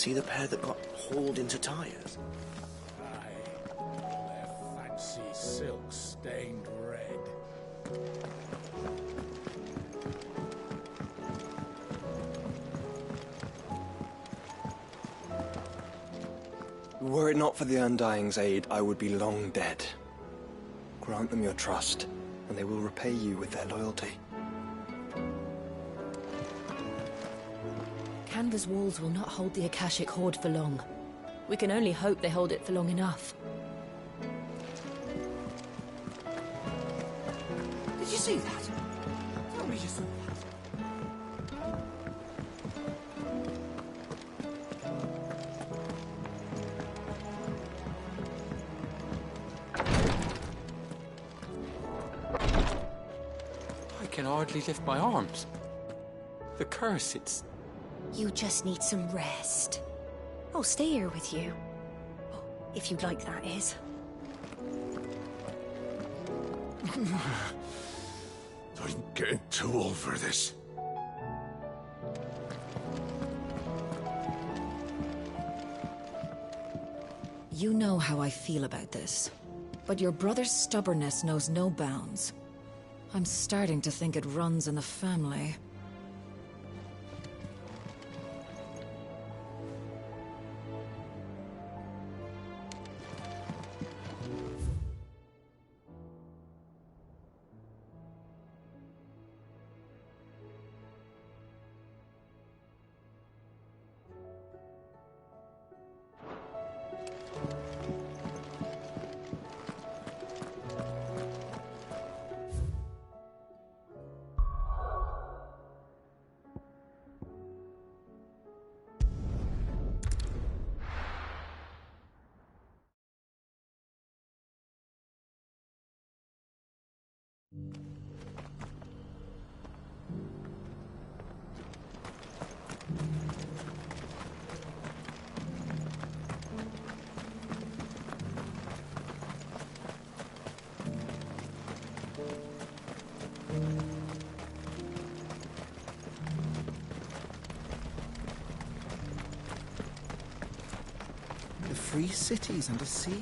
see the pair that got hauled into Tyres? Aye, all their fancy silks stained red. Were it not for the Undying's aid, I would be long dead. Grant them your trust, and they will repay you with their loyalty. Canva's walls will not hold the Akashic Horde for long. We can only hope they hold it for long enough. Did you see that? Tell me you saw that. I can hardly lift my arms. The curse, it's... You just need some rest. I'll stay here with you. If you'd like, that is. I'm getting too old for this. You know how I feel about this. But your brother's stubbornness knows no bounds. I'm starting to think it runs in the family. The free cities under siege?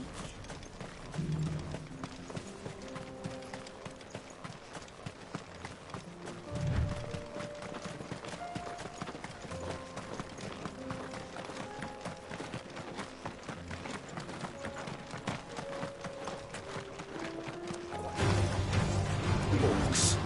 Books.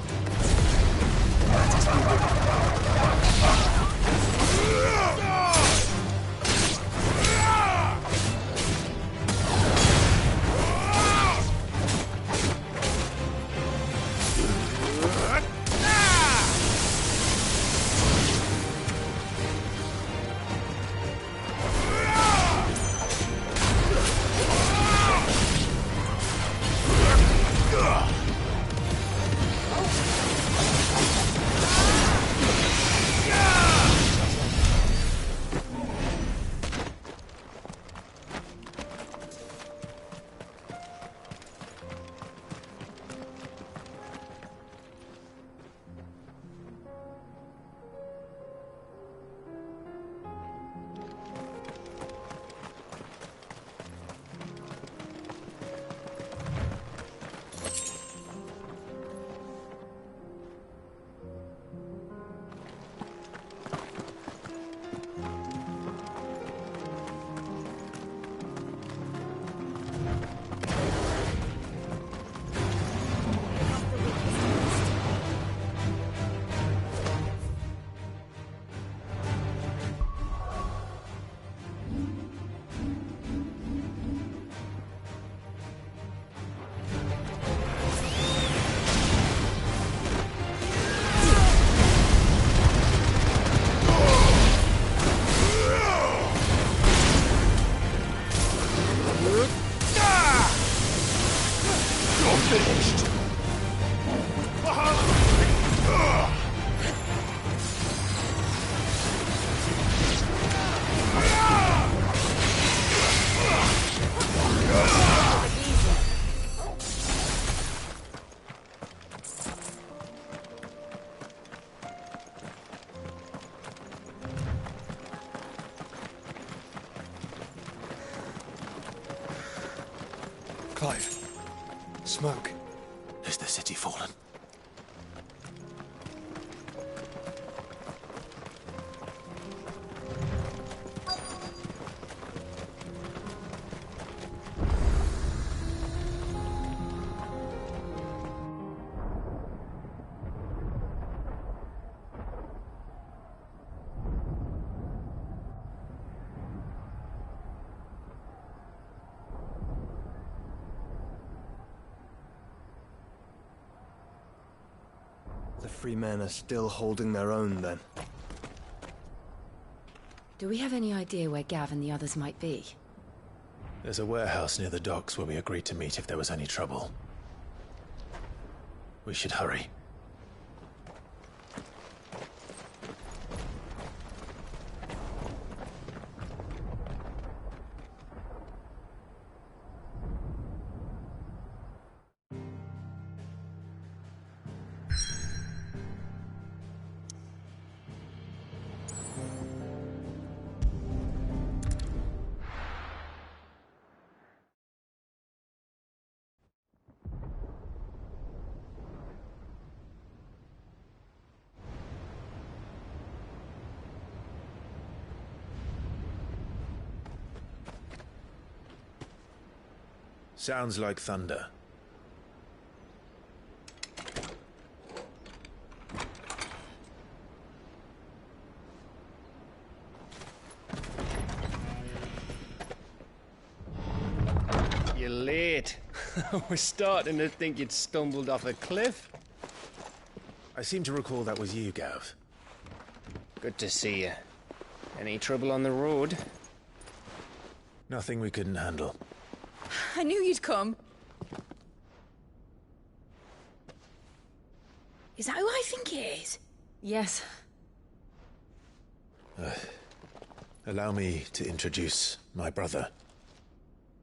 Smoke. Has the city fallen? The free men are still holding their own, then. Do we have any idea where Gav and the others might be? There's a warehouse near the docks where we agreed to meet if there was any trouble. We should hurry. Sounds like thunder. You're late. I was starting to think you'd stumbled off a cliff. I seem to recall that was you, Gav. Good to see you. Any trouble on the road? Nothing we couldn't handle. I knew you'd come. Is that who I think it is? Yes. Allow me to introduce my brother,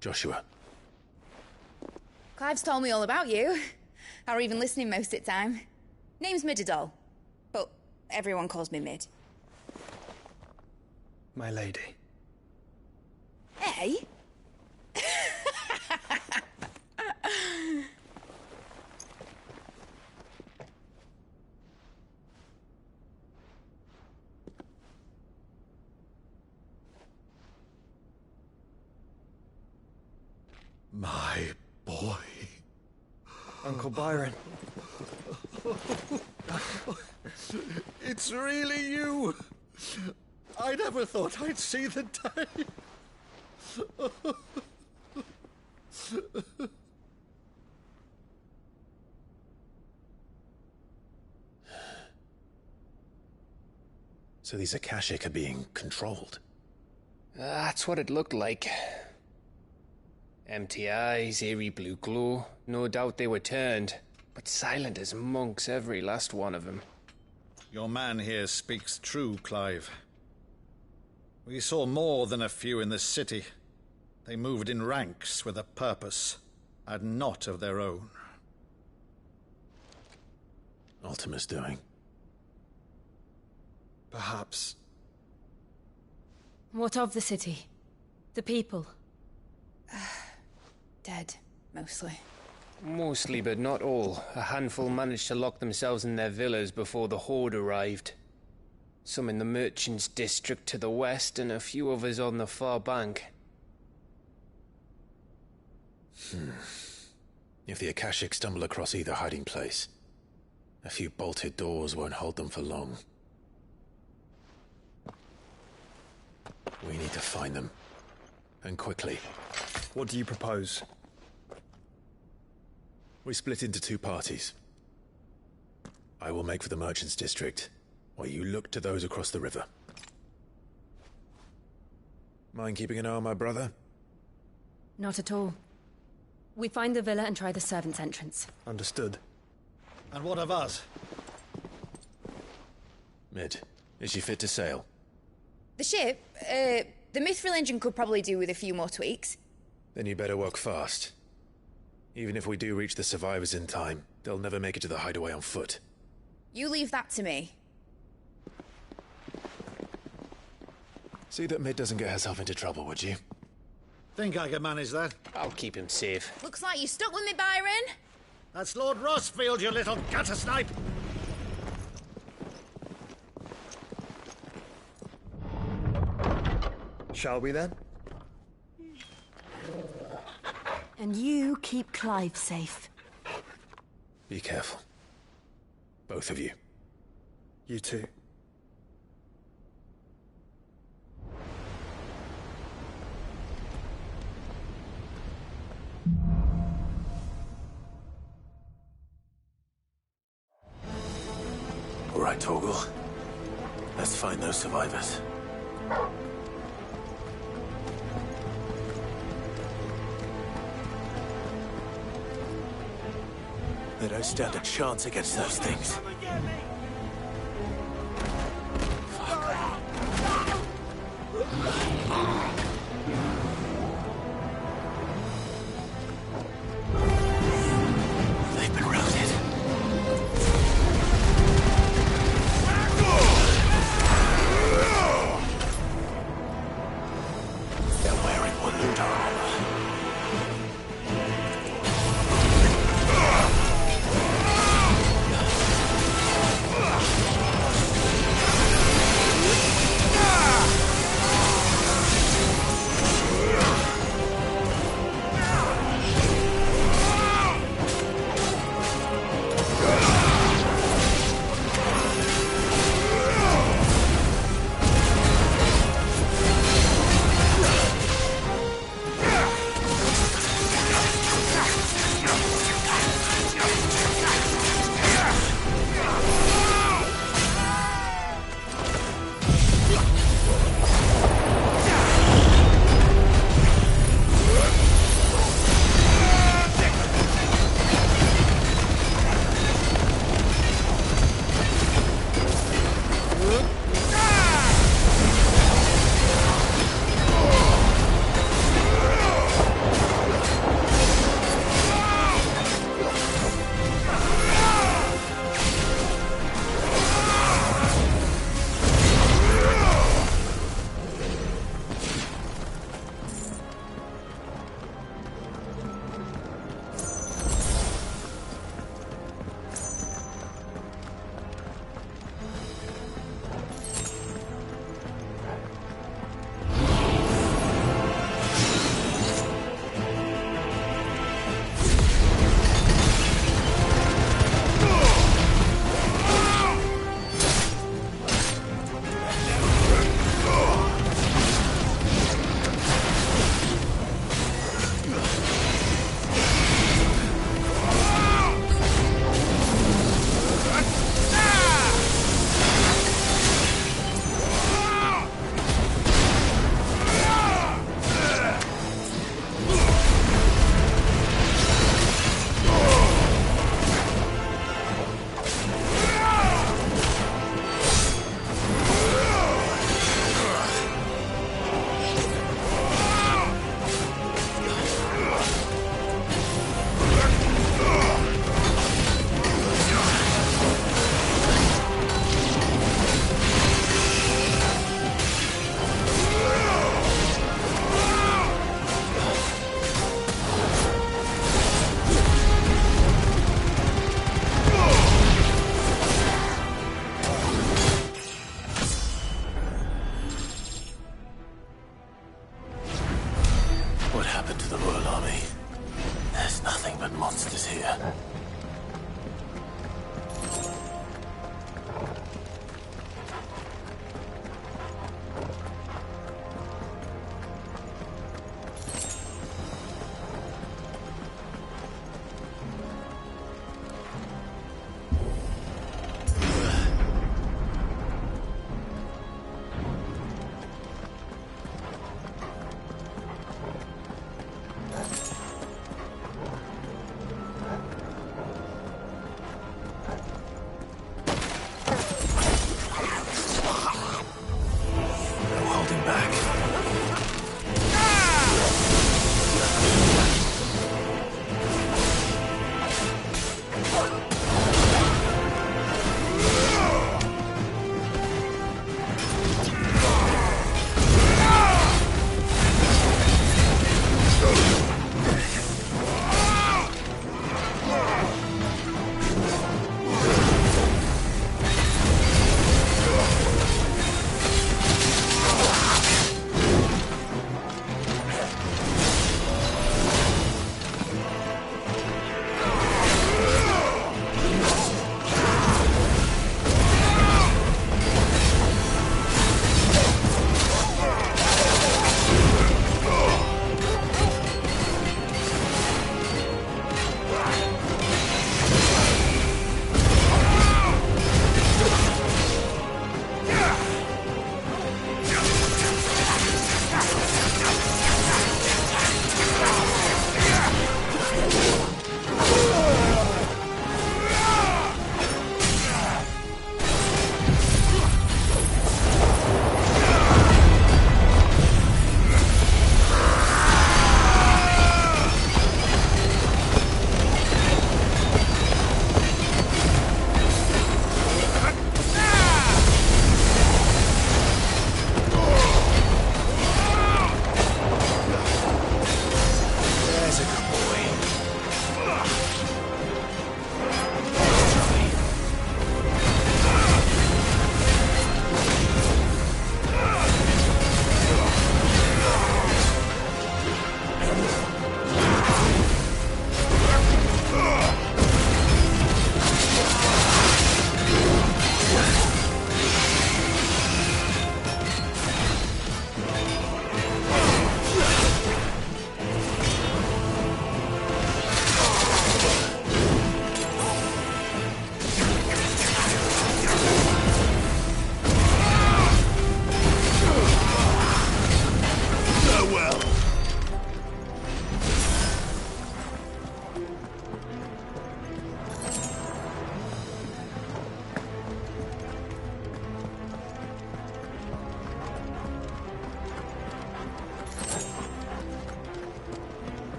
Joshua. Clive's told me all about you. Or even listening most of the time. Name's Midadol, but everyone calls me Mid. My lady. Hey? My boy. Uncle Byron. It's really you. I never thought I'd see the day. So these Akashic are being controlled. That's what it looked like. Empty eyes, eerie blue glow. No doubt they were turned, but silent as monks, every last one of them. Your man here speaks true, Clive. We saw more than a few in the city. They moved in ranks with a purpose, and not of their own. Ultima's doing. Perhaps. What of the city? The people? Dead, mostly. Mostly, but not all. A handful managed to lock themselves in their villas before the Horde arrived. Some in the Merchants' District to the west, and a few others on the far bank. If the Akashic stumble across either hiding place, a few bolted doors won't hold them for long. We need to find them. And quickly. What do you propose? We split into two parties. I will make for the Merchants' District, while you look to those across the river. Mind keeping an eye on my brother? Not at all. We find the villa and try the servants' entrance. Understood. And what of us? Mid, is she fit to sail? The ship, the Mithril engine could probably do with a few more tweaks. Then you better work fast. Even if we do reach the survivors in time, they'll never make it to the hideaway on foot. You leave that to me. See that Mid doesn't get herself into trouble, would you? Think I can manage that? I'll keep him safe. Looks like you stuck with me, Byron. That's Lord Rossfield, you little gutter snipe! Shall we then? And you keep Clive safe. Be careful. Both of you. You too. All right, Torgal. Let's find those survivors. They don't stand a chance against those things. They've been routed. They're wearing Waluda armor. What happened to the Royal Army? There's nothing but monsters here.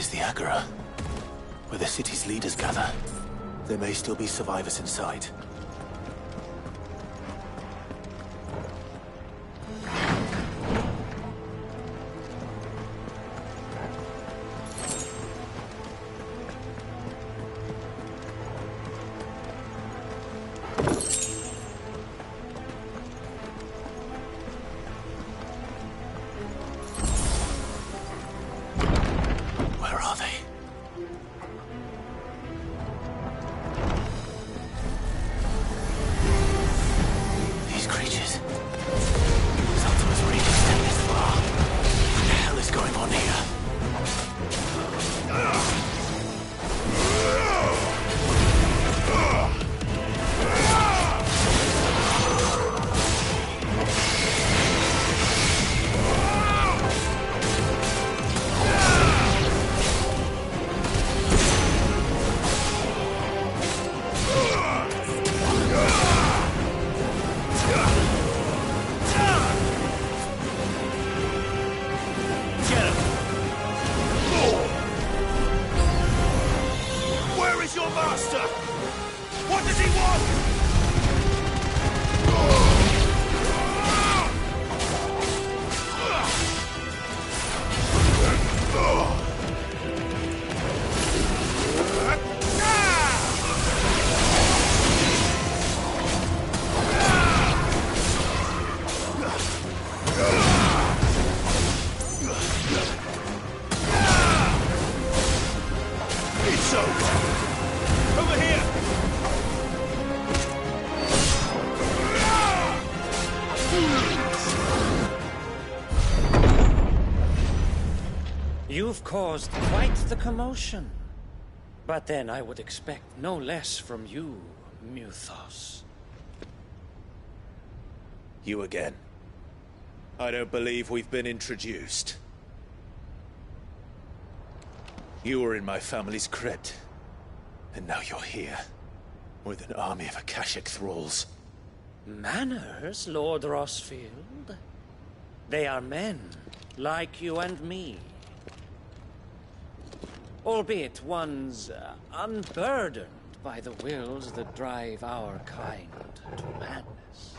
is the Agora, where the city's leaders gather. There may still be survivors inside. You've caused quite the commotion. But then I would expect no less from you, Muthos. You again. I don't believe we've been introduced. You were in my family's crypt, and now you're here, with an army of Akashic thralls. Manners, Lord Rosfield? They are men, like you and me. Albeit ones unburdened by the wills that drive our kind to madness.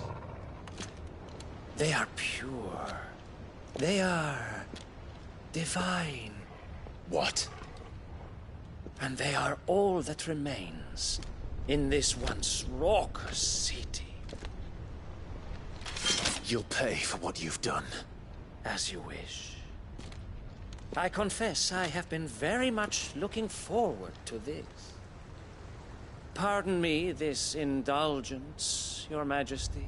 They are pure. They are divine. What? And they are all that remains in this once raucous city. You'll pay for what you've done. As you wish. I confess I have been very much looking forward to this. Pardon me this indulgence, Your Majesty.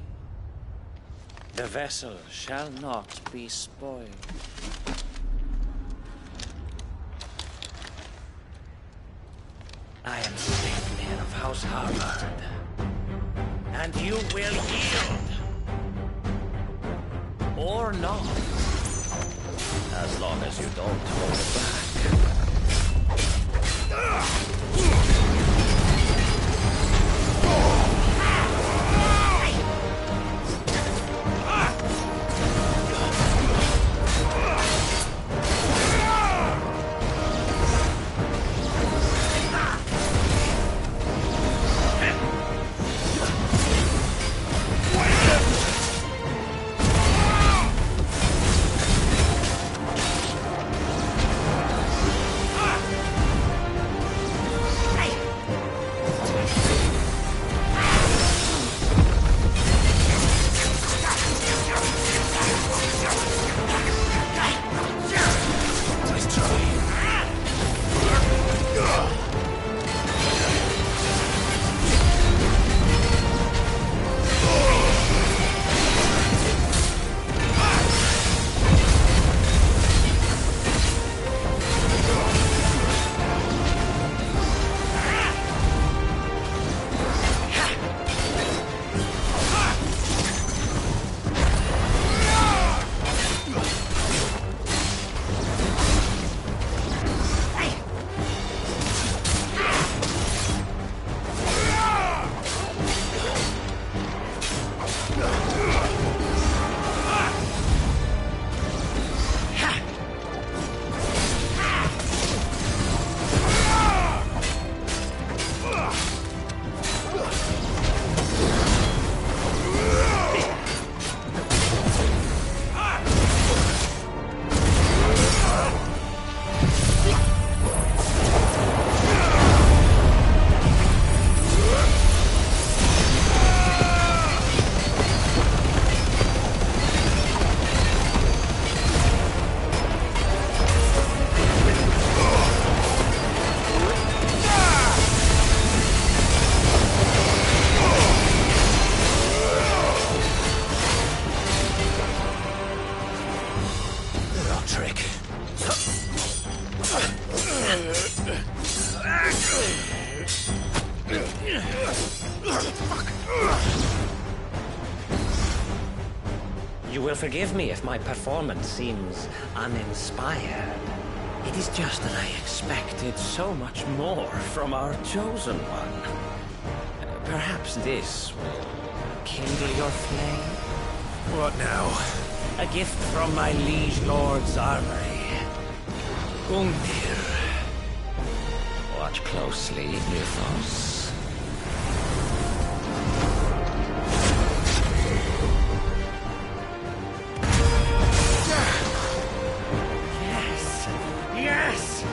The vessel shall not be spoiled. I am Sleipnir of House Harvard, and you will yield. Or not. As long as you don't hold back. You will forgive me if my performance seems uninspired. It is just that I expected so much more from our chosen one. Perhaps this will kindle your flame? What now? A gift from my liege lord's armory. Gungnir. Watch closely, Mythos. Yes!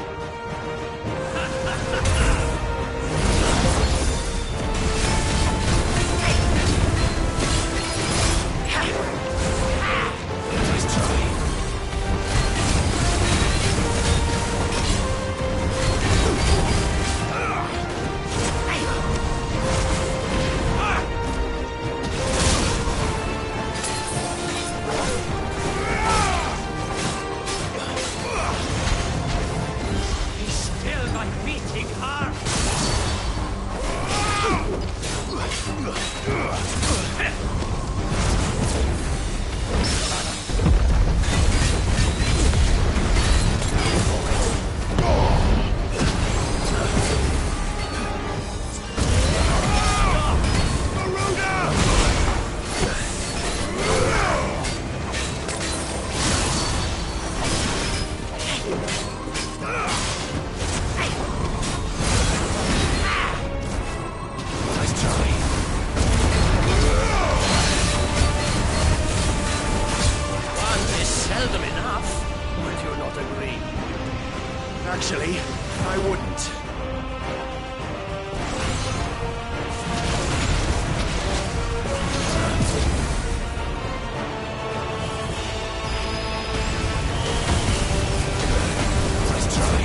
Actually, I wouldn't. Nice try.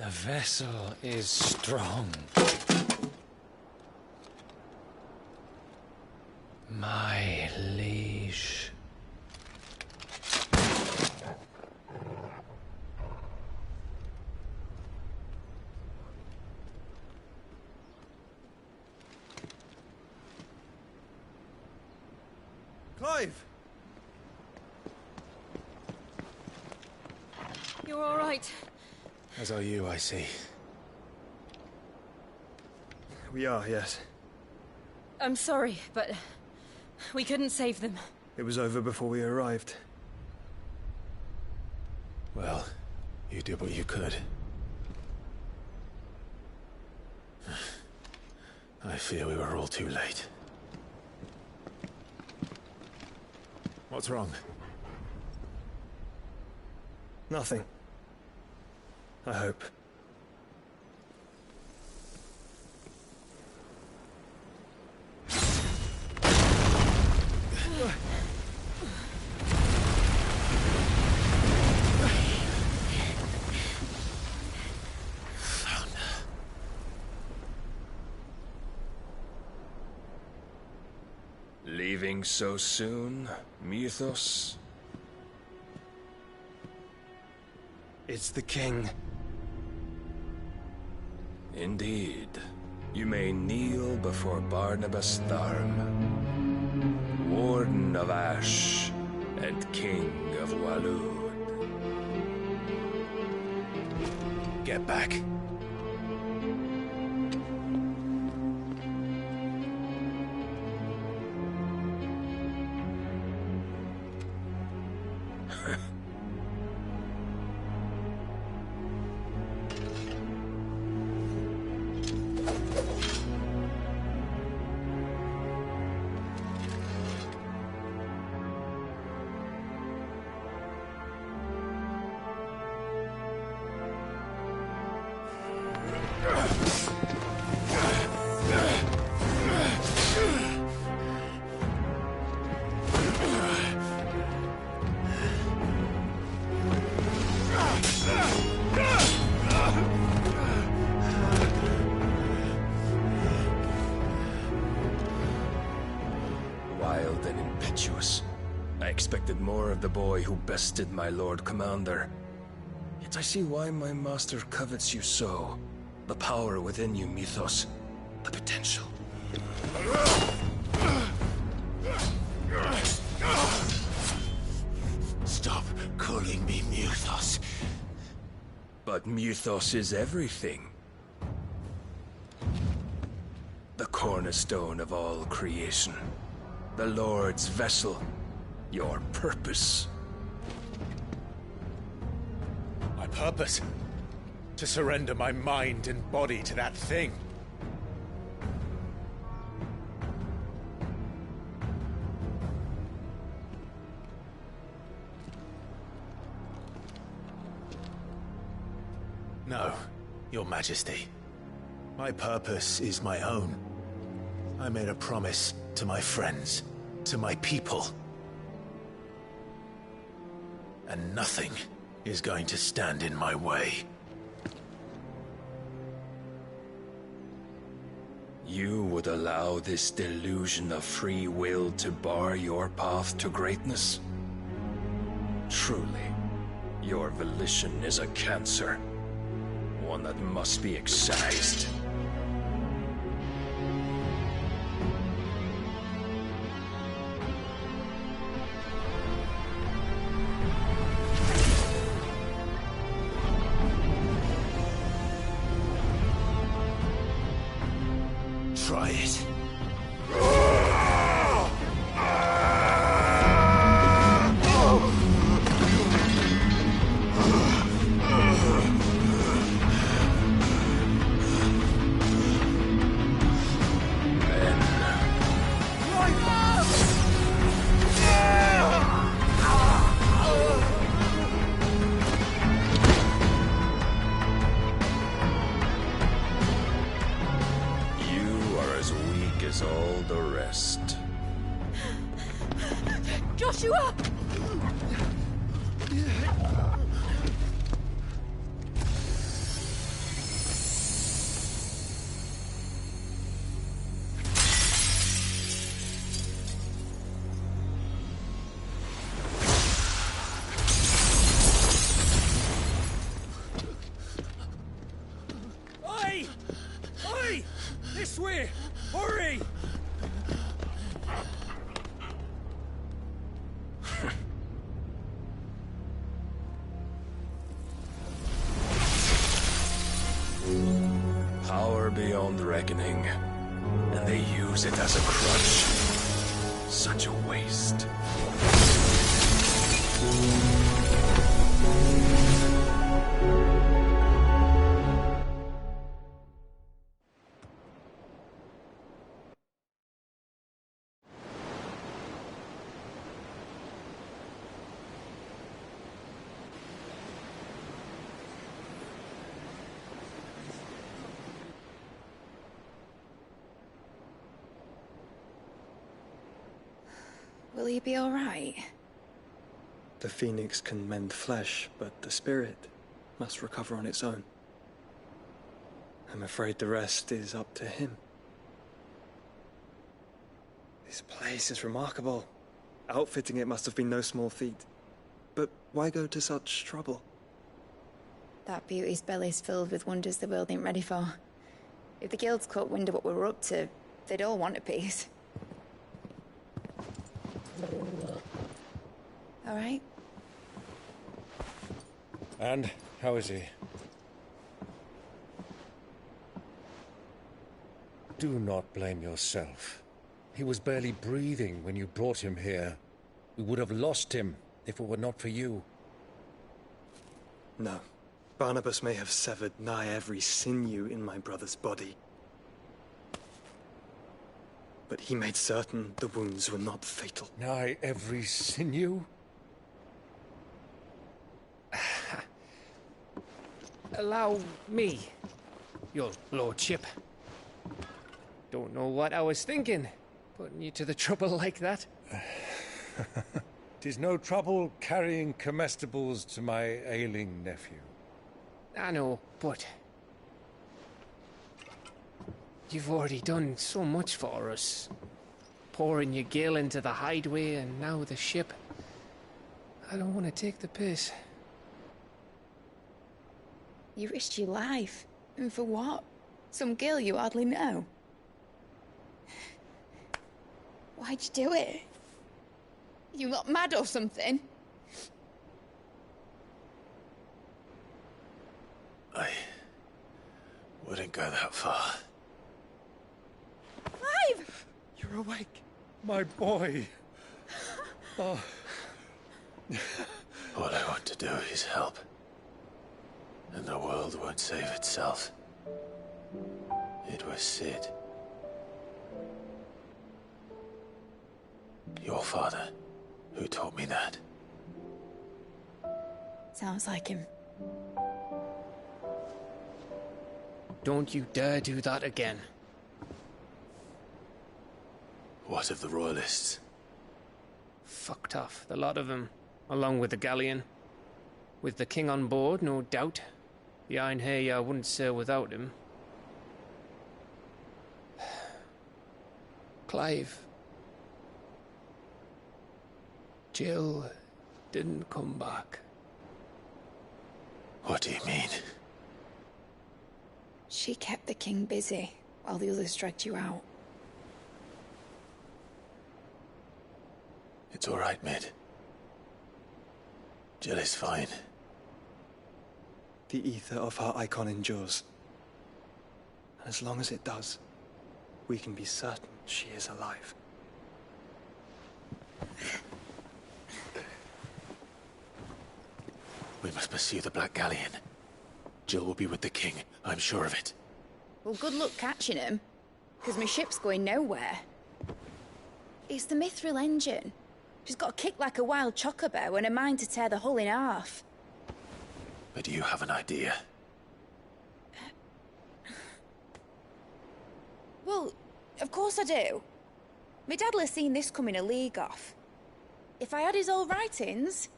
The vessel is strong. My liege. Clive! You're all right. As are you, I see. We are, yes. I'm sorry, but we couldn't save them. It was over before we arrived. Well, you did what you could. I fear we were all too late. What's wrong? Nothing. I hope. Leaving so soon, Mythos? It's the king. Indeed. You may kneel before Barnabas Tharm, Warden of Ash and King of Waloed. Get back. Wild and impetuous. I expected more of the boy who bested my Lord Commander. Yet I see why my master covets you so. The power within you, Mythos. The potential. Stop calling me Mythos. But Mythos is everything. The cornerstone of all creation. The Lord's vessel. Your purpose. My purpose? To surrender my mind and body to that thing. No, Your Majesty. My purpose is my own. I made a promise to my friends, to my people. And nothing is going to stand in my way. You would allow this delusion of free will to bar your path to greatness? Truly, your volition is a cancer. One that must be excised. Try it. All the rest. Joshua! This way! Hurry! Power beyond reckoning. And they use it as a crutch. Such a waste. Will he be all right? The phoenix can mend flesh, but the spirit must recover on its own. I'm afraid the rest is up to him. This place is remarkable. Outfitting it must have been no small feat. But why go to such trouble? That beauty's belly's filled with wonders the world ain't ready for. If the guilds caught wind of what we were up to, they'd all want a piece. All right? And how is he? Do not blame yourself. He was barely breathing when you brought him here. We would have lost him if it were not for you. No. Barnabas may have severed nigh every sinew in my brother's body. But he made certain the wounds were not fatal. Nigh every sinew? Allow me, your lordship. Don't know what I was thinking, putting you to the trouble like that. 'Tis no trouble carrying comestibles to my ailing nephew. I know, but you've already done so much for us. Pouring your gale into the hideaway and now the ship. I don't want to take the piss. You risked your life. And for what? Some girl you hardly know. Why'd you do it? You got mad or something? I wouldn't go that far. Clive! You're awake. My boy. Oh. All I want to do is help. And the world won't save itself. It was Sid. Your father, who taught me that. Sounds like him. Don't you dare do that again. What of the Royalists? Fucked off, the lot of them, along with the galleon. With the king on board, no doubt. The Iron Hair I wouldn't sail without him. Clive. Jill didn't come back. What do you mean? She kept the king busy while the others dragged you out. It's all right, Mid. Jill is fine. The ether of her icon endures. And as long as it does, we can be certain she is alive. We must pursue the Black Galleon. Jill will be with the king, I'm sure of it. Well, good luck catching him, because my ship's going nowhere. It's the Mithril engine. She's got a kick like a wild chocobo and a mind to tear the hull in half. But do you have an idea? Well, of course I do. My dad'll have seen this coming a league off. If I had his old writings...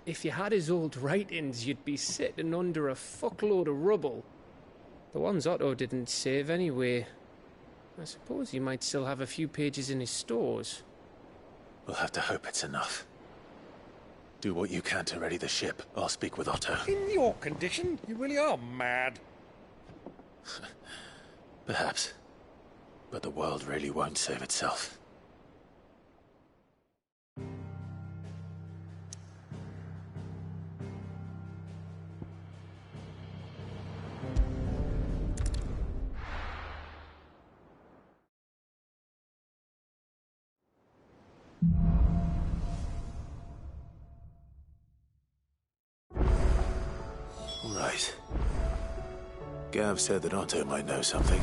If you had his old writings, you'd be sitting under a fuckload of rubble. The ones Otto didn't save anyway. I suppose he might still have a few pages in his stores. We'll have to hope it's enough. Do what you can to ready the ship. I'll speak with Otto. In your condition, you really are mad. Perhaps. But the world really won't save itself. Right. Gav said that Otto might know something.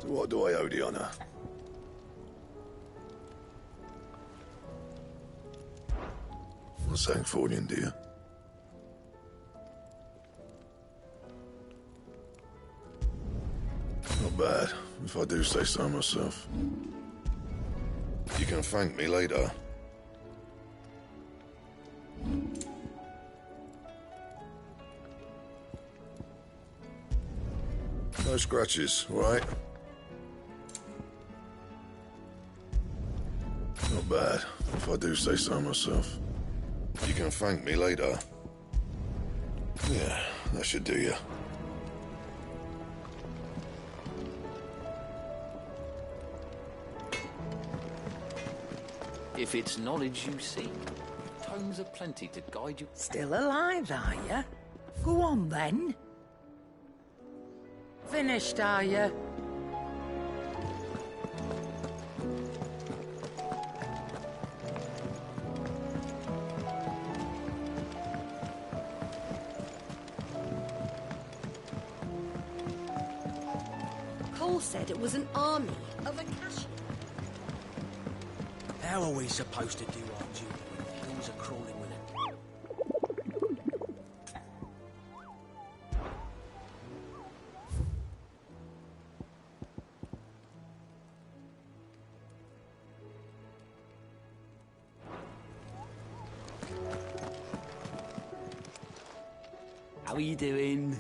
So what do I owe the honor? What's that for you, dear? Not bad, if I do say so myself. You can thank me later. No scratches, right? Not bad, if I do say so myself. You can thank me later. Yeah, that should do you. If it's knowledge you seek, tomes aplenty to guide you. Still alive, are you? Go on, then. Finished, are you? Cole said it was an army of Acacia. How are we supposed to do our duty when the hills are crawling with it? How are you doing?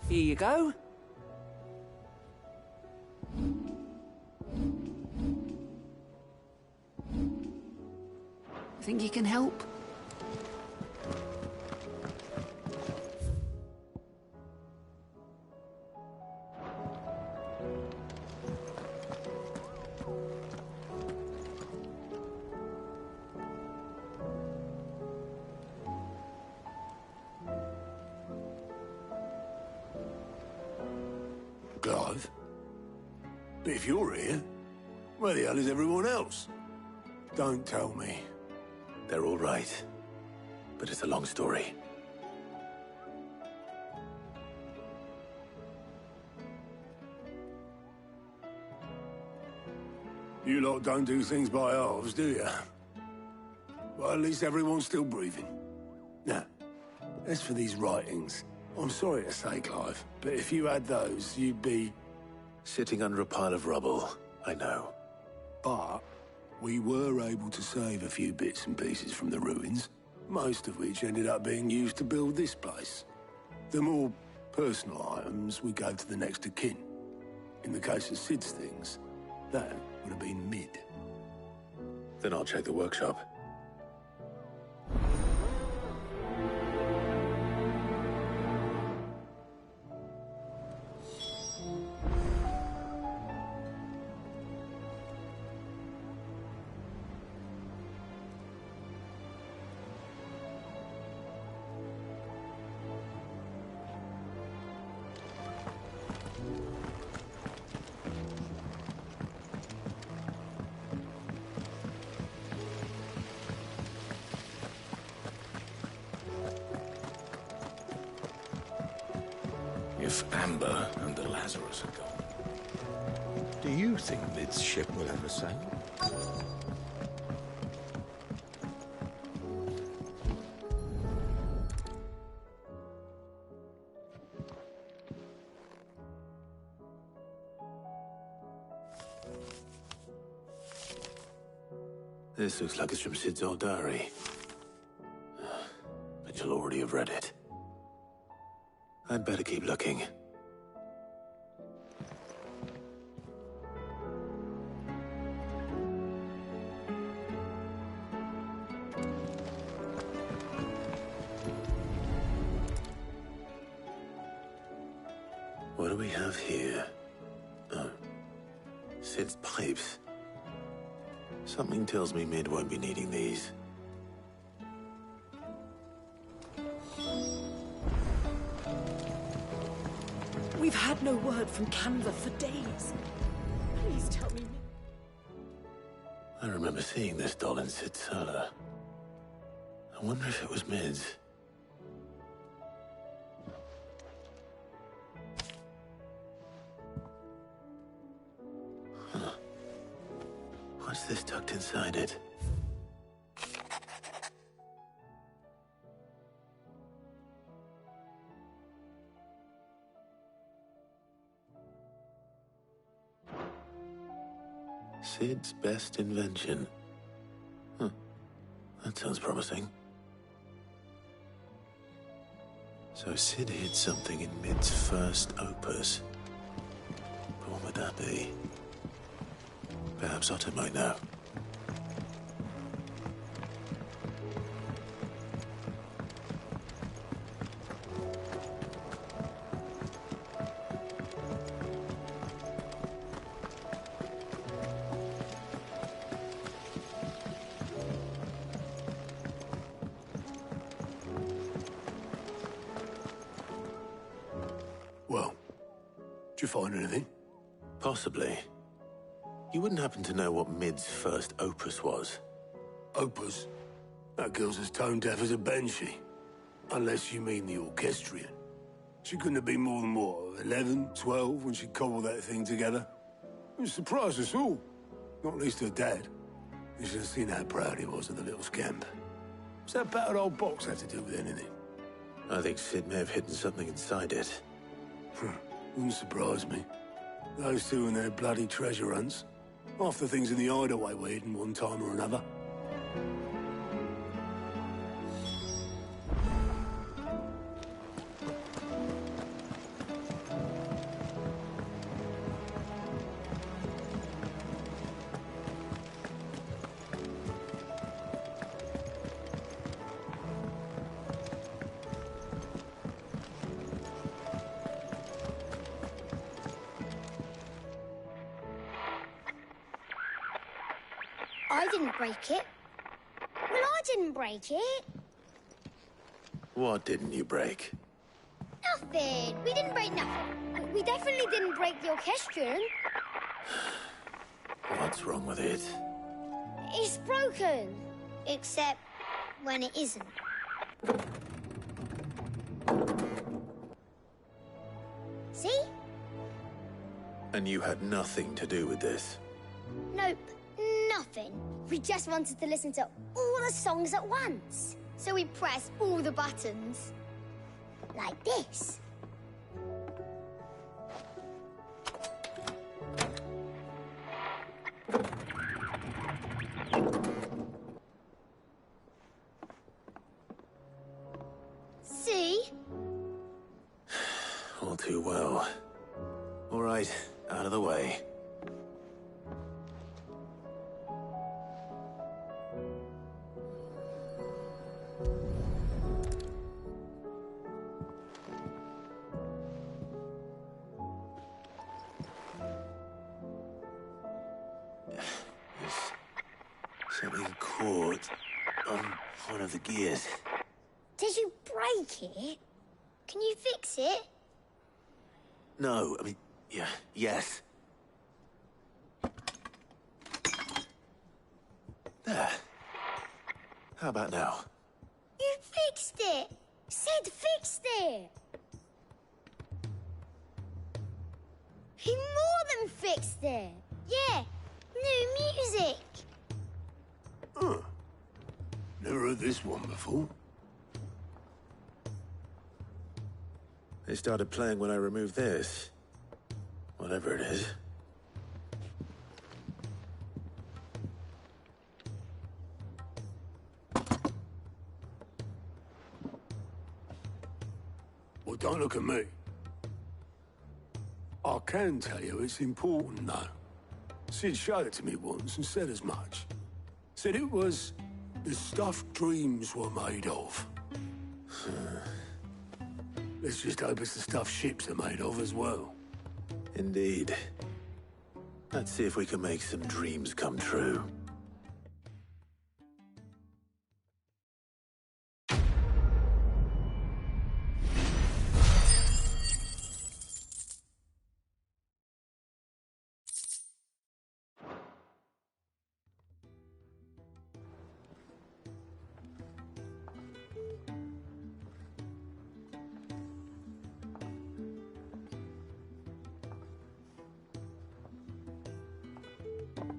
Here you go. Think you can help? Clive? But if you're here, where the hell is everyone else? Don't tell me. They're all right. But it's a long story. You lot don't do things by halves, do you? Well, at least everyone's still breathing. Now, as for these writings, I'm sorry to say, Clive, but if you had those, you'd be... Sitting under a pile of rubble, I know. But we were able to save a few bits and pieces from the ruins, most of which ended up being used to build this place. The more personal items we gave to the next of kin. In the case of Sid's things, that would have been mid. Then I'll check the workshop. If Amber and the Lazarus are gone, do you think Mid's ship will ever sail? This looks like it's from Sid's old diary. but you'll already have read it. I'd better keep looking. What do we have here? Oh. Sid's pipes. Something tells me Mid won't be needing these. We've had no word from Canva for days. Please tell me. I remember seeing this doll in Sid's cellar. I wonder if it was Mid's. Huh. What's this tucked inside it? Sid's best invention. Huh. That sounds promising. So Sid hid something in Mid's first opus. But what would that be? Perhaps Otto might know. Well, did you find anything? Possibly. You wouldn't happen to know what Mid's first opus was? Opus? That girl's as tone deaf as a banshee. Unless you mean the orchestrion. She couldn't have been more than, what, 11, 12 when she cobbled that thing together? It surprised us all. Not least her dad. You should have seen how proud he was of the little scamp. What's that battered old box have to do with anything? I think Sid may have hidden something inside it. Wouldn't surprise me. Those two and their bloody treasure hunts. Half the things in the hideaway were hidden one time or another. I didn't break it. Well, I didn't break it. What didn't you break? Nothing. We didn't break nothing. We definitely didn't break the orchestrion. What's wrong with it? It's broken. Except when it isn't. See? And you had nothing to do with this? Nope. Nothing. We just wanted to listen to all the songs at once. So we pressed all the buttons. Like this. See? All too well. All right, out of the way. Something caught on one of the gears. Did you break it? Can you fix it? No, I mean, yeah, yes. There. How about now? You fixed it! Sid fixed it! He more than fixed it! Yeah, new music! Huh. Never heard this one before. They started playing when I removed this. Whatever it is. Well, don't look at me. I can tell you it's important, though. Sid showed it to me once and said as much. Said it was the stuff dreams were made of. Let's just hope it's the stuff ships are made of as well. Indeed. Let's see if we can make some dreams come true.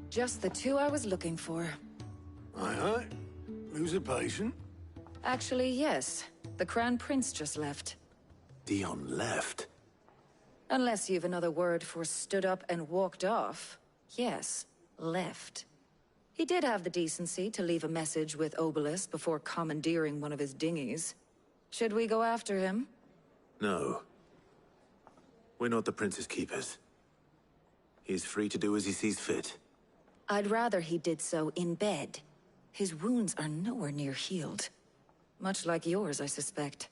Just the two I was looking for. Aye. Who's a patient? Actually, yes. The Crown Prince just left. Dion left? Unless you've another word for stood up and walked off. Yes, left. He did have the decency to leave a message with Obelisk before commandeering one of his dinghies. Should we go after him? No. We're not the Prince's keepers. He's free to do as he sees fit. I'd rather he did so in bed. His wounds are nowhere near healed. Much like yours, I suspect.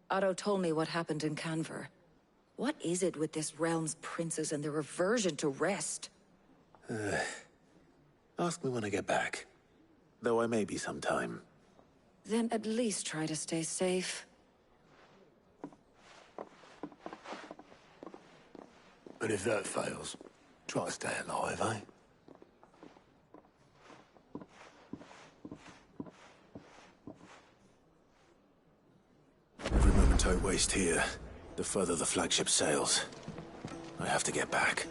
Otto told me what happened in Canver. What is it with this realm's princes and their aversion to rest? Ask me when I get back. Though I may be sometime. Then at least try to stay safe. And if that fails, try to stay alive, eh? Every moment I waste here, the further the flagship sails. I have to get back.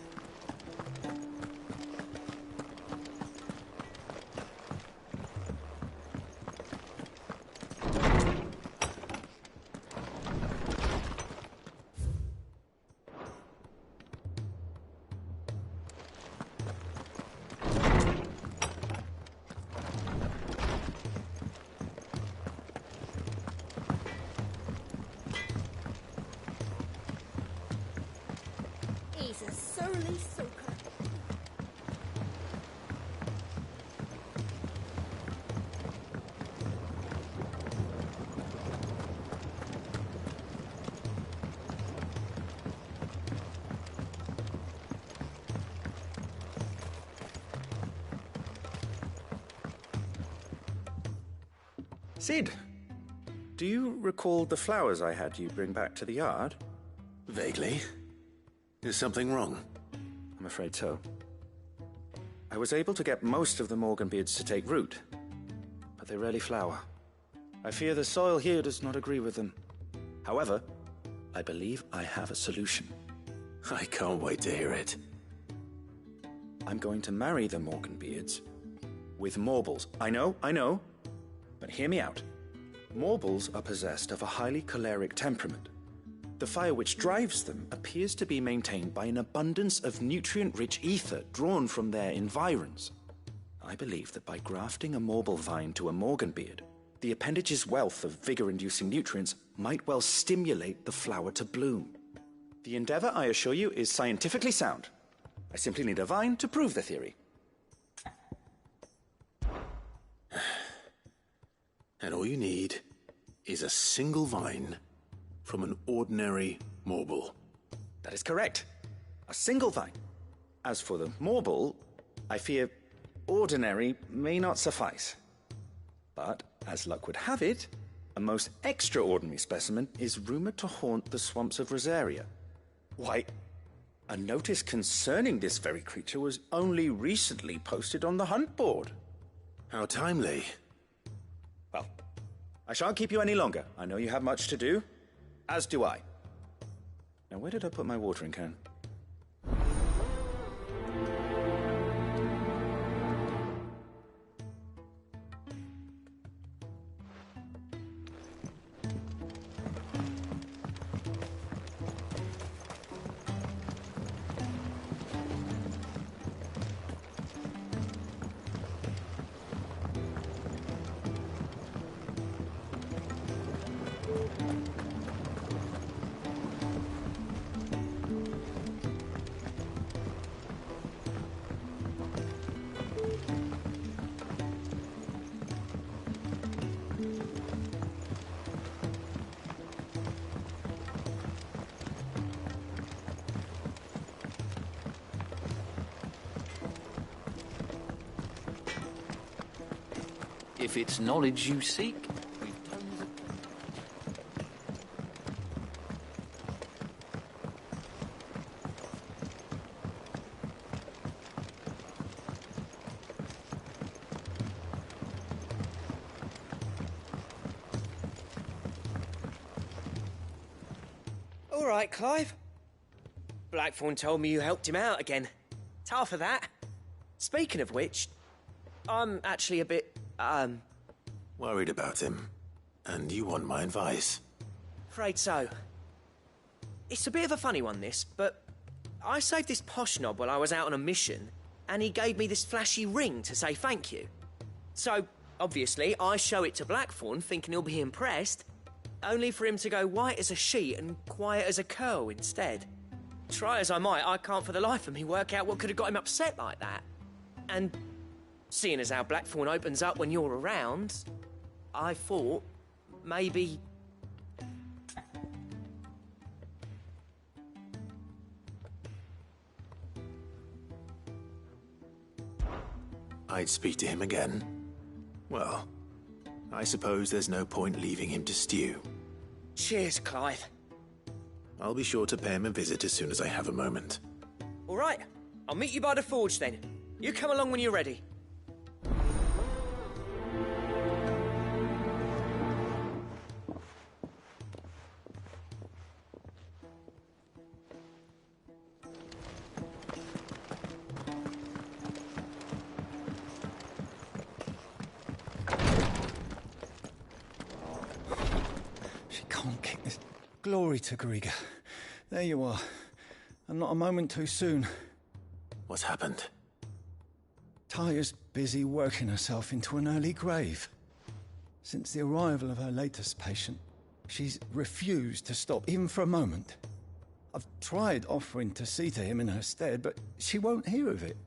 He's a surly soaker. Sid, do you recall the flowers I had you bring back to the yard? Vaguely. Is something wrong? I'm afraid so. I was able to get most of the Morganbeards to take root, but they rarely flower. I fear the soil here does not agree with them. However, I believe I have a solution. I can't wait to hear it. I'm going to marry the Morganbeards with Morbles. I know, but hear me out. Morbles are possessed of a highly choleric temperament. The fire which drives them appears to be maintained by an abundance of nutrient-rich ether drawn from their environs. I believe that by grafting a Morble vine to a Morganbeard, the appendage's wealth of vigor-inducing nutrients might well stimulate the flower to bloom. The endeavor, I assure you, is scientifically sound. I simply need a vine to prove the theory. And all you need is a single vine from an ordinary Morble. That is correct. A single vine. As for the Morble, I fear ordinary may not suffice. But, as luck would have it, a most extraordinary specimen is rumored to haunt the swamps of Rosaria. Why, a notice concerning this very creature was only recently posted on the hunt board. How timely. Well, I shan't keep you any longer. I know you have much to do. As do I. Now, where did I put my watering can? If it's knowledge you seek, All right, Clive. Blackthorn told me you helped him out again. Tough for that. Speaking of which, I'm actually a bit, Worried about him. And you want my advice? afraid so. It's a bit of a funny one, this, but I saved this posh knob while I was out on a mission, and he gave me this flashy ring to say thank you. So, obviously, I show it to Blackthorn, thinking he'll be impressed, only for him to go white as a sheet and quiet as a curl instead. Try as I might, I can't for the life of me work out what could have got him upset like that. And seeing as how Blackthorn opens up when you're around, I thought maybe... I'd speak to him again. Well, I suppose there's no point leaving him to stew. Cheers, Clive. I'll be sure to pay him a visit as soon as I have a moment. All right, I'll meet you by the forge then. You come along when you're ready. She can't kick this. Glory to Griga. There you are. And not a moment too soon. What's happened? Taya's busy working herself into an early grave. Since the arrival of her latest patient, she's refused to stop, even for a moment. I've tried offering to see to him in her stead, but she won't hear of it.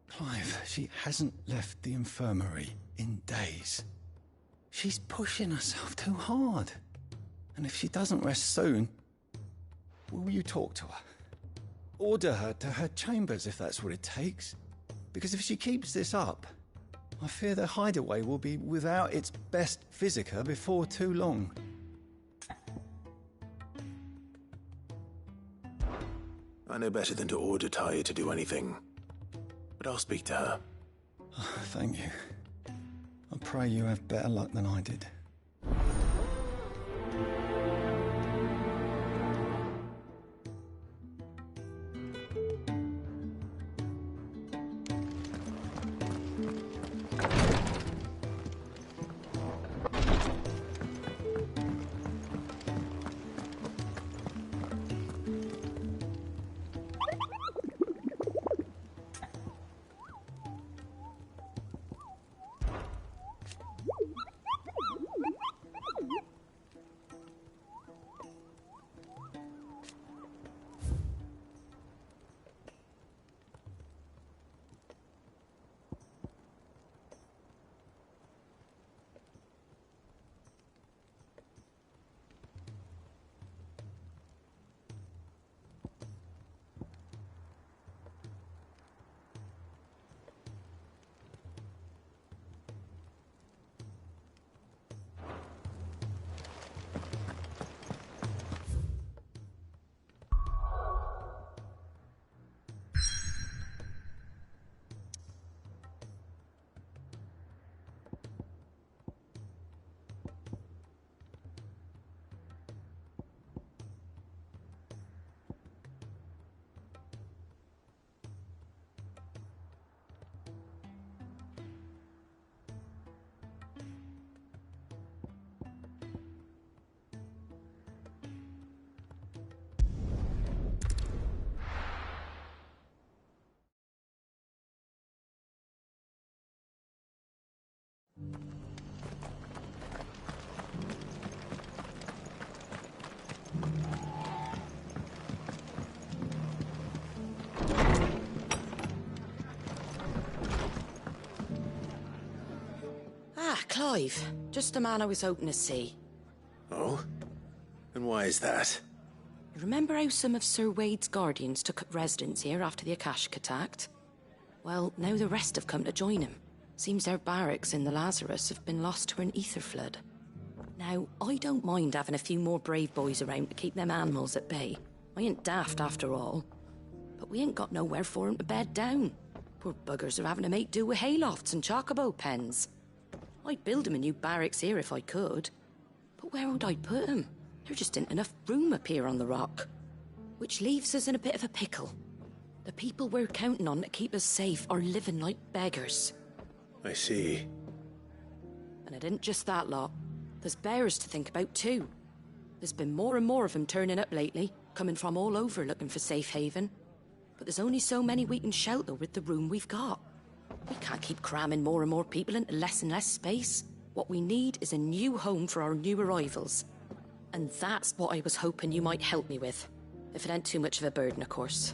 Clive, she hasn't left the infirmary in days. She's pushing herself too hard. And if she doesn't rest soon, will you talk to her? Order her to her chambers if that's what it takes. Because if she keeps this up, I fear the hideaway will be without its best physica before too long. I know better than to order Taya to do anything. But I'll speak to her. Oh, thank you. I pray you have better luck than I did. Clive, just the man I was hoping to see. Oh? And why is that? Remember how some of Sir Wade's guardians took up residence here after the Akashic attacked? Well, now the rest have come to join him. Seems their barracks in the Lazarus have been lost to an ether flood. Now, I don't mind having a few more brave boys around to keep them animals at bay. I ain't daft after all. But we ain't got nowhere for 'em to bed down. Poor buggers are having to make do with haylofts and chocobo pens. I'd build 'em a new barracks here if I could. But where would I put 'em? There just ain't enough room up here on the rock. Which leaves us in a bit of a pickle. The people we're counting on to keep us safe are living like beggars. I see. And it ain't just that lot. There's bears to think about too. There's been more and more of them turning up lately, coming from all over looking for safe haven. But there's only so many we can shelter with the room we've got. We can't keep cramming more and more people into less and less space. What we need is a new home for our new arrivals. And that's what I was hoping you might help me with. If it ain't too much of a burden, of course.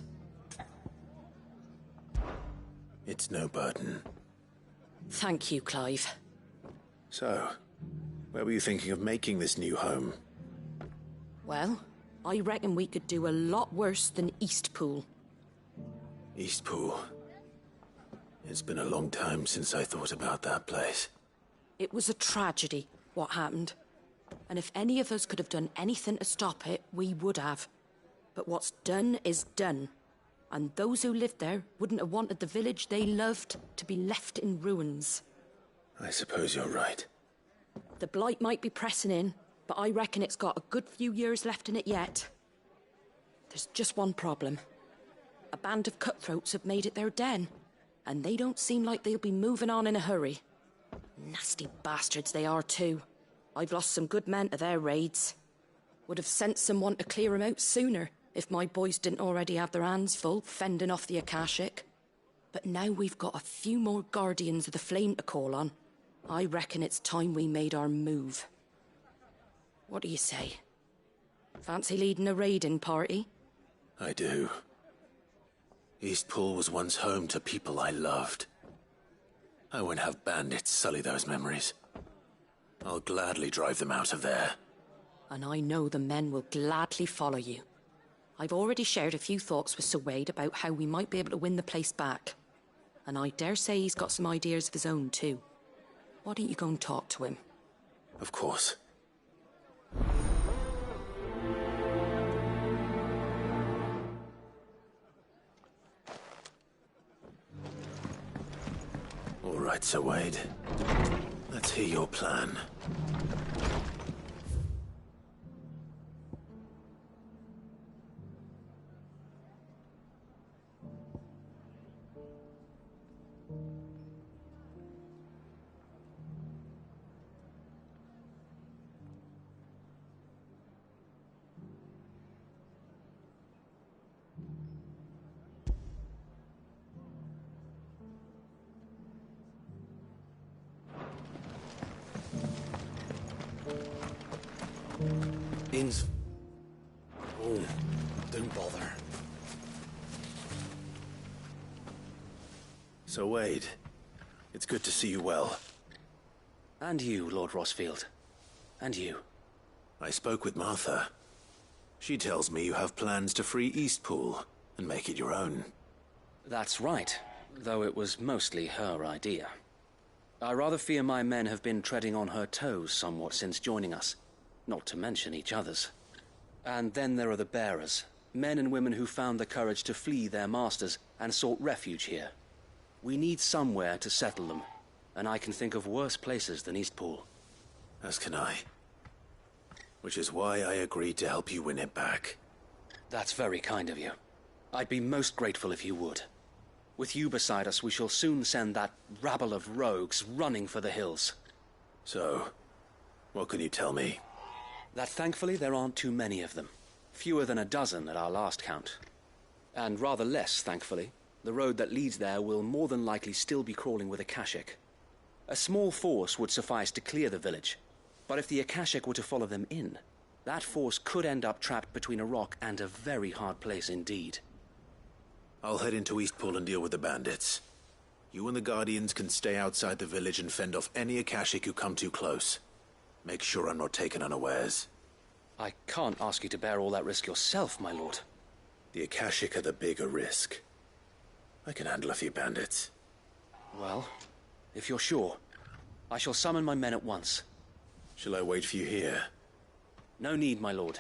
It's no burden. Thank you, Clive. So, where were you thinking of making this new home? Well, I reckon we could do a lot worse than Eastpool. Eastpool. It's been a long time since I thought about that place. It was a tragedy, what happened. And if any of us could have done anything to stop it, we would have. But what's done is done. And those who lived there wouldn't have wanted the village they loved to be left in ruins. I suppose you're right. The blight might be pressing in, but I reckon it's got a good few years left in it yet. There's just one problem. A band of cutthroats have made it their den, and they don't seem like they'll be moving on in a hurry. Nasty bastards they are too. I've lost some good men to their raids. Would have sent someone to clear 'em out sooner, if my boys didn't already have their hands full fending off the Akashic. But now we've got a few more Guardians of the Flame to call on. I reckon it's time we made our move. What do you say? Fancy leading a raiding party? I do. Eastpool was once home to people I loved. I won't have bandits sully those memories. I'll gladly drive them out of there. And I know the men will gladly follow you. I've already shared a few thoughts with Sir Wade about how we might be able to win the place back. And I dare say he's got some ideas of his own too. Why don't you go and talk to him? Of course. All right, Sir Wade. Let's hear your plan. Oh, don't bother. So, Wade, it's good to see you well. And you, Lord Rossfield. And you. I spoke with Martha. She tells me you have plans to free Eastpool and make it your own. That's right, though it was mostly her idea. I rather fear my men have been treading on her toes somewhat since joining us, not to mention each other's. And then there are the bearers, men and women who found the courage to flee their masters and sought refuge here. We need somewhere to settle them, and I can think of worse places than Eastpool. As can I. Which is why I agreed to help you win it back. That's very kind of you. I'd be most grateful if you would. With you beside us, we shall soon send that rabble of rogues running for the hills. So, what can you tell me? That thankfully there aren't too many of them. Fewer than a dozen at our last count. And rather less, thankfully, the road that leads there will more than likely still be crawling with Akashic. A small force would suffice to clear the village, but if the Akashic were to follow them in, that force could end up trapped between a rock and a very hard place indeed. I'll head into Eastpool and deal with the bandits. You and the Guardians can stay outside the village and fend off any Akashic who come too close. Make sure I'm not taken unawares. I can't ask you to bear all that risk yourself, my lord. The Akashic are the bigger risk. I can handle a few bandits. Well, If you're sure, I shall summon my men at once. Shall I wait for you here? No need, my lord.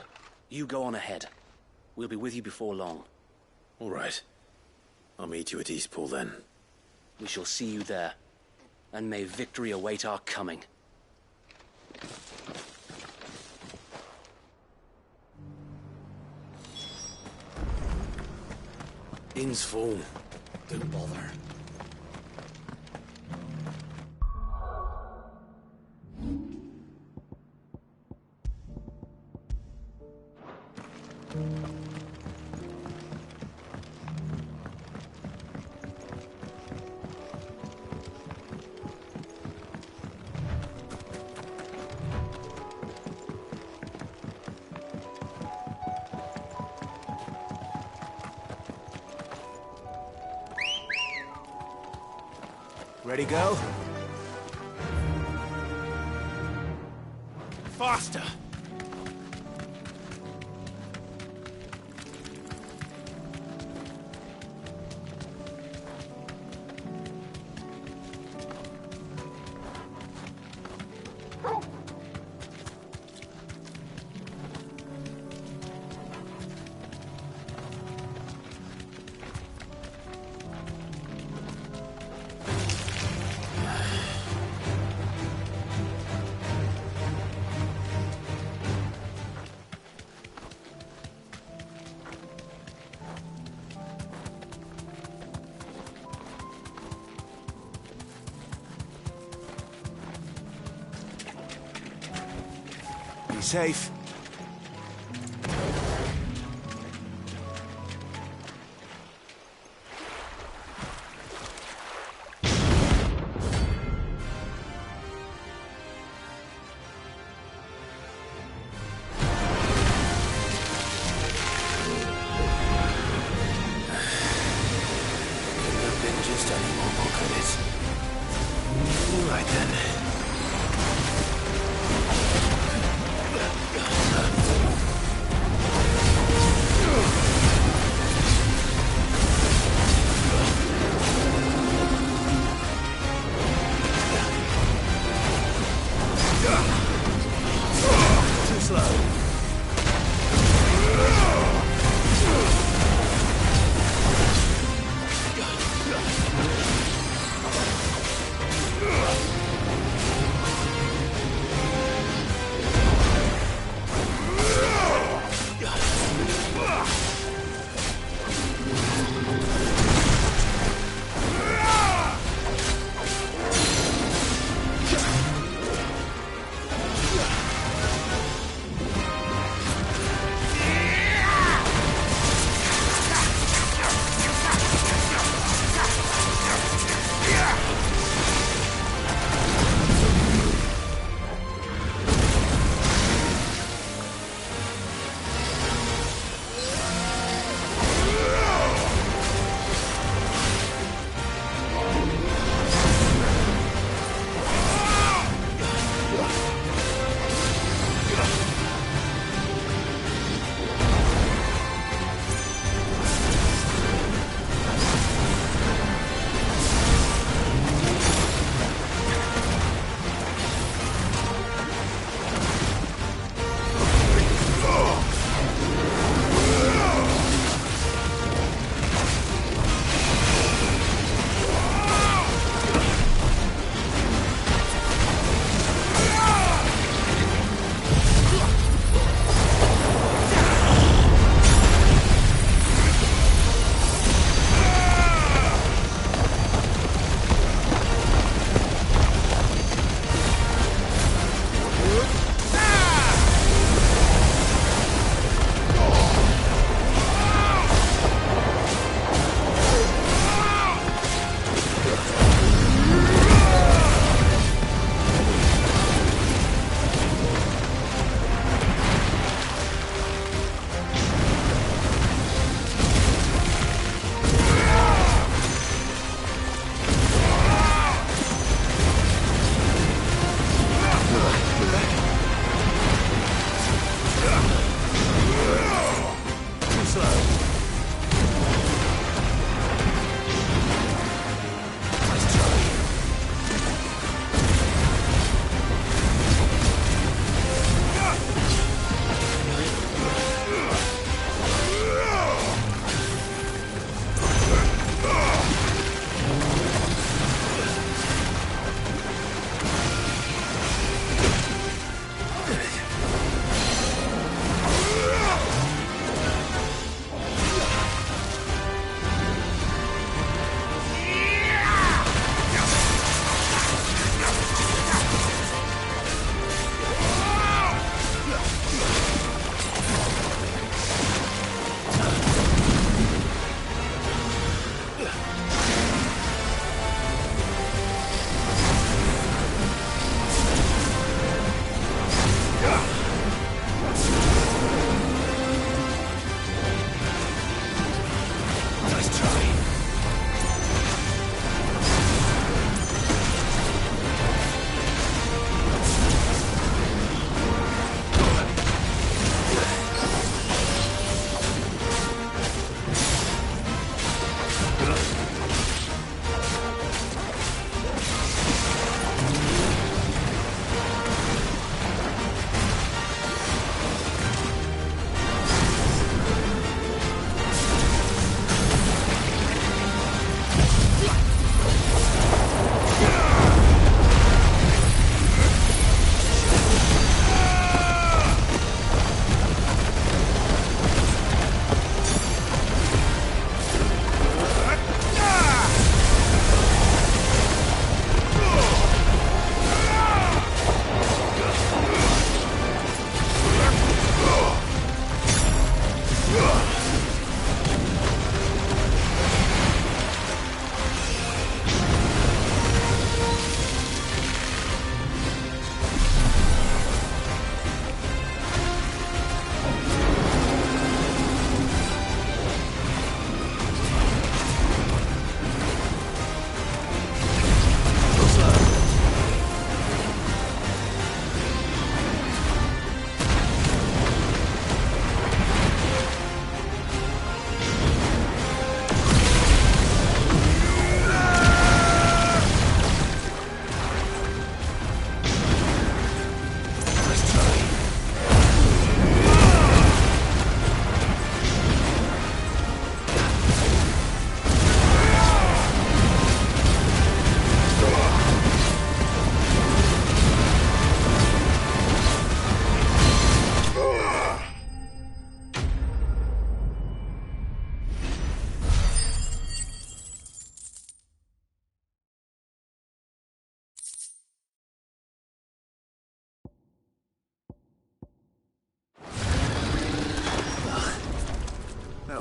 You go on ahead. We'll be with you before long. All right. I'll meet you at Eastpool then. We shall see you there. And may victory await our coming. Inn's full. Don't bother. Ready, go? Faster! Be safe. All right then.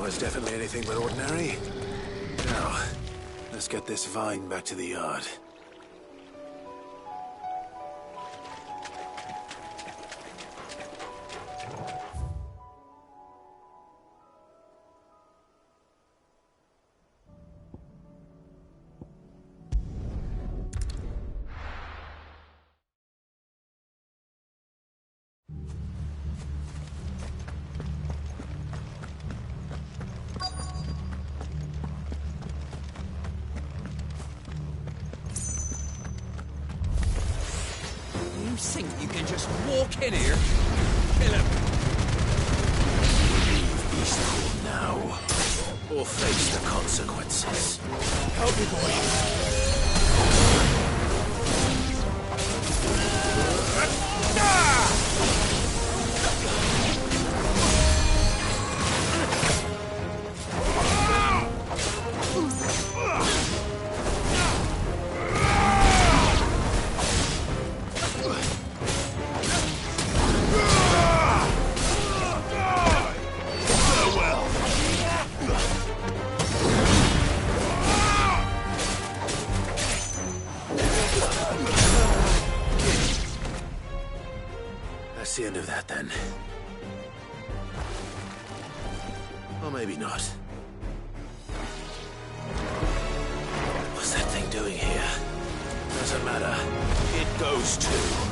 was definitely anything but ordinary. Now, let's get this vine back to the yard. You think you can just walk in here? Kill him! Leave Eastport now, or face the consequences. Help me, boy! That's the end of that, then. Or maybe not. What's that thing doing here? Doesn't matter. It goes too.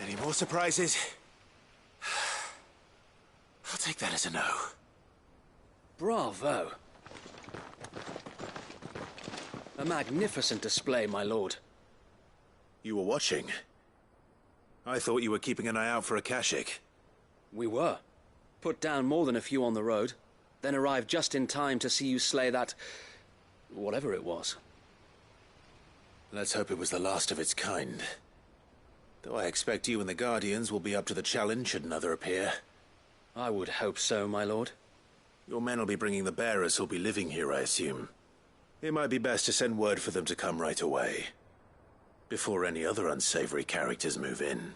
Any more surprises? I'll take that as a no. Bravo. A magnificent display, my lord. You were watching? I thought you were keeping an eye out for a Kashik. We were. Put down more than a few on the road, then arrived just in time to see you slay that... whatever it was. Let's hope it was the last of its kind. Though I expect you and the Guardians will be up to the challenge should another appear. I would hope so, my lord. Your men will be bringing the bearers who'll be living here, I assume. It might be best to send word for them to come right away, before any other unsavory characters move in.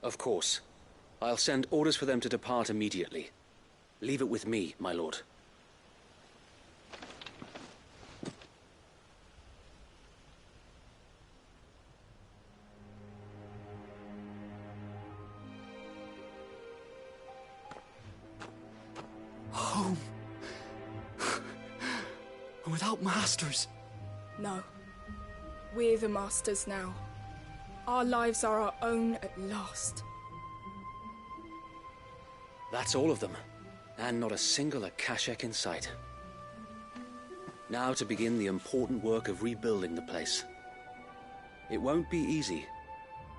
Of course. I'll send orders for them to depart immediately. Leave it with me, my lord. Home. Without masters. No. We're the masters now. Our lives are our own at last. That's all of them. And not a single Akashek in sight. Now to begin the important work of rebuilding the place. It won't be easy,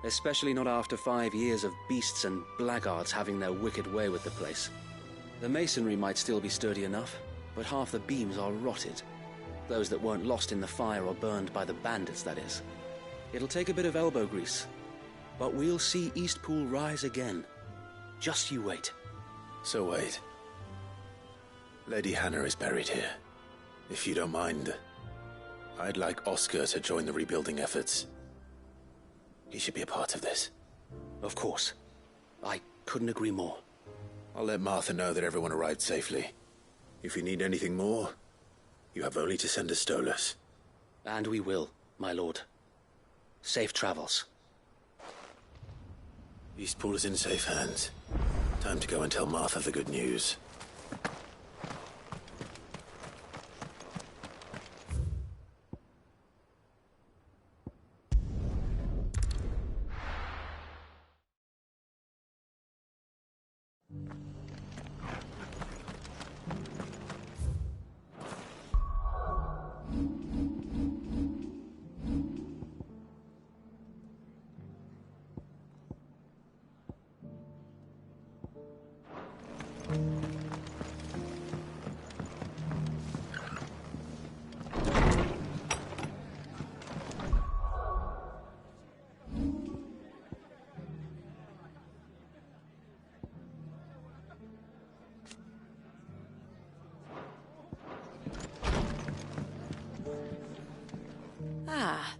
especially not after 5 years of beasts and blackguards having their wicked way with the place. The masonry might still be sturdy enough, but half the beams are rotted. Those that weren't lost in the fire or burned by the bandits, that is. It'll take a bit of elbow grease, but we'll see Eastpool rise again. Just you wait. So wait. Lady Hannah is buried here. If you don't mind, I'd like Oscar to join the rebuilding efforts. He should be a part of this. Of course. I couldn't agree more. I'll let Martha know that everyone arrived safely. If you need anything more, you have only to send a Stolas. And we will, my lord. Safe travels. Eastpool is in safe hands. Time to go and tell Martha the good news.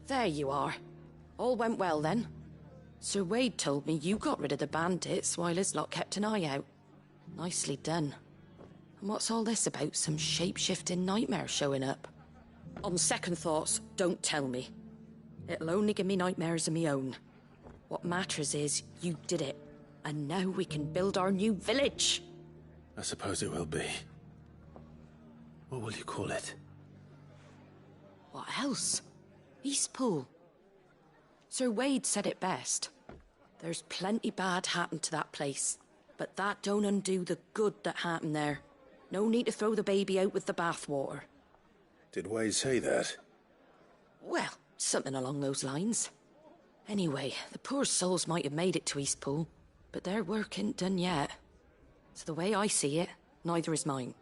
There you are. All went well then. Sir Wade told me you got rid of the bandits while his lot kept an eye out. Nicely done. And what's all this about some shape-shifting nightmare showing up? On second thoughts, don't tell me. It'll only give me nightmares of me own. What matters is you did it. And now we can build our new village. I suppose it will be. What will you call it? What else? Eastpool. Sir Wade said it best. There's plenty bad happened to that place, but that don't undo the good that happened there. No need to throw the baby out with the bathwater. Did Wade say that? Well, something along those lines. Anyway, the poor souls might have made it to Eastpool, but their work ain't done yet. So the way I see it, neither is mine.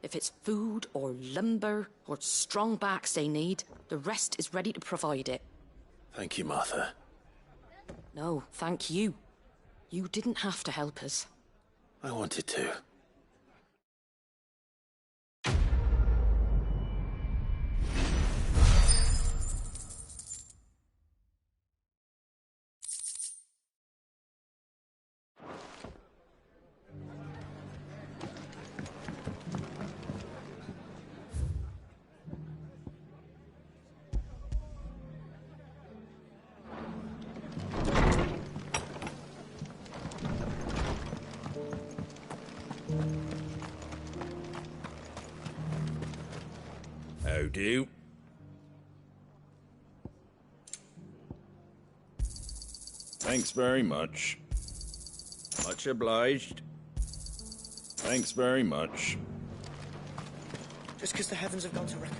If it's food or lumber or strong backs they need, the rest is ready to provide it. Thank you, Martha. No, thank you. You didn't have to help us. I wanted to. How do? Thanks very much. Much obliged. Thanks very much. Just because the heavens have gone to reckon.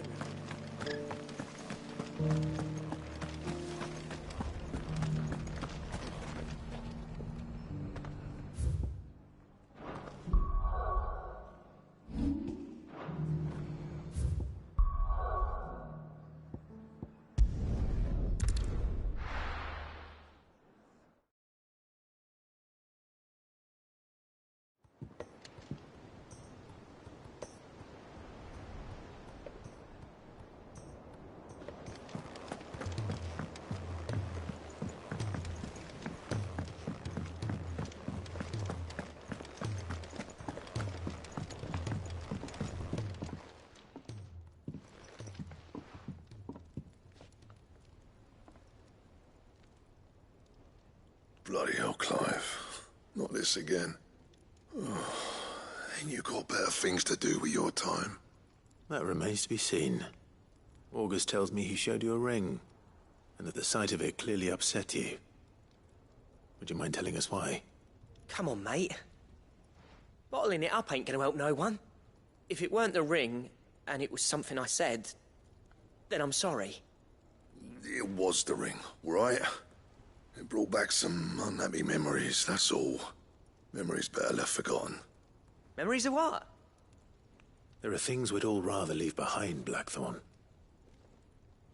Bloody hell, Clive. Not this again. Oh, ain't you got better things to do with your time? That remains to be seen. August tells me he showed you a ring, and that the sight of it clearly upset you. Would you mind telling us why? Come on, mate. Bottling it up ain't gonna help no one. If it weren't the ring, and it was something I said, then I'm sorry. It was the ring, right? It brought back some unhappy memories, that's all. Memories better left forgotten. Memories of what? There are things we'd all rather leave behind, Blackthorn.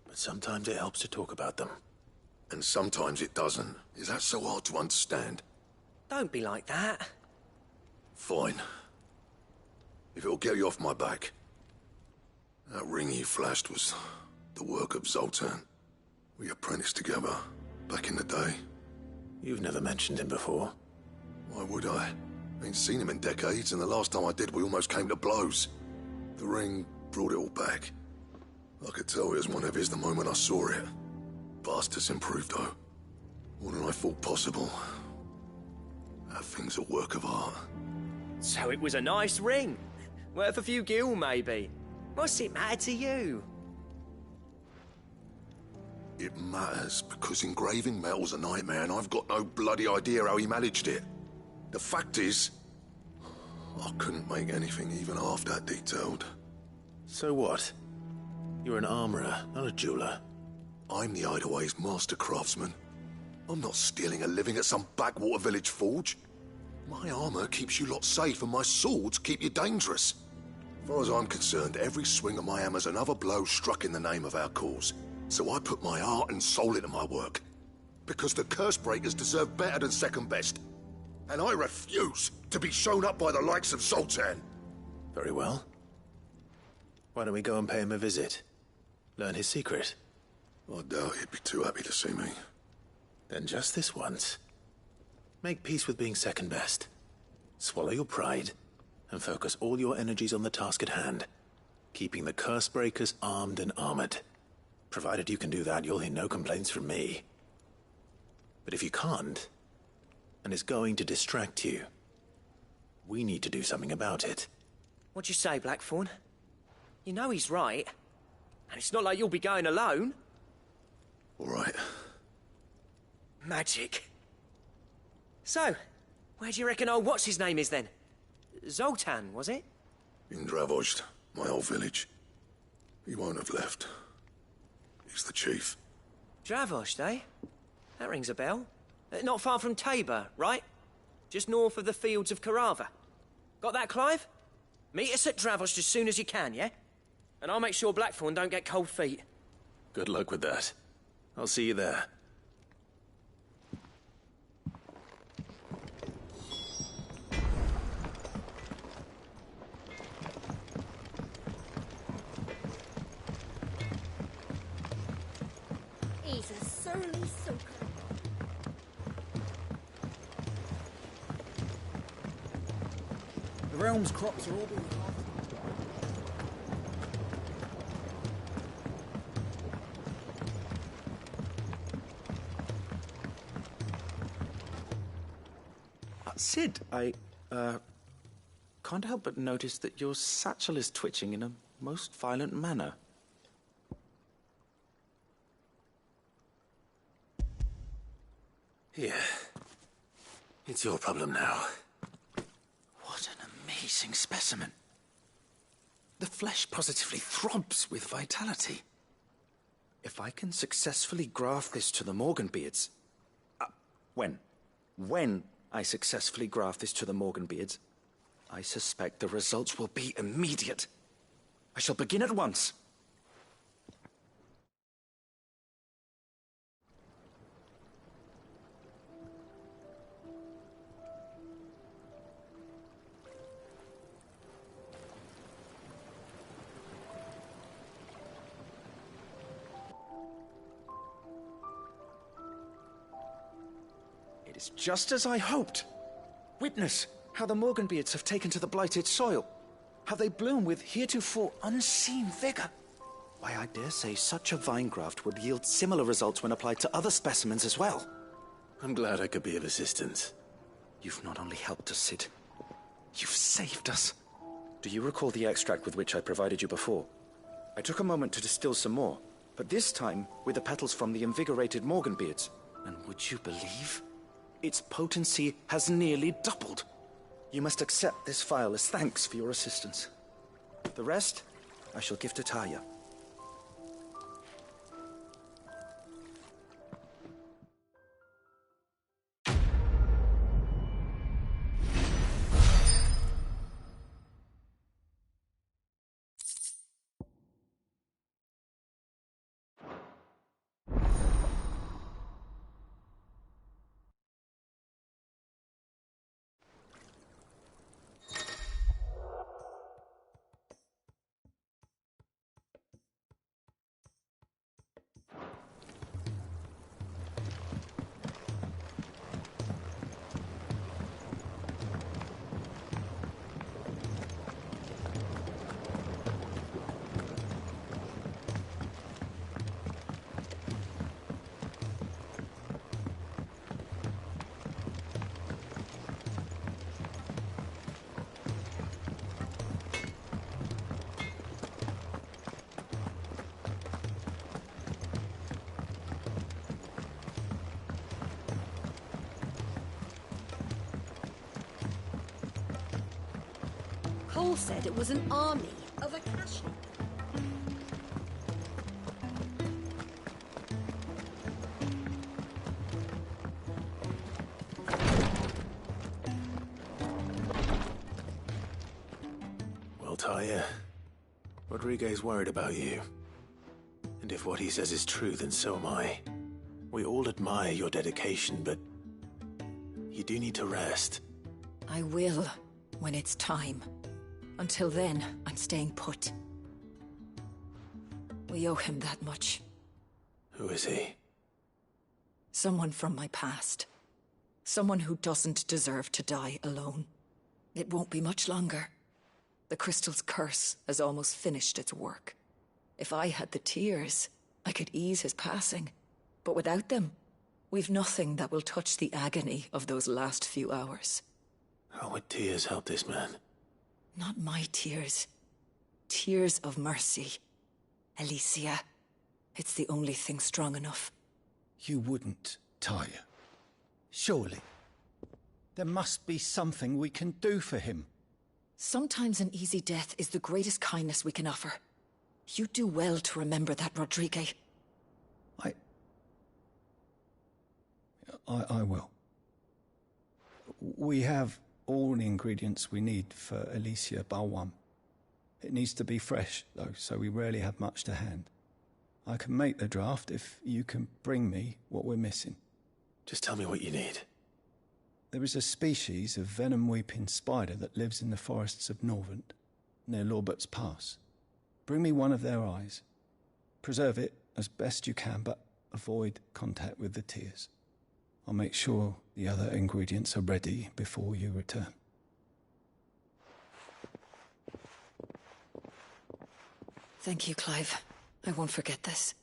But sometimes it helps to talk about them. And sometimes it doesn't. Is that so hard to understand? Don't be like that. Fine. If it'll get you off my back. That ring you flashed was the work of Zoltan. We apprenticed together, back in the day. You've never mentioned him before. Why would I? Ain't seen him in decades, and the last time I did, we almost came to blows. The ring brought it all back. I could tell it was one of his the moment I saw it. Bastard's improved, though. More than I thought possible. That thing's a work of art. So it was a nice ring. Worth a few gil, maybe. What's it matter to you? It matters because engraving metal's a nightmare and I've got no bloody idea how he managed it. The fact is, I couldn't make anything even half that detailed. So what? You're an armorer, not a jeweler. I'm the Idaway's master craftsman. I'm not stealing a living at some backwater village forge. My armor keeps you lot safe and my swords keep you dangerous. As far as I'm concerned, every swing of my hammer's another blow struck in the name of our cause. So I put my heart and soul into my work. Because the curse breakers deserve better than second best. And I refuse to be shown up by the likes of Zoltan. Very well. Why don't we go and pay him a visit? Learn his secret. I doubt he'd be too happy to see me. Then just this once. Make peace with being second best. Swallow your pride, and focus all your energies on the task at hand. Keeping the curse breakers armed and armored. Provided you can do that, you'll hear no complaints from me. But if you can't, and it's going to distract you, we need to do something about it. What'd you say, Blackthorn? You know he's right. And it's not like you'll be going alone. All right. Magic. So, where do you reckon old what's-his-name is then? Zoltan, was it? In Dravozd, my old village. He won't have left. He's the chief. Dravozd, eh? That rings a bell. Not far from Tabor, right? Just north of the fields of Carava. Got that, Clive? Meet us at Dravozd as soon as you can, yeah? And I'll make sure Blackthorn don't get cold feet. Good luck with that. I'll see you there. He's a surly soaker. The realm's crops are all being harvested. Sid, I can't help but notice that your satchel is twitching in a most violent manner. Here. It's your problem now. What an amazing specimen. The flesh positively throbs with vitality. If I can successfully graft this to the Morganbeards... When I successfully graft this to the Morganbeards, I suspect the results will be immediate. I shall begin at once. It is just as I hoped. Witness how the Morganbeards have taken to the blighted soil. How they bloom with heretofore unseen vigor. Why, I dare say such a vine graft would yield similar results when applied to other specimens as well. I'm glad I could be of assistance. You've not only helped us, Sid, you've saved us. Do you recall the extract with which I provided you before? I took a moment to distill some more, but this time with the petals from the invigorated Morganbeards. And would you believe? Its potency has nearly doubled. You must accept this file as thanks for your assistance. The rest, I shall give to Taya. Cole said it was an army of Akashi. Well, Taya, Rodriguez worried about you. And if what he says is true, then so am I. We all admire your dedication, but you do need to rest. I will, when it's time. Until then, I'm staying put. We owe him that much. Who is he? Someone from my past. Someone who doesn't deserve to die alone. It won't be much longer. The crystal's curse has almost finished its work. If I had the tears, I could ease his passing. But without them, we've nothing that will touch the agony of those last few hours. How would tears help this man? Not my tears. Tears of mercy. Alicia, it's the only thing strong enough. You wouldn't, Taya. Surely. There must be something we can do for him. Sometimes an easy death is the greatest kindness we can offer. You do well to remember that, Rodriguez. I will. We have all the ingredients we need for Alicia Balwam. It needs to be fresh, though, so we rarely have much to hand. I can make the draft if you can bring me what we're missing. Just tell me what you need. There is a species of venom-weeping spider that lives in the forests of Norvent, near Lorbert's Pass. Bring me one of their eyes. Preserve it as best you can, but avoid contact with the tears. I'll make sure the other ingredients are ready before you return. Thank you, Clive. I won't forget this.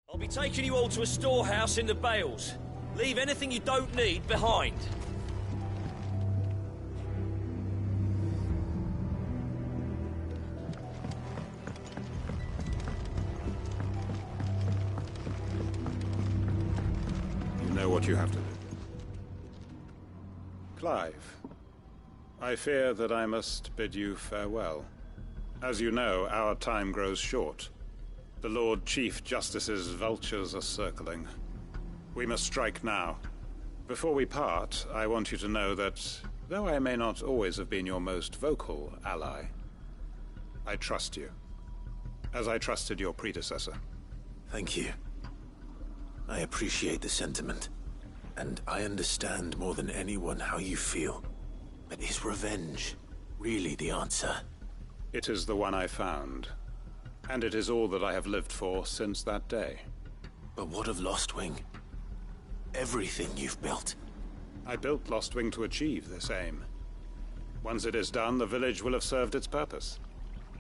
I'll be taking you all to a storehouse in the Bales. Leave anything you don't need behind. You know what you have to do. Clive, I fear that I must bid you farewell. As you know, our time grows short. The Lord Chief Justice's vultures are circling. We must strike now. Before we part, I want you to know that, though I may not always have been your most vocal ally, I trust you, as I trusted your predecessor. Thank you. I appreciate the sentiment, and I understand more than anyone how you feel. But is revenge really the answer? It is the one I found. And it is all that I have lived for since that day. But what of Lost Wing? everything you've built. I built Lostwing to achieve this aim. Once it is done, the village will have served its purpose.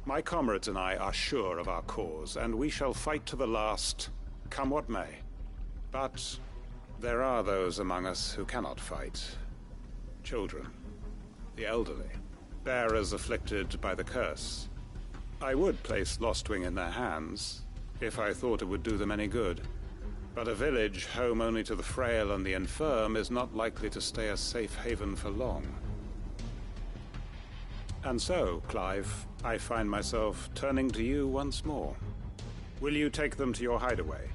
My comrades and I are sure of our cause, and we shall fight to the last, come what may. But there are those among us who cannot fight. Children, the elderly, bearers afflicted by the curse. I would place Lostwing in their hands, if I thought it would do them any good. But a village home only to the frail and the infirm is not likely to stay a safe haven for long. And so, Clive, I find myself turning to you once more. Will you take them to your hideaway,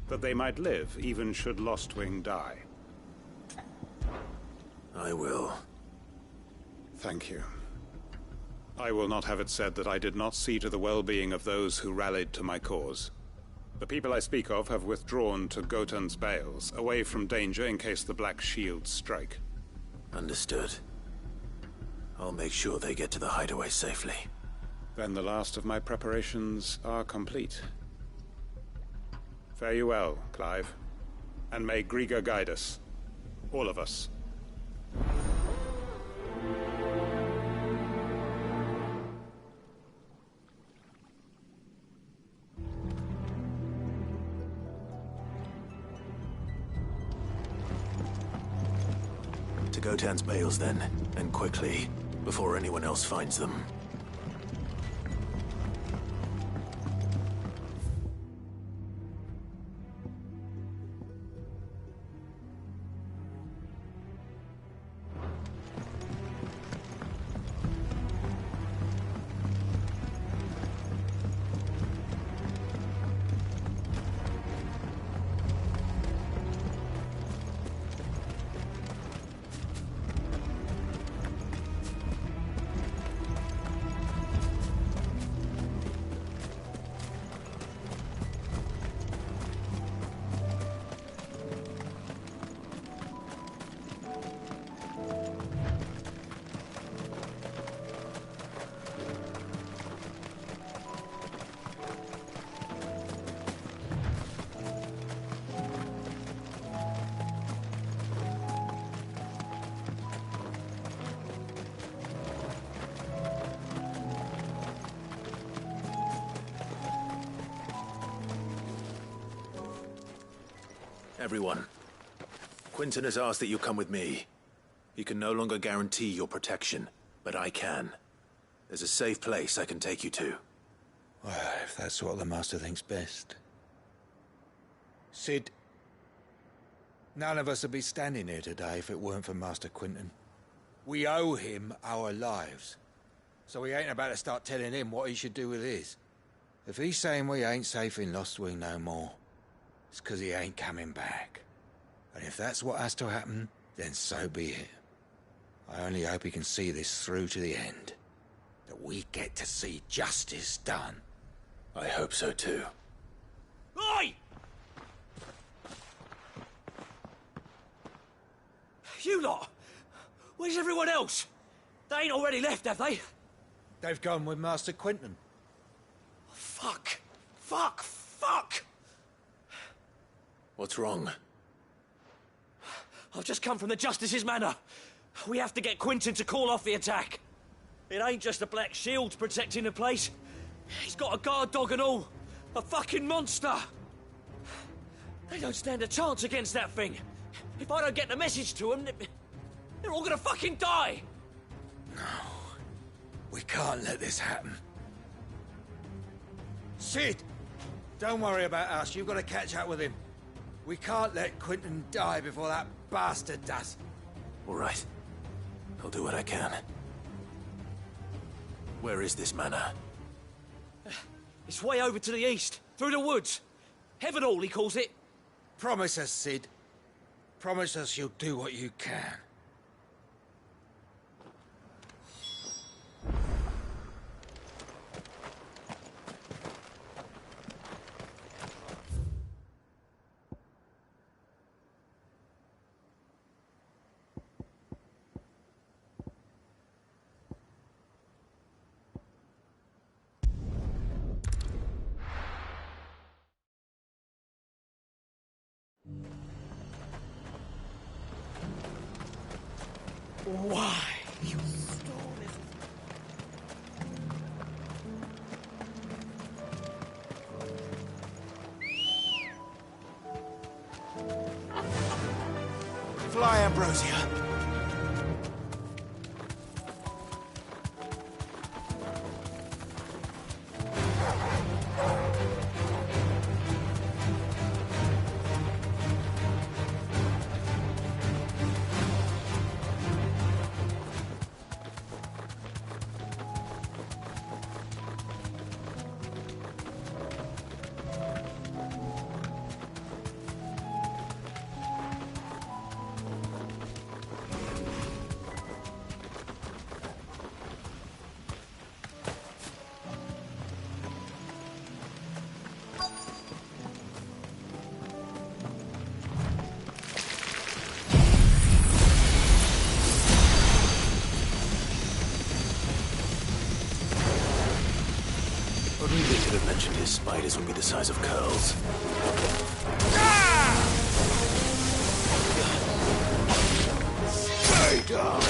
that they might live even should Lostwing die? I will. Thank you. I will not have it said that I did not see to the well-being of those who rallied to my cause. The people I speak of have withdrawn to Gotan's Bales, away from danger in case the Black Shields strike. Understood. I'll make sure they get to the hideaway safely. Then the last of my preparations are complete. Fare you well, Clive. And may Griga guide us. All of us. To Gotan's Bales, then, and quickly, before anyone else finds them. Everyone, Quinton has asked that you come with me. He can no longer guarantee your protection, but I can. There's a safe place I can take you to. Well, if that's what the Master thinks best. Sid, none of us would be standing here today if it weren't for Master Quinton. We owe him our lives. So we ain't about to start telling him what he should do with his. If he's saying we ain't safe in Lostwing no more, it's 'cause he ain't coming back. And if that's what has to happen, then so be it. I only hope he can see this through to the end. That we get to see justice done. I hope so too. Oi! You lot! Where's everyone else? They ain't already left, have they? They've gone with Master Quinton. Fuck! Fuck! Fuck! What's wrong? I've just come from the Justice's manor. We have to get Quinton to call off the attack. It ain't just the Black Shields protecting the place. He's got a guard dog and all. A fucking monster. They don't stand a chance against that thing. If I don't get the message to them, they're all gonna fucking die. No. We can't let this happen. Sid! Don't worry about us. You've got to catch up with him. We can't let Quinton die before that bastard does. All right. I'll do what I can. Where is this manor? It's way over to the east, through the woods. Heavenhall, he calls it. Promise us, Sid. Promise us you'll do what you can. Why, you stole it? Fly, Ambrosia. Rodrigo could have mentioned his spiders would be the size of curls. Stay down!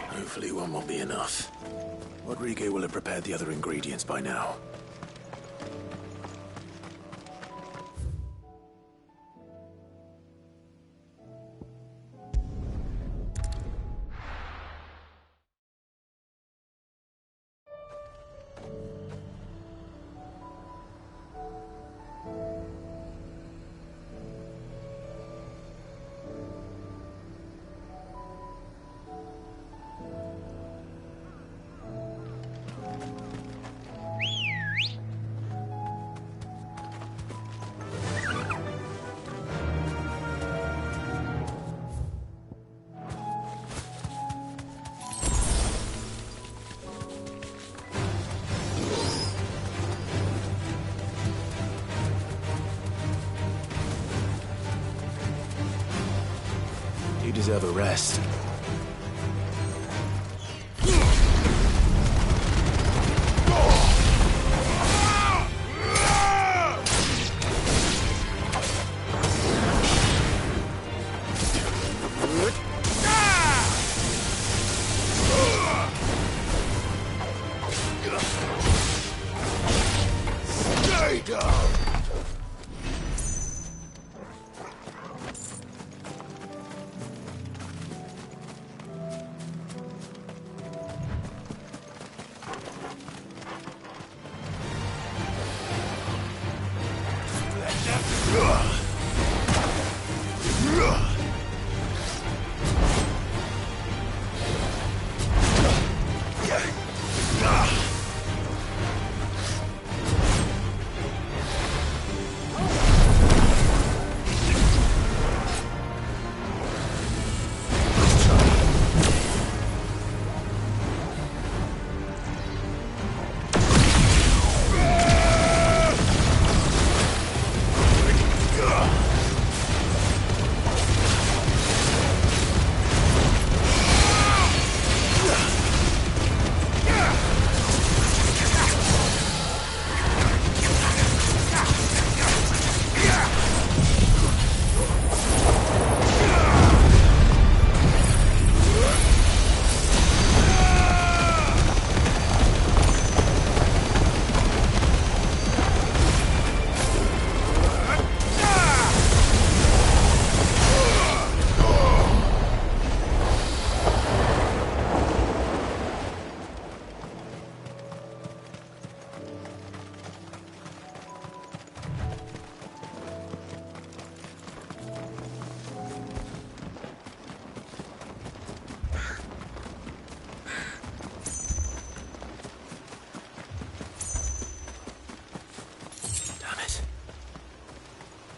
Hopefully one won't be enough. Rodrigo will have prepared the other ingredients by now. You deserve a rest. Stay down!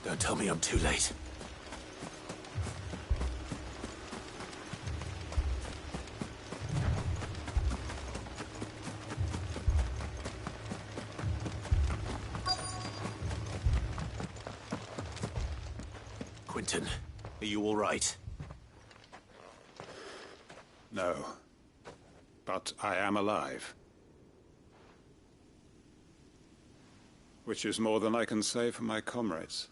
Don't tell me I'm too late. Quentin, are you all right? No. But I am alive. Which is more than I can say for my comrades.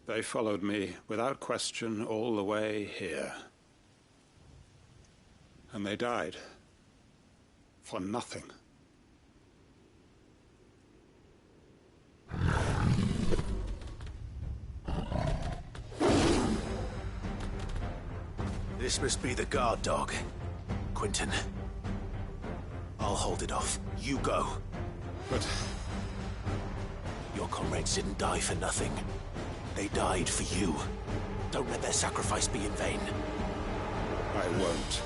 They followed me without question all the way here. And they died. For nothing. This must be the guard dog. Quentin. I'll hold it off. You go. But... Your comrades didn't die for nothing. They died for you. Don't let their sacrifice be in vain. I won't.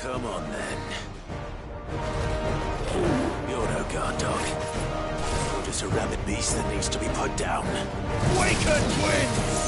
Come on, then. You're no guard dog. You're just a rabid beast that needs to be put down. Waken, twins!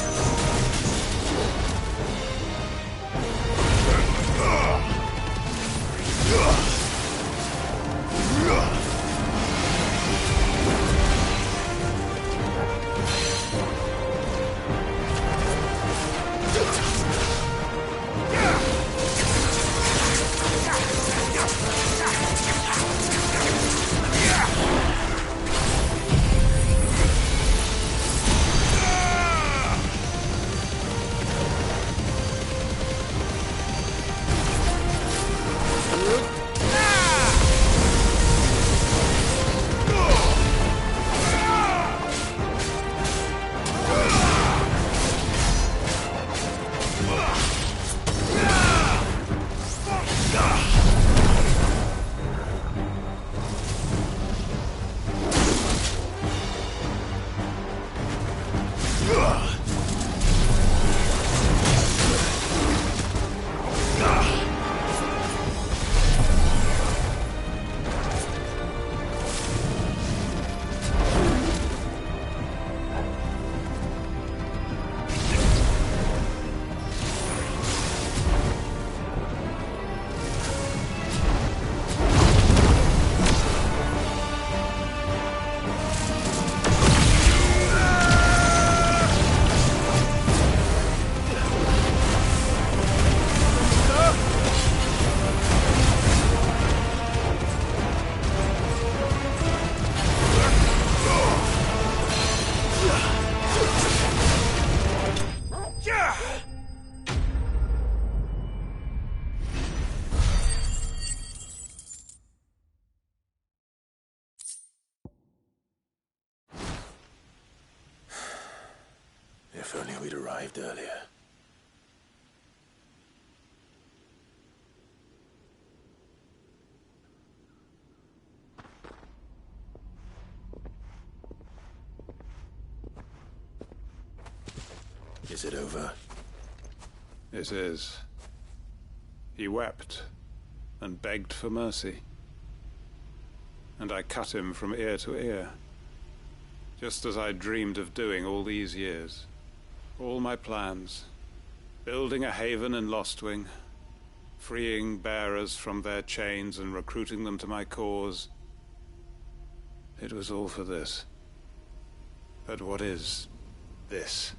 If only we'd arrived earlier. Is it over? It is. He wept and begged for mercy. And I cut him from ear to ear, just as I dreamed of doing all these years. All my plans, building a haven in Lostwing, freeing bearers from their chains and recruiting them to my cause. It was all for this. But what is this?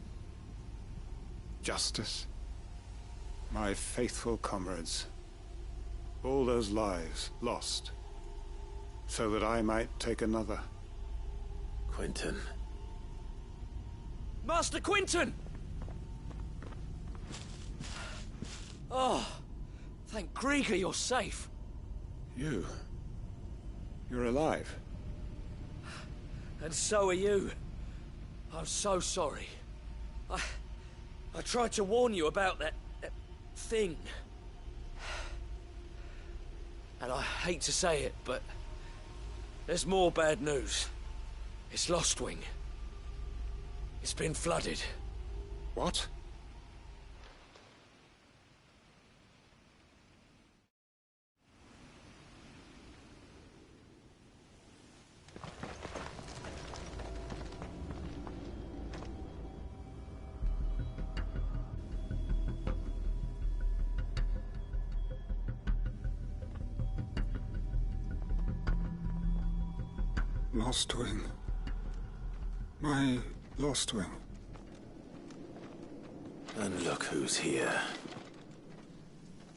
Justice? My faithful comrades. All those lives lost, so that I might take another. Quentin. Master Quentin! Oh, thank Grieger you're safe. You're alive. And so are you. I'm so sorry. I tried to warn you about that thing. And I hate to say it, but there's more bad news. It's Lostwing. It's been flooded. What? Lost wing. My lost wing. And look who's here.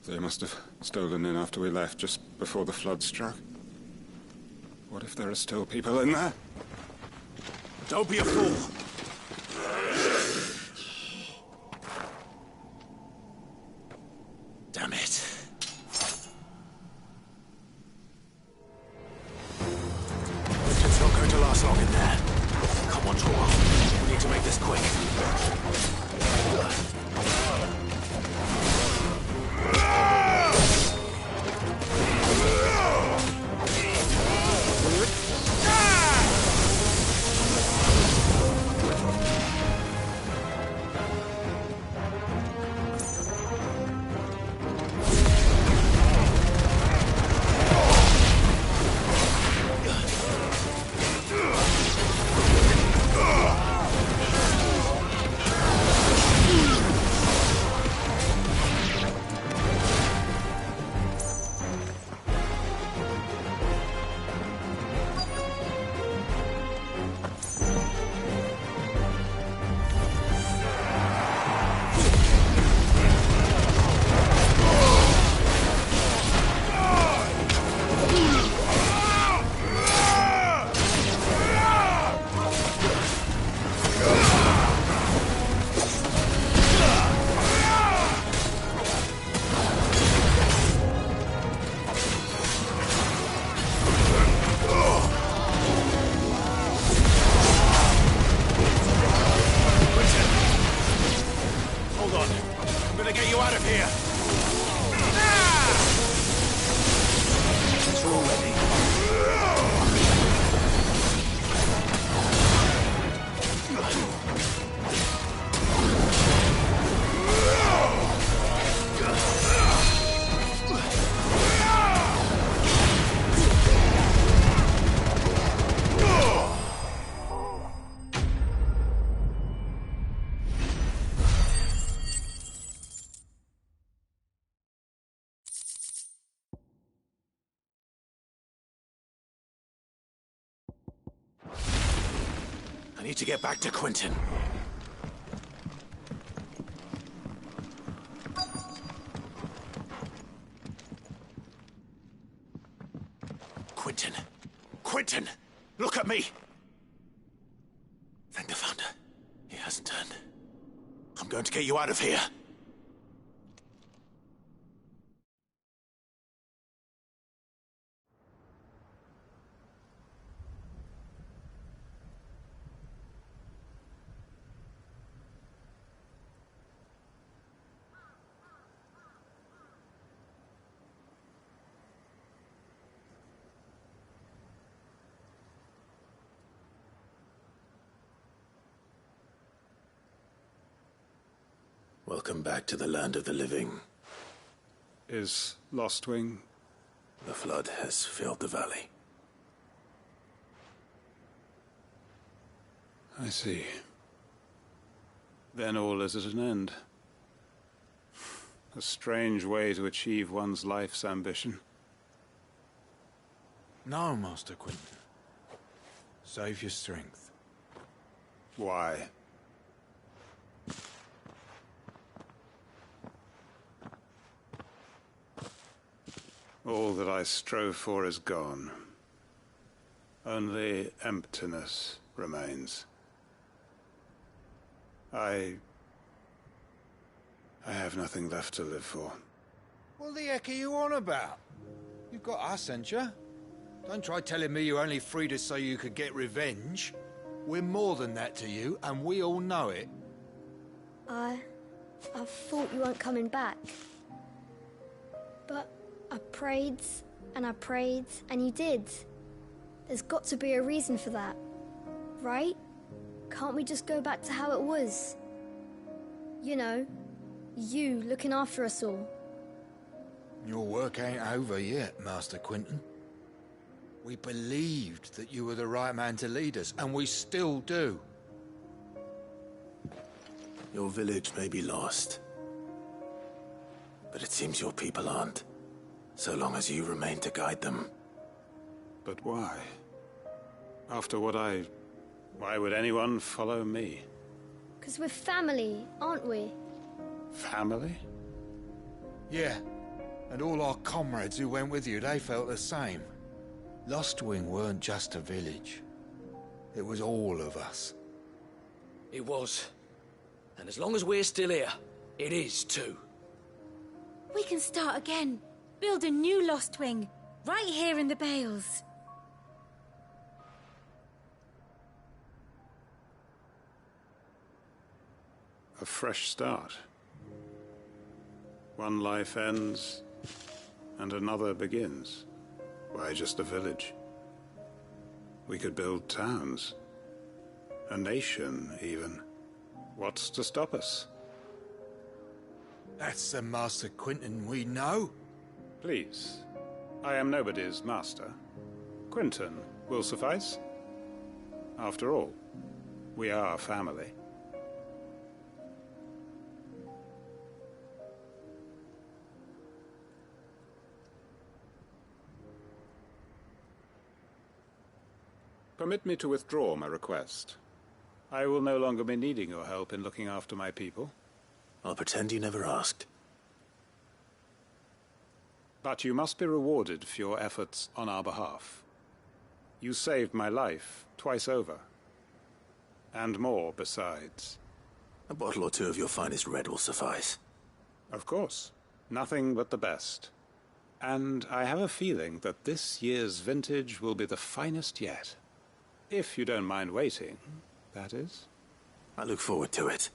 They must have stolen in after we left, just before the flood struck. What if there are still people in there? Don't be a fool! Damn it. It's not going to last long in there. Come on, Torwald. We need to make this quick. I need to get back to Quentin. Quentin! Quentin! Look at me! Thank the Founder. He hasn't turned. I'm going to get you out of here. Welcome back to the land of the living. Is Lost Wing? The flood has filled the valley. I see. Then all is at an end. A strange way to achieve one's life's ambition. No, Master Quentin. Save your strength. Why? All that I strove for is gone. Only emptiness remains. I have nothing left to live for. What the heck are you on about? You've got us, ain't you? Don't try telling me you only freed us so you could get revenge. We're more than that to you, and we all know it. I thought you weren't coming back. But I prayed, and you did. There's got to be a reason for that, right? Can't we just go back to how it was? You know, you looking after us all. Your work ain't over yet, Master Quentin. We believed that you were the right man to lead us, and we still do. Your village may be lost, but it seems your people aren't, so long as you remain to guide them. But why? After what why would anyone follow me? 'Cause we're family, aren't we? Family? Yeah. And all our comrades who went with you, they felt the same. Lostwing weren't just a village. It was all of us. It was. And as long as we're still here, it is too. We can start again. Build a new Lostwing. Right here in the Bales. A fresh start. One life ends, and another begins. Why just a village? We could build towns. A nation, even. What's to stop us? That's the Master Quinton we know. Please. I am nobody's master. Quinton will suffice. After all, we are family. Permit me to withdraw my request. I will no longer be needing your help in looking after my people. I'll pretend you never asked. But you must be rewarded for your efforts on our behalf. You saved my life twice over. And more besides. A bottle or two of your finest red will suffice. Of course. Nothing but the best. And I have a feeling that this year's vintage will be the finest yet. If you don't mind waiting, that is. I look forward to it.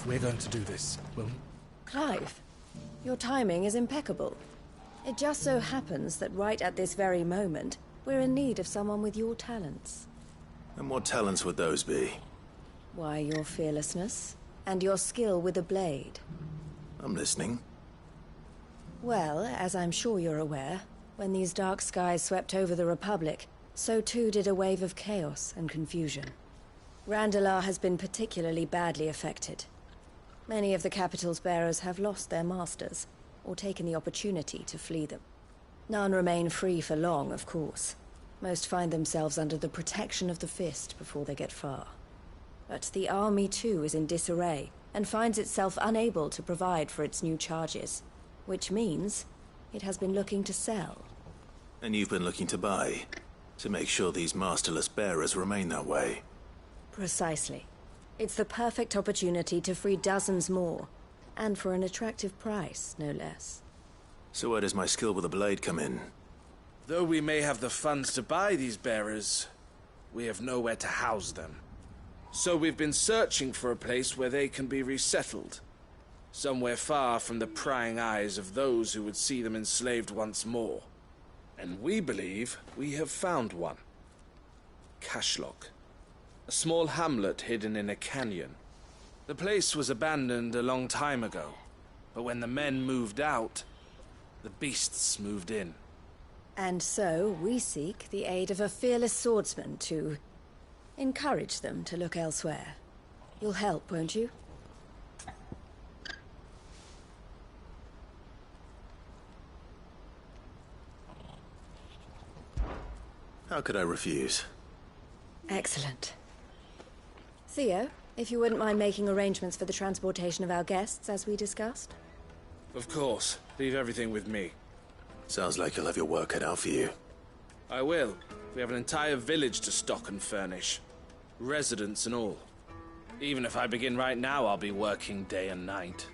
We're going to do this, well... Clive, your timing is impeccable. It just so happens that right at this very moment, we're in need of someone with your talents. And what talents would those be? Why, your fearlessness, and your skill with a blade. I'm listening. Well, as I'm sure you're aware, when these dark skies swept over the Republic, so too did a wave of chaos and confusion. Randalar has been particularly badly affected. Many of the capital's bearers have lost their masters, or taken the opportunity to flee them. None remain free for long, of course. Most find themselves under the protection of the Fist before they get far. But the army too is in disarray, and finds itself unable to provide for its new charges. Which means it has been looking to sell. And you've been looking to buy, to make sure these masterless bearers remain that way. Precisely. It's the perfect opportunity to free dozens more, and for an attractive price, no less. So where does my skill with a blade come in? Though we may have the funds to buy these bearers, we have nowhere to house them. So we've been searching for a place where they can be resettled. Somewhere far from the prying eyes of those who would see them enslaved once more. And we believe we have found one. Cashlock. A small hamlet hidden in a canyon. The place was abandoned a long time ago, but when the men moved out, the beasts moved in. And so we seek the aid of a fearless swordsman to encourage them to look elsewhere. You'll help, won't you? How could I refuse? Excellent. Theo, if you wouldn't mind making arrangements for the transportation of our guests, as we discussed. Of course. Leave everything with me. Sounds like you'll have your work cut out for you. I will. We have an entire village to stock and furnish. Residents and all. Even if I begin right now, I'll be working day and night.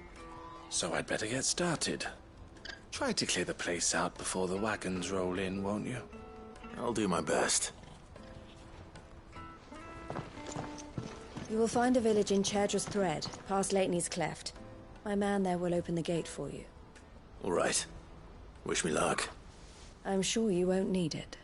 So I'd better get started. Try to clear the place out before the wagons roll in, won't you? I'll do my best. You will find a village in Chairdra's Thread, past Sleipnir's Cleft. My man there will open the gate for you. All right. Wish me luck. I'm sure you won't need it.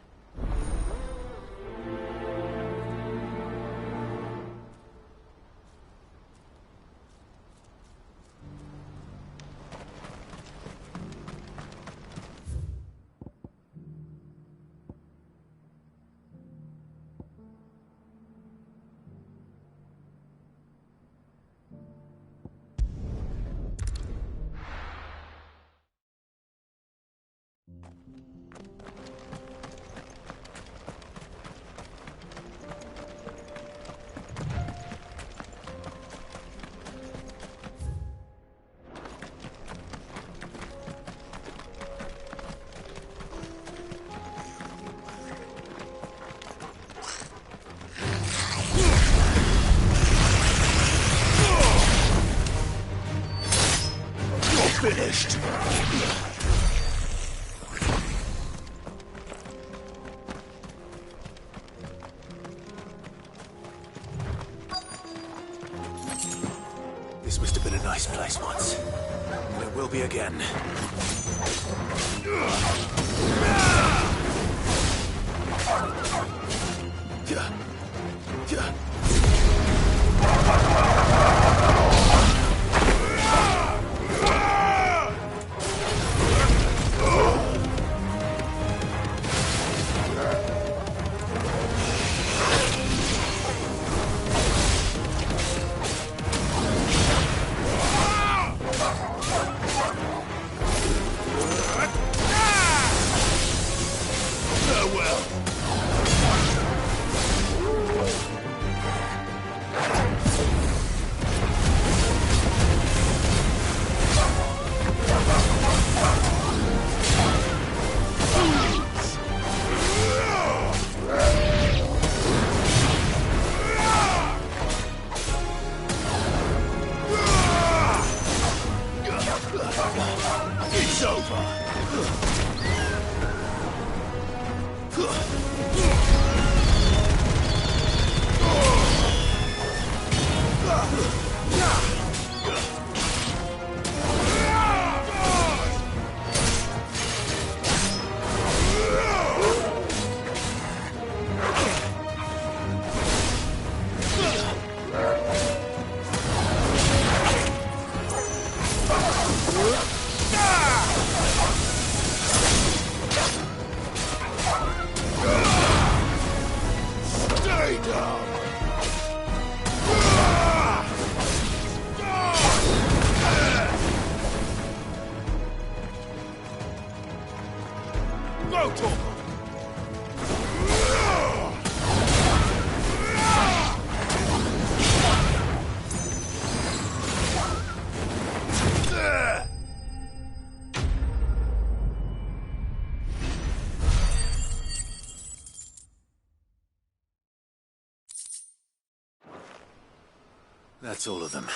Finished. This must have been a nice place once. And it will be again. It's over. That's all of them.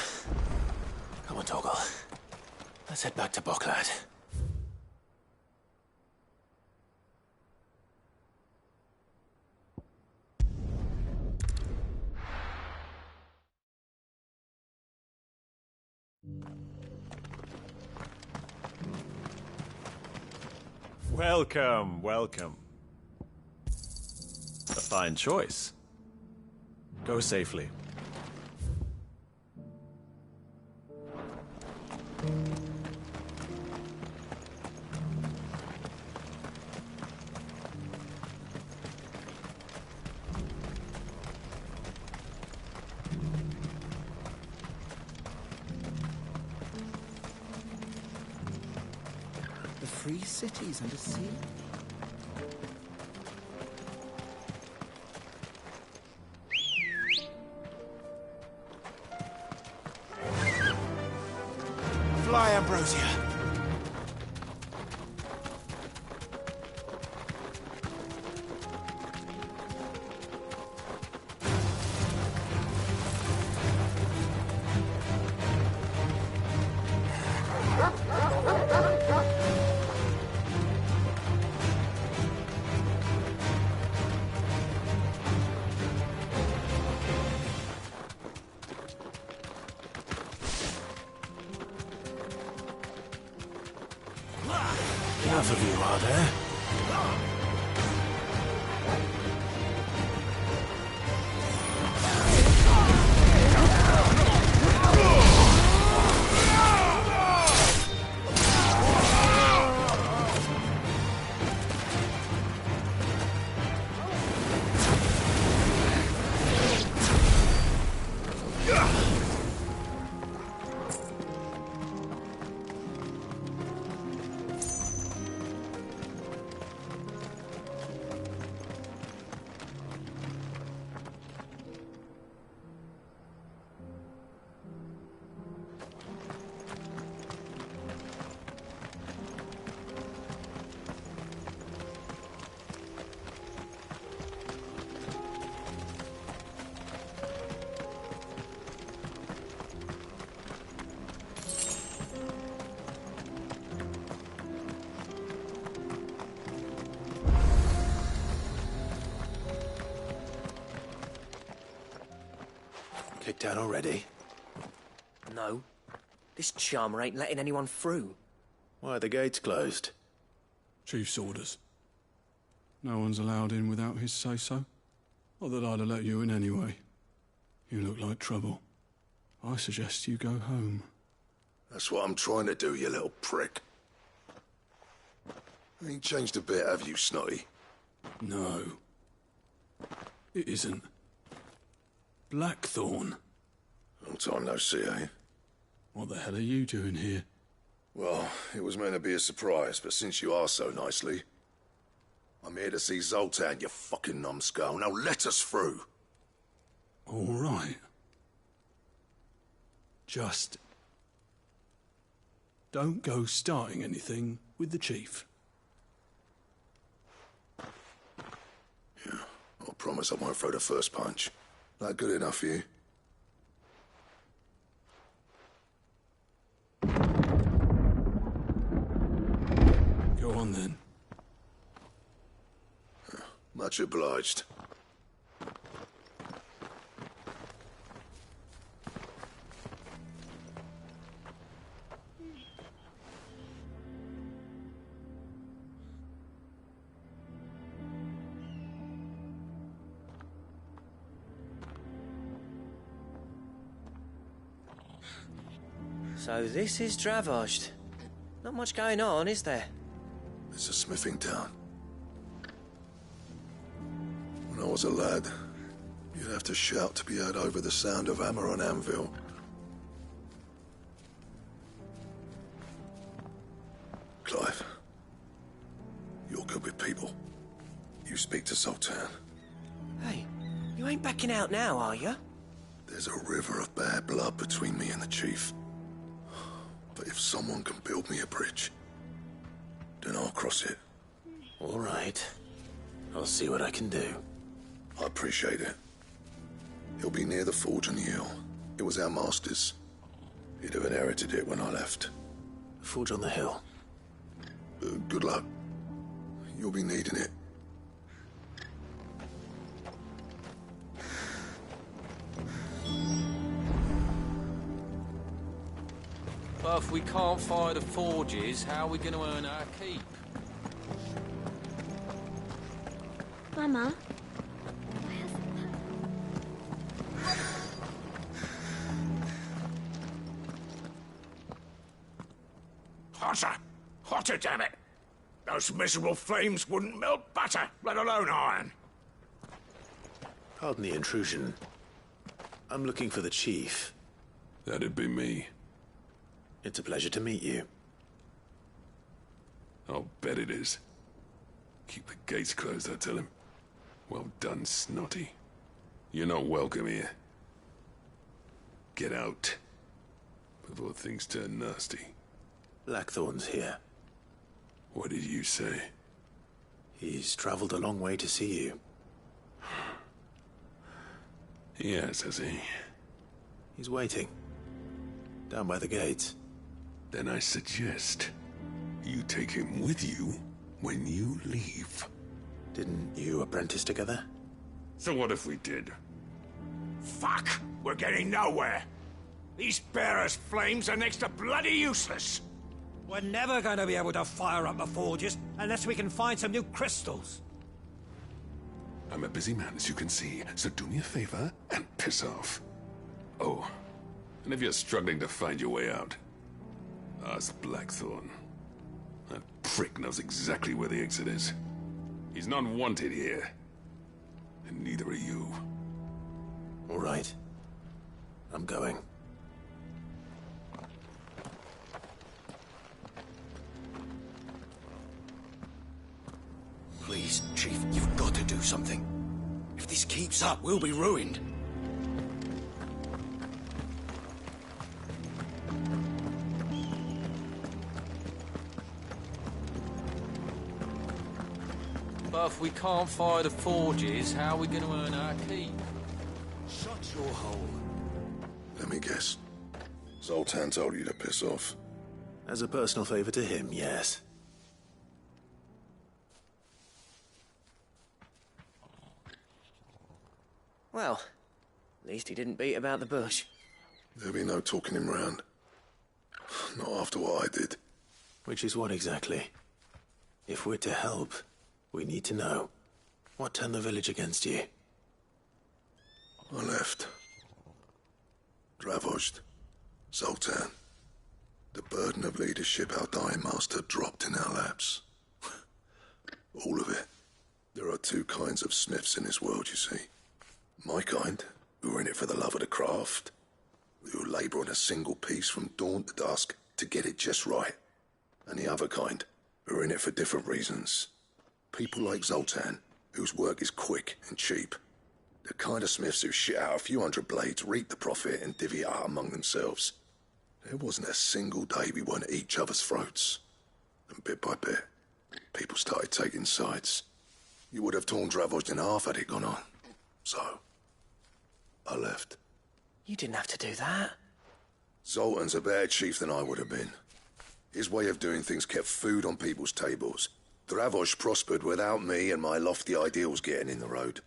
Come on, Torgal. Let's head back to Boklad. Welcome, welcome. A fine choice. Go safely. The free cities under sea? Fly, Ambrosia. enough of you, are there? Kicked out already? No. This charmer ain't letting anyone through. Why are the gates closed? Chief's orders. No one's allowed in without his say-so. Not that I'd have let you in anyway. You look like trouble. I suggest you go home. That's what I'm trying to do, you little prick. Ain't changed a bit, have you, Snotty? No. It isn't. Blackthorn. Long time no see, eh? What the hell are you doing here? Well, it was meant to be a surprise, but since you are so nicely, I'm here to see Zoltan, you fucking numbskull. Now let us through. All right. Just don't go starting anything with the chief. Yeah, I promise I won't throw the first punch. That good enough for you? Go on then. Much obliged. So this is Dravosht. Not much going on, is there? It's a smithing town. When I was a lad, you'd have to shout to be heard over the sound of hammer on anvil. Clive, you're good with people. You speak to Zoltan. Hey, you ain't backing out now, are you? There's a river of bad blood between me and the chief. But if someone can build me a bridge, then I'll cross it. All right. I'll see what I can do. I appreciate it. He'll be near the forge on the hill. It was our master's. He'd have inherited it when I left. Forge on the hill? Good luck. You'll be needing it. But if we can't fire the forges, how are we going to earn our keep? Mama? Hotter! Hotter, damn it! Those miserable flames wouldn't melt butter, let alone iron. Pardon the intrusion. I'm looking for the chief. That'd be me. It's a pleasure to meet you. I'll bet it is. Keep the gates closed, I tell him. Well done, Snotty. You're not welcome here. Get out. Before things turn nasty. Blackthorn's here. What did you say? He's traveled a long way to see you. Yes, has he? He's waiting. Down by the gates. Then I suggest you take him with you when you leave. Didn't you apprentice together? So what if we did? Fuck! We're getting nowhere! These bearers' flames are next to bloody useless! We're never going to be able to fire up the forges unless we can find some new crystals. I'm a busy man, as you can see, so do me a favor and piss off. Oh, and if you're struggling to find your way out, ask Blackthorn. That prick knows exactly where the exit is. He's not wanted here. And neither are you. All right. I'm going. Please, Chief, you've got to do something. If this keeps up, we'll be ruined. But if we can't fire the forges, how are we going to earn our keep? Shut your hole. Let me guess. Zoltan told you to piss off. As a personal favor to him, yes. Well, at least he didn't beat about the bush. There'll be no talking him round. Not after what I did. Which is what exactly? If we're to help, we need to know. What turned the village against you? I left. Dravost. Zoltan. The burden of leadership our dying master dropped in our laps. All of it. There are two kinds of smiths in this world, you see. My kind, who are in it for the love of the craft, who labour on a single piece from dawn to dusk to get it just right. And the other kind, who are in it for different reasons. People like Zoltan, whose work is quick and cheap. The kind of smiths who shit out a few hundred blades, reap the profit, and divvy it out among themselves. There wasn't a single day we weren't at each other's throats. And bit by bit, people started taking sides. You would have torn Dravost in half had it gone on. So, I left. You didn't have to do that. Zoltan's a better chief than I would have been. His way of doing things kept food on people's tables. Dravost prospered without me and my lofty ideals getting in the road.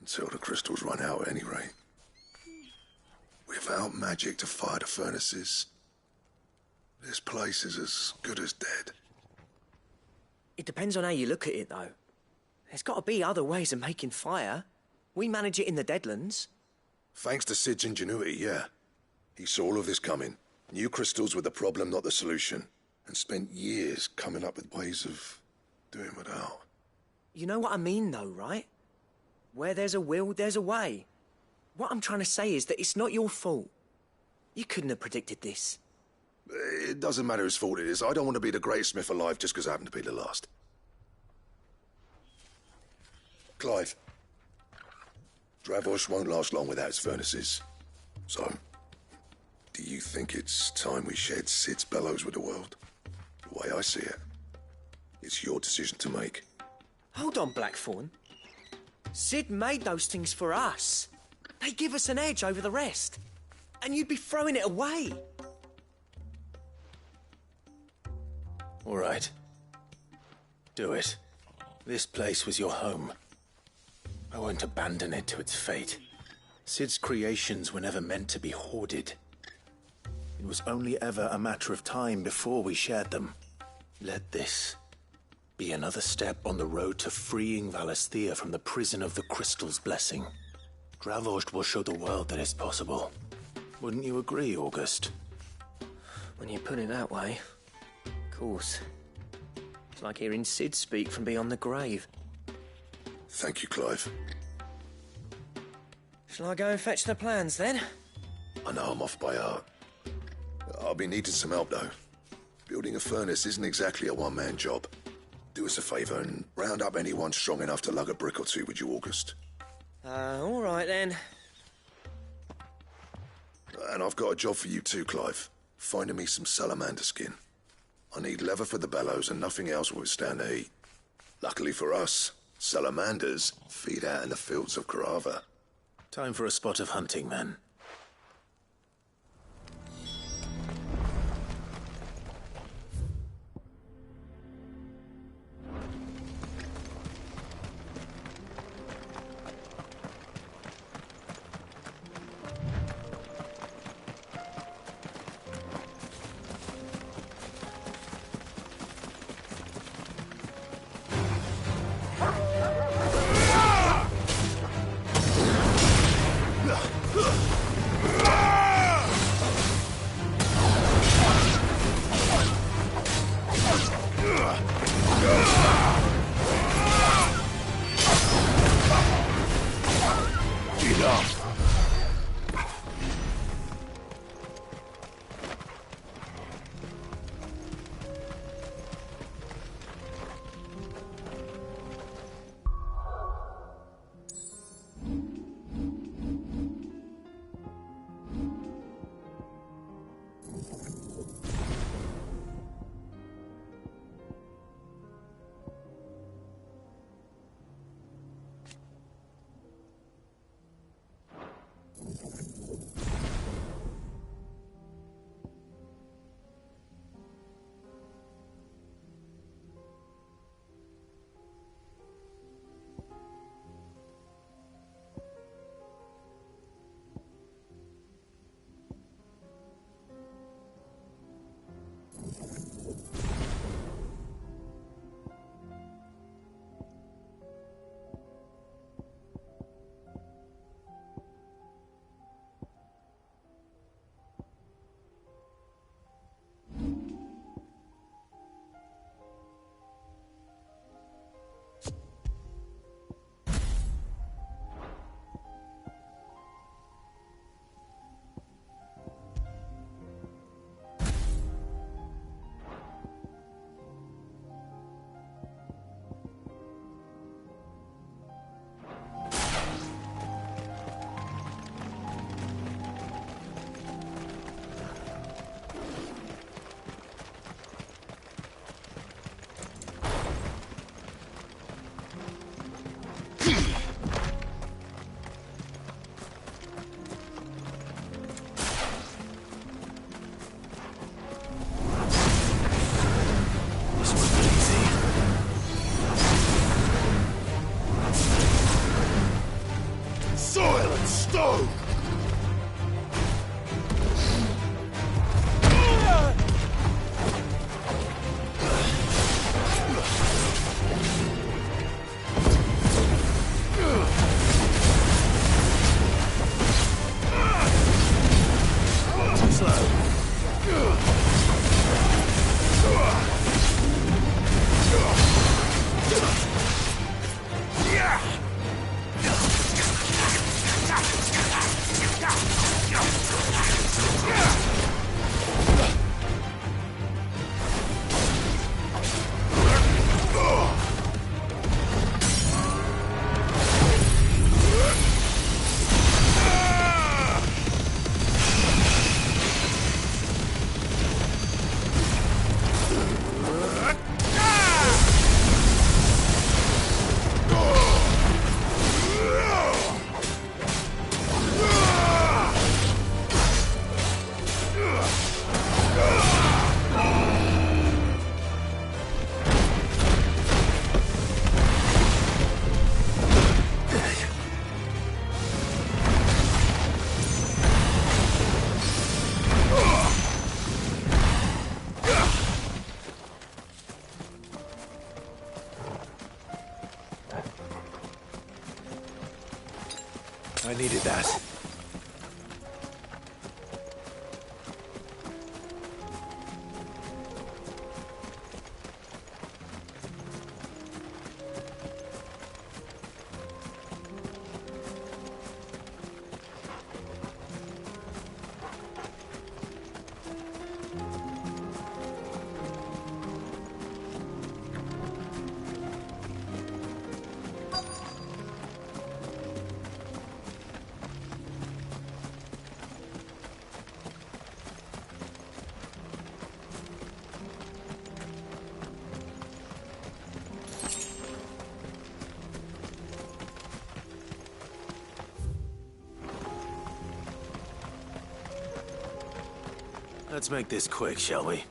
Until the crystals run out at any rate. Without magic to fire the furnaces, this place is as good as dead. It depends on how you look at it, though. There's got to be other ways of making fire. We manage it in the Deadlands. Thanks to Sid's ingenuity, yeah. He saw all of this coming. Knew crystals were the problem, not the solution. And spent years coming up with ways of doing without. You know what I mean, though, right? Where there's a will, there's a way. What I'm trying to say is that it's not your fault. You couldn't have predicted this. It doesn't matter whose fault it is. I don't want to be the greatest smith alive just because I happen to be the last. Clive. Dravost won't last long without its furnaces. So, do you think it's time we shared Sid's bellows with the world? The way I see it, it's your decision to make. Hold on, Blackthorn. Sid made those things for us. They give us an edge over the rest. And you'd be throwing it away. All right. Do it. This place was your home. I won't abandon it to its fate. Sid's creations were never meant to be hoarded. It was only ever a matter of time before we shared them. Let this be another step on the road to freeing Valisthea from the prison of the Crystal's blessing. Dravost will show the world that it's possible. Wouldn't you agree, August? When you put it that way, of course. It's like hearing Sid speak from beyond the grave. Thank you, Clive. Shall I go and fetch the plans, then? I know I'm off by heart. I'll be needing some help, though. Building a furnace isn't exactly a one-man job. Do us a favour and round up anyone strong enough to lug a brick or two, would you, August? All right, then. And I've got a job for you too, Clive. Finding me some salamander skin. I need leather for the bellows and nothing else will withstand the heat. Luckily for us, salamanders feed out in the fields of Carava. Time for a spot of hunting, men. stone! I needed that. Let's make this quick, shall we?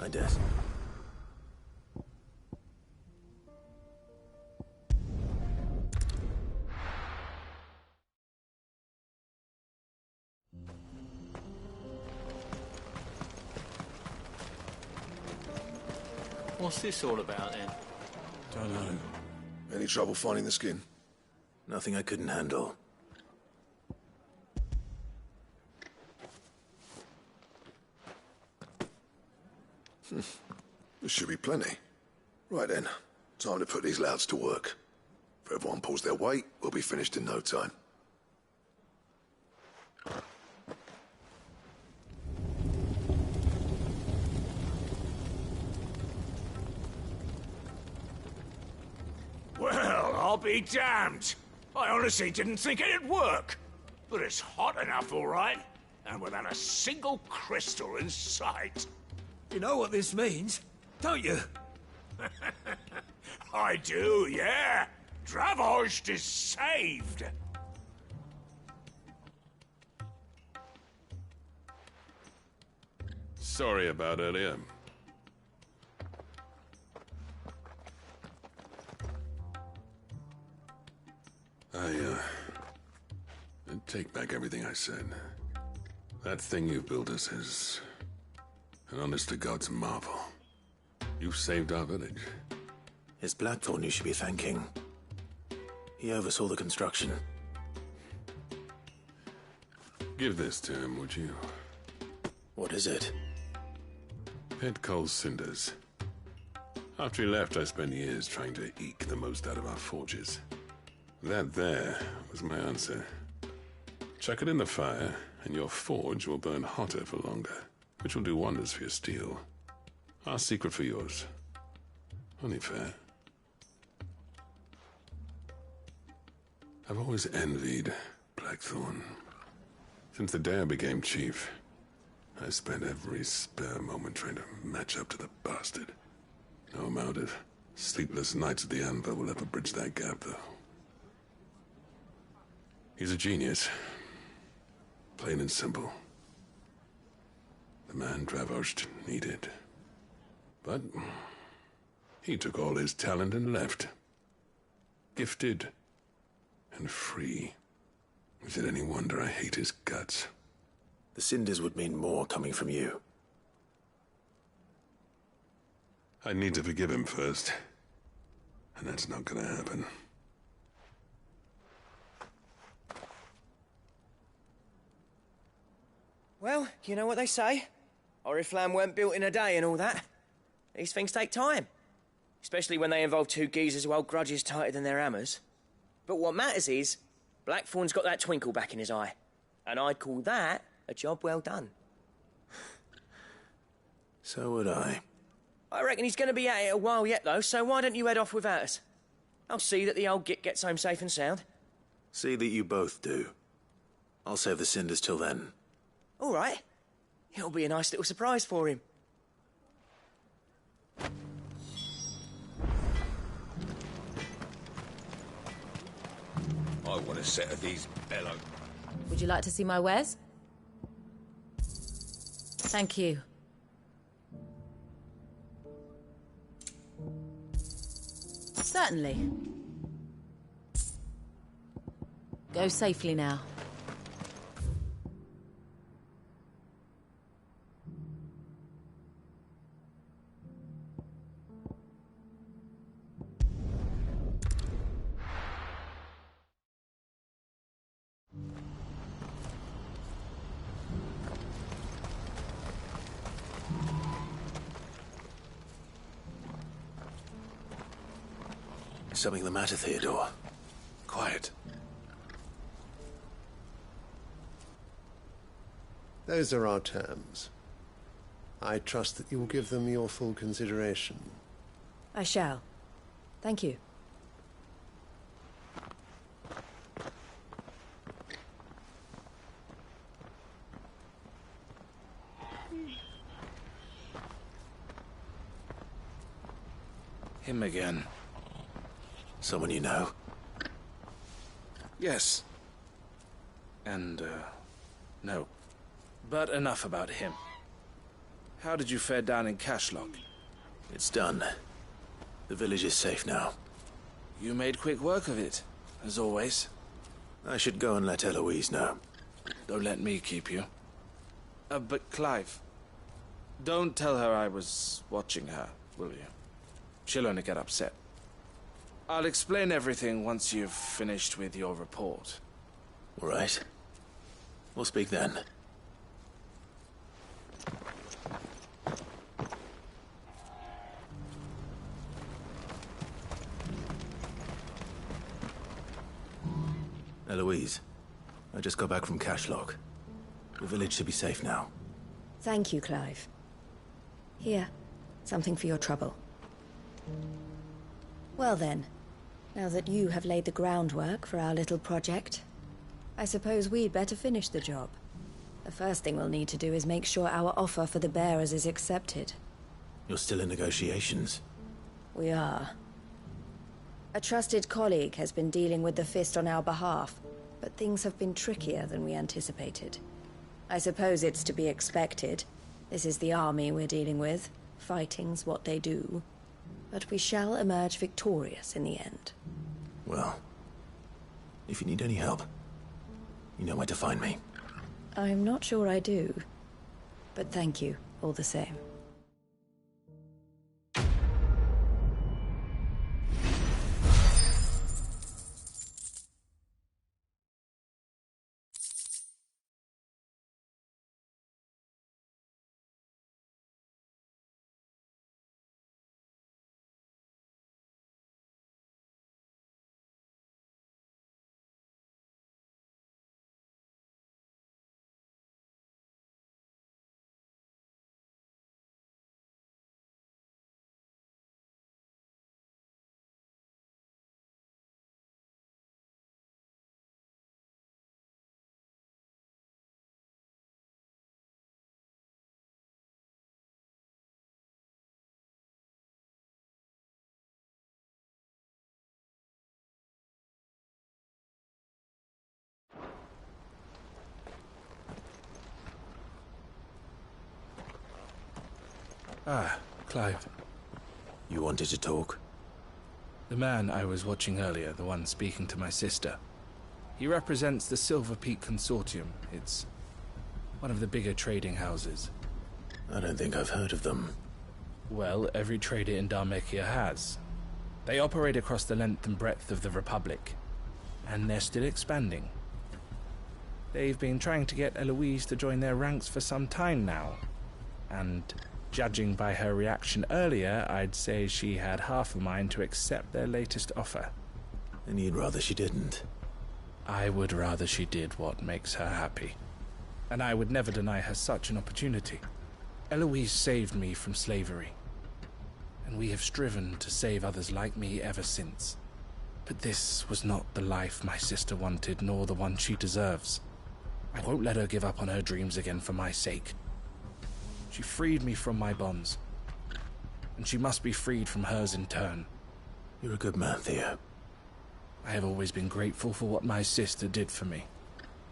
I did. What's this all about, then? Don't know. Any trouble finding the skin? Nothing I couldn't handle. There should be plenty. Right then, time to put these louds to work. If everyone pulls their weight, we'll be finished in no time. Well, I'll be damned. I honestly didn't think it'd work. But it's hot enough, all right. And without a single crystal in sight. You know what this means, don't you? I do, yeah. Dravost is saved. Sorry about earlier. take back everything I said. That thing you built us is an honest-to-God's marvel. You've saved our village. It's Blackthorn you should be thanking. He oversaw the construction. Give this to him, would you? What is it? Pet Cole's cinders. After he left, I spent years trying to eke the most out of our forges. That there was my answer. Chuck it in the fire, and your forge will burn hotter for longer, which will do wonders for your steel. Our secret for yours. Only fair. I've always envied Blackthorn. Since the day I became chief, I spent every spare moment trying to match up to the bastard. No amount of sleepless nights at the anvil will ever bridge that gap, though. He's a genius. Plain and simple. The man Dravost needed. But he took all his talent and left. Gifted and free. Is it any wonder I hate his guts? The cinders would mean more coming from you. I need to forgive him first. And that's not gonna happen. Well, you know what they say. Oriflamme weren't built in a day and all that. These things take time. Especially when they involve two geezers who hold grudges tighter than their hammers. But what matters is, Blackthorn's got that twinkle back in his eye. And I'd call that a job well done. So would I. I reckon he's going to be at it a while yet, though, so why don't you head off without us? I'll see that the old git gets home safe and sound. See that you both do. I'll save the cinders till then. All right. It'll be a nice little surprise for him. I want a set of these bellow. Would you like to see my wares? Thank you. Certainly. Go safely now. Is something the matter, Theodore? Quiet. Those are our terms. I trust that you will give them your full consideration. I shall. Thank you. Him again. Someone you know? Yes. And, no. But enough about him. How did you fare down in Cashlock? It's done. The village is safe now. You made quick work of it, as always. I should go and let Eloise know. Don't let me keep you. But Clive, don't tell her I was watching her, will you? She'll only get upset. I'll explain everything once you've finished with your report. All right. We'll speak then. Eloise, I just got back from Cashlock. The village should be safe now. Thank you, Clive. Here, something for your trouble. Well then, now that you have laid the groundwork for our little project, I suppose we'd better finish the job. The first thing we'll need to do is make sure our offer for the bearers is accepted. You're still in negotiations? We are. A trusted colleague has been dealing with the Fist on our behalf, but things have been trickier than we anticipated. I suppose it's to be expected. This is the army we're dealing with. Fighting's what they do. But we shall emerge victorious in the end. Well, if you need any help, You know where to find me. I'm not sure I do. But thank you, all the same. Ah, Clive. You wanted to talk? The man I was watching earlier, the one speaking to my sister. He represents the Silver Peak Consortium. It's one of the bigger trading houses. I don't think I've heard of them. Well, every trader in Dharmekia has. They operate across the length and breadth of the Republic, and they're still expanding. They've been trying to get Eloise to join their ranks for some time now, and judging by her reaction earlier, I'd say she had half a mind to accept their latest offer. And you'd rather she didn't? I would rather she did what makes her happy. And I would never deny her such an opportunity. Eloise saved me from slavery, and we have striven to save others like me ever since. But this was not the life my sister wanted, nor the one she deserves. I won't let her give up on her dreams again for my sake. She freed me from my bonds, and she must be freed from hers in turn. You're a good man, Theo. I have always been grateful for what my sister did for me,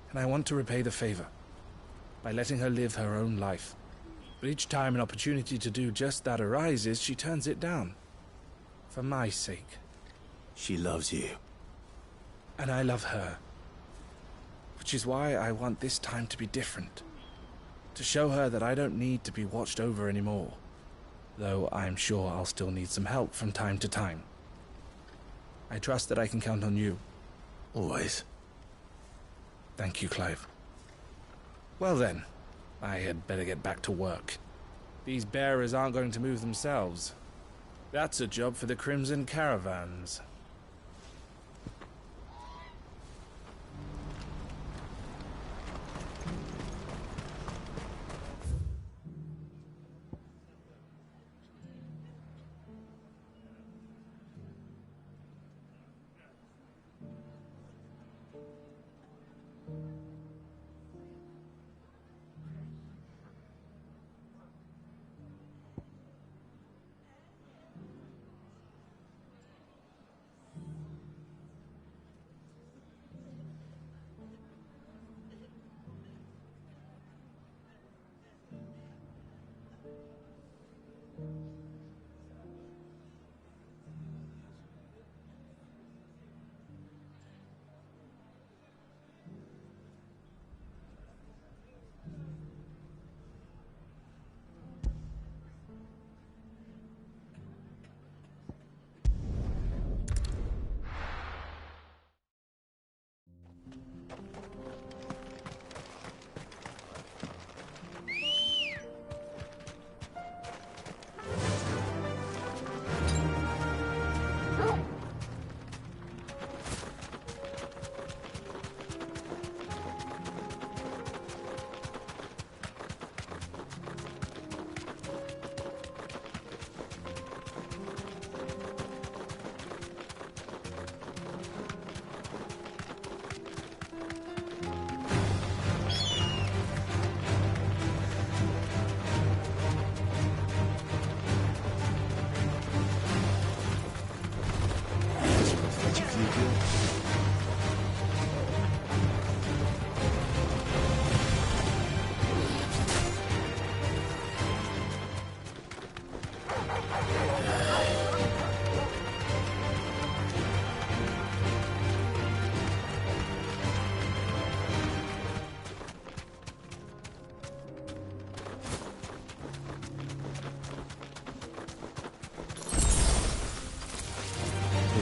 and I want to repay the favor by letting her live her own life. But each time an opportunity to do just that arises, she turns it down. For my sake. She loves you. And I love her. Which is why I want this time to be different. To show her that I don't need to be watched over anymore. Though I'm sure I'll still need some help from time to time. I trust that I can count on you. Always. Thank you, Clive. Well then, I had better get back to work. These bearers aren't going to move themselves. That's a job for the Crimson Caravans.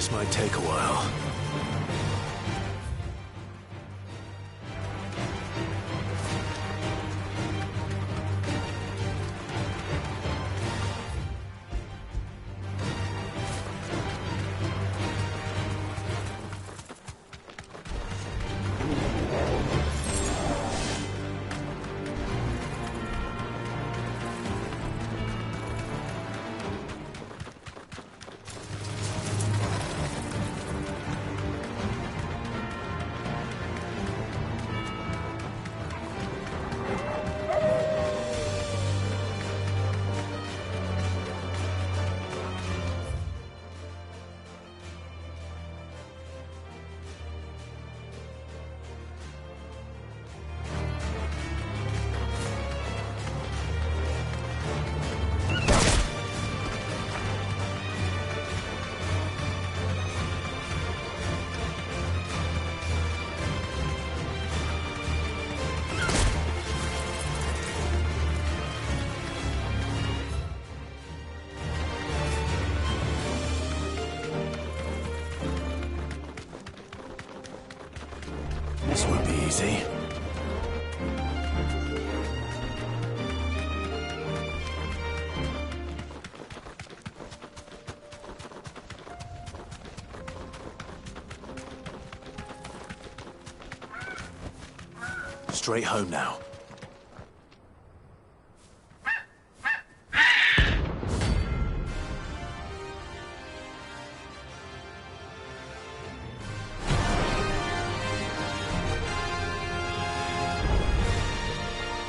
This might take a while. This won't be easy. Straight home now.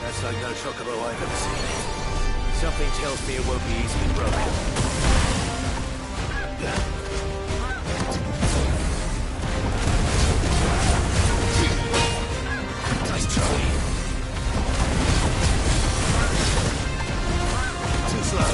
That's like no chocobo I've ever seen. Something tells me it won't be easily broken. Nice try. Too slow.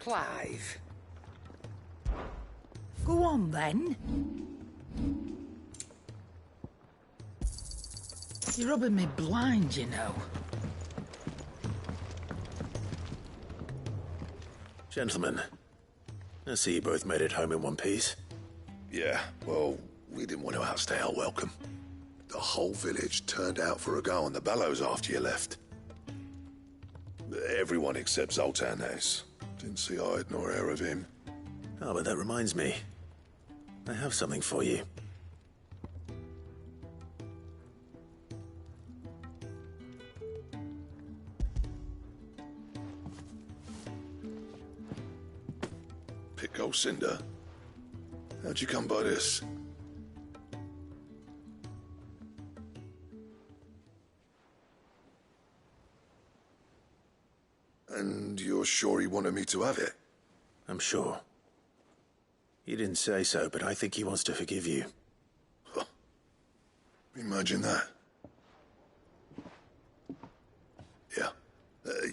Clive. Go on, then. You're rubbing me blind, you know. Gentlemen, I see you both made it home in one piece. Yeah, well, we didn't want to outstay our welcome. The whole village turned out for a go on the bellows after you left. Everyone except Zoltan, that is. Didn't see hide nor hair of him. Oh, but that reminds me. I have something for you. Pick Cinder? How'd you come by this? And you're sure he wanted me to have it? I'm sure. He didn't say so, but I think he wants to forgive you. Huh. Imagine that. Yeah.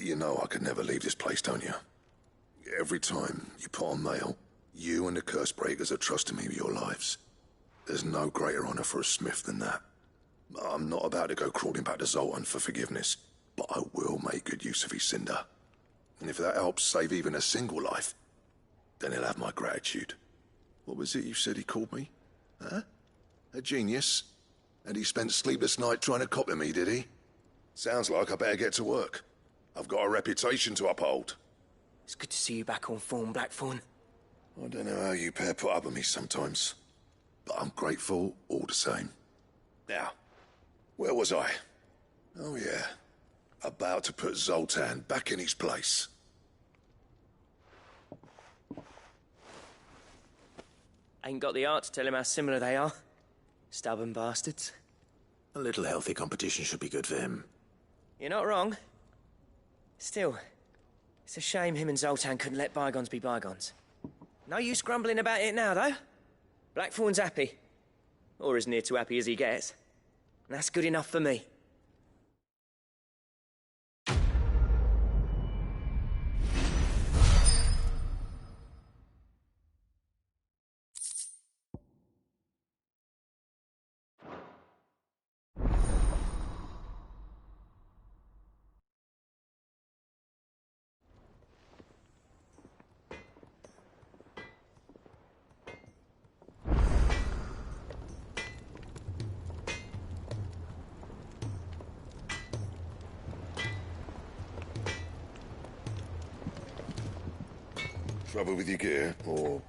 You know I could never leave this place, don't you? Every time you put on mail, you and the curse breakers are trusting me with your lives. There's no greater honor for a smith than that. I'm not about to go crawling back to Zoltan for forgiveness, but I will make good use of his cinder. And if that helps save even a single life, then he'll have my gratitude. What was it you said he called me? Huh? A genius? And he spent sleepless night trying to copy me, did he? Sounds like I better get to work. I've got a reputation to uphold. It's good to see you back on form, Blackthorn. I don't know how you pair put up with me sometimes, but I'm grateful all the same. Now, where was I? Oh yeah, about to put Zoltan back in his place. Ain't got the art to tell him how similar they are. Stubborn bastards. A little healthy competition should be good for him. You're not wrong. Still, it's a shame him and Zoltan couldn't let bygones be bygones. No use grumbling about it now, though. Blackthorn's happy. Or as near to happy as he gets. And that's good enough for me. Trouble with your gear, or...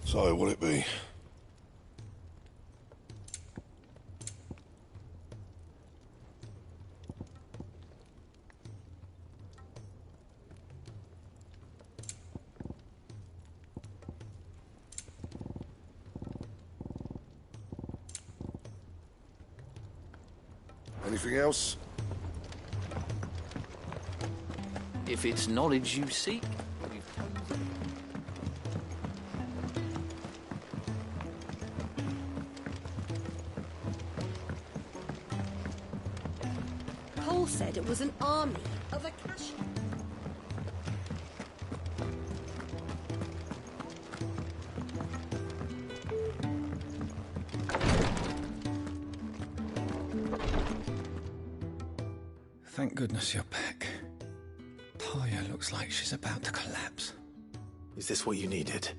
So, what'll it be? Anything else? If it's knowledge you seek, Cole said it was an army of Akashi. Thank goodness you're back. Talia looks like she's about to collapse. Is this what you needed?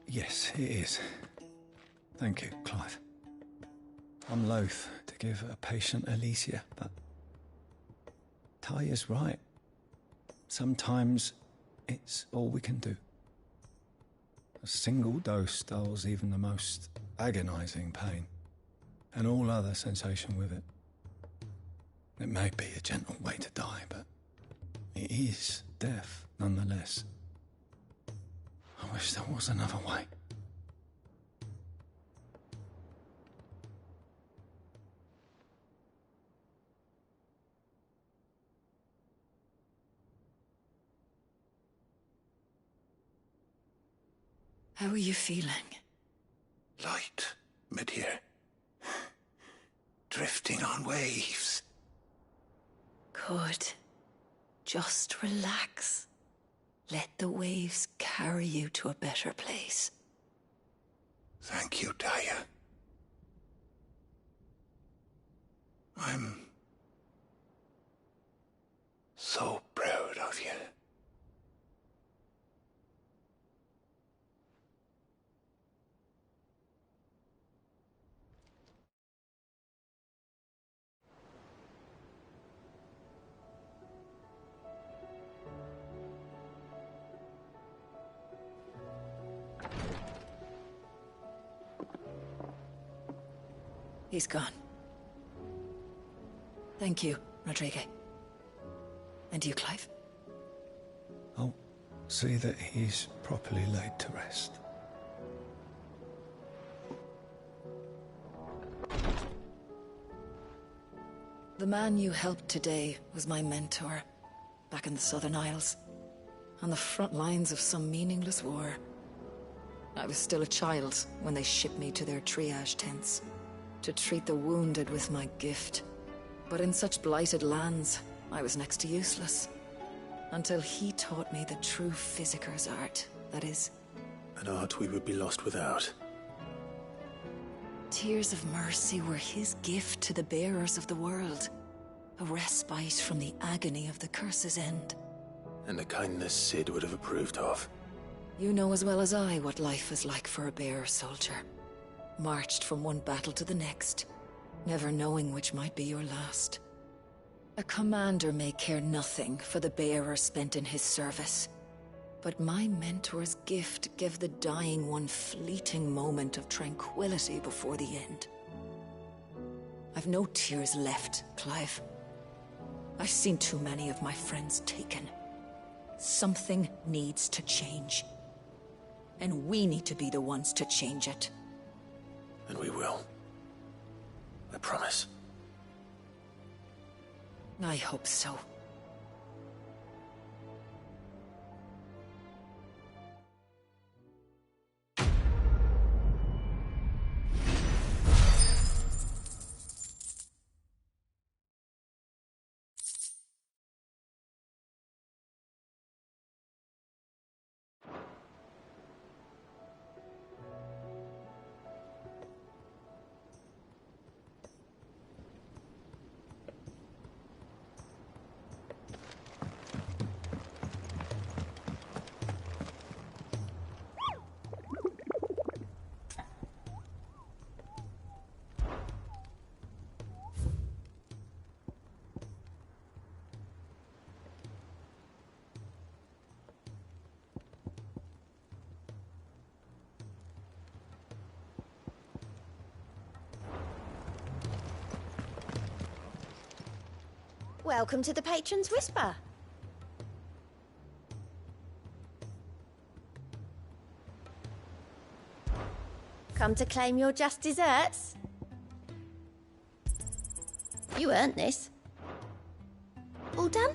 Yes, it is. Thank you, Clive. I'm loath to give a patient Alicia, but Talia's right. Sometimes it's all we can do. A single dose dulls even the most agonizing pain, and all other sensation with it. It may be a gentle way to die, but it is death nonetheless. I wish there was another way. How are you feeling? Light, mid-here. Drifting on waves. Good. Just relax. Let the waves carry you to a better place. Thank you, Daya. I'm so proud of you. He's gone. Thank you, Rodrigue. And you, Clive? I'll see that he's properly laid to rest. The man you helped today was my mentor, back in the Southern Isles, on the front lines of some meaningless war. I was still a child when they shipped me to their triage tents, to treat the wounded with my gift. But in such blighted lands, I was next to useless. Until he taught me the true physicker's art, that is. An art we would be lost without. Tears of mercy were his gift to the bearers of the world. A respite from the agony of the curse's end. And a kindness Sid would have approved of. You know as well as I what life is like for a bearer soldier. Marched from one battle to the next, never knowing which might be your last. A commander may care nothing for the bearer spent in his service. But my mentor's gift gave the dying one fleeting moment of tranquility before the end. I've no tears left, Clive. I've seen too many of my friends taken. Something needs to change. And we need to be the ones to change it. And we will. I promise. I hope so. Welcome to the Patron's Whisper. Come to claim your just desserts? You earned this. All done?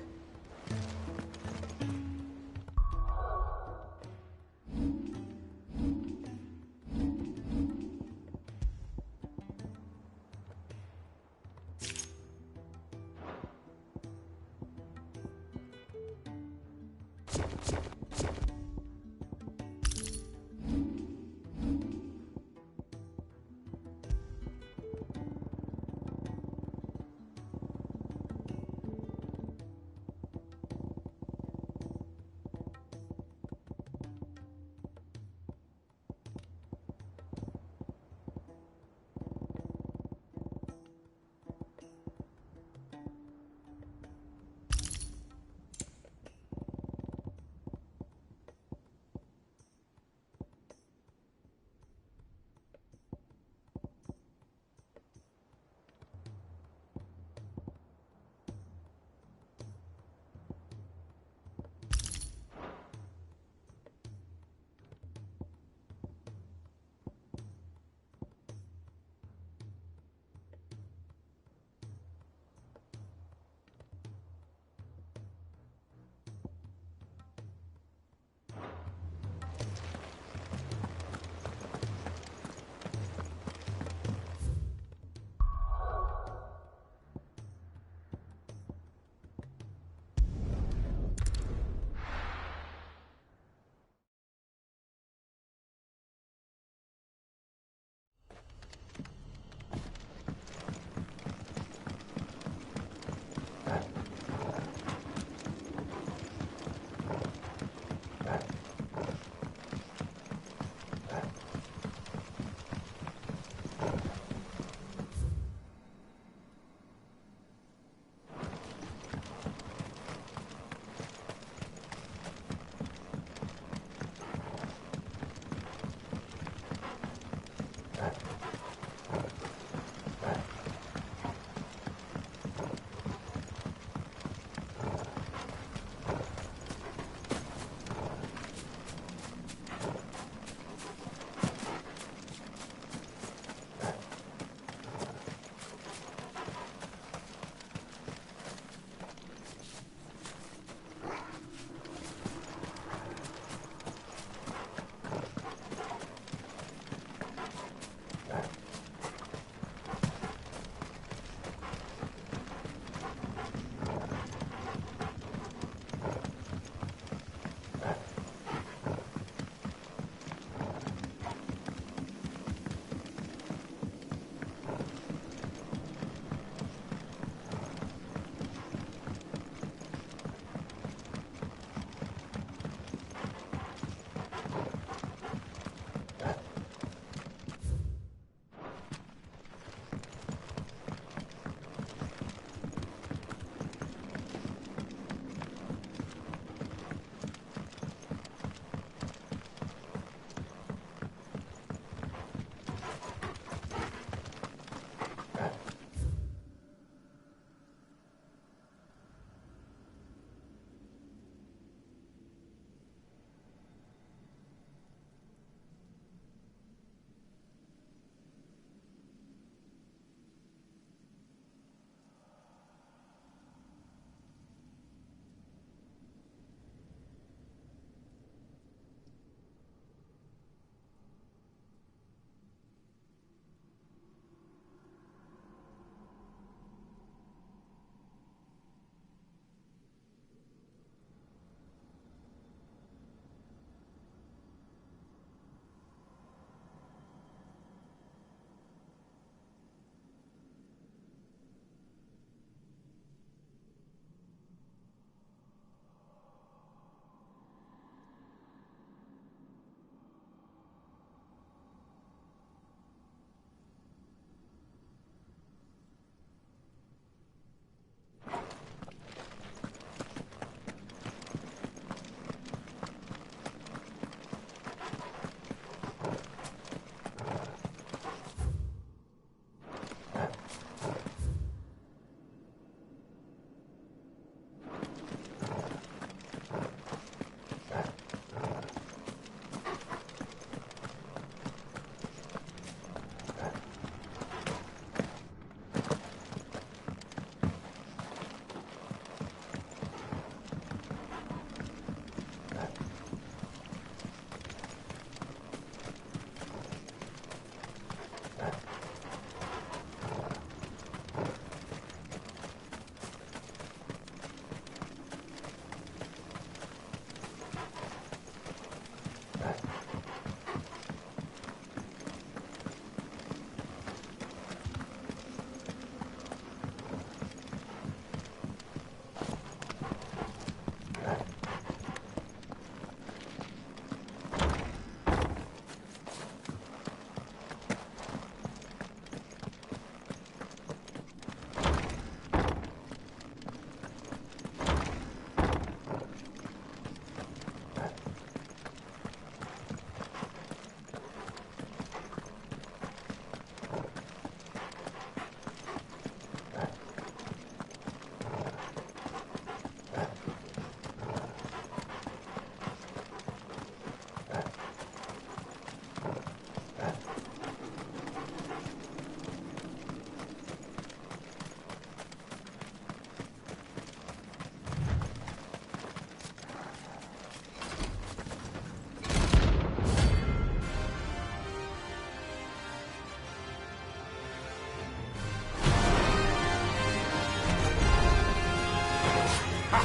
Bring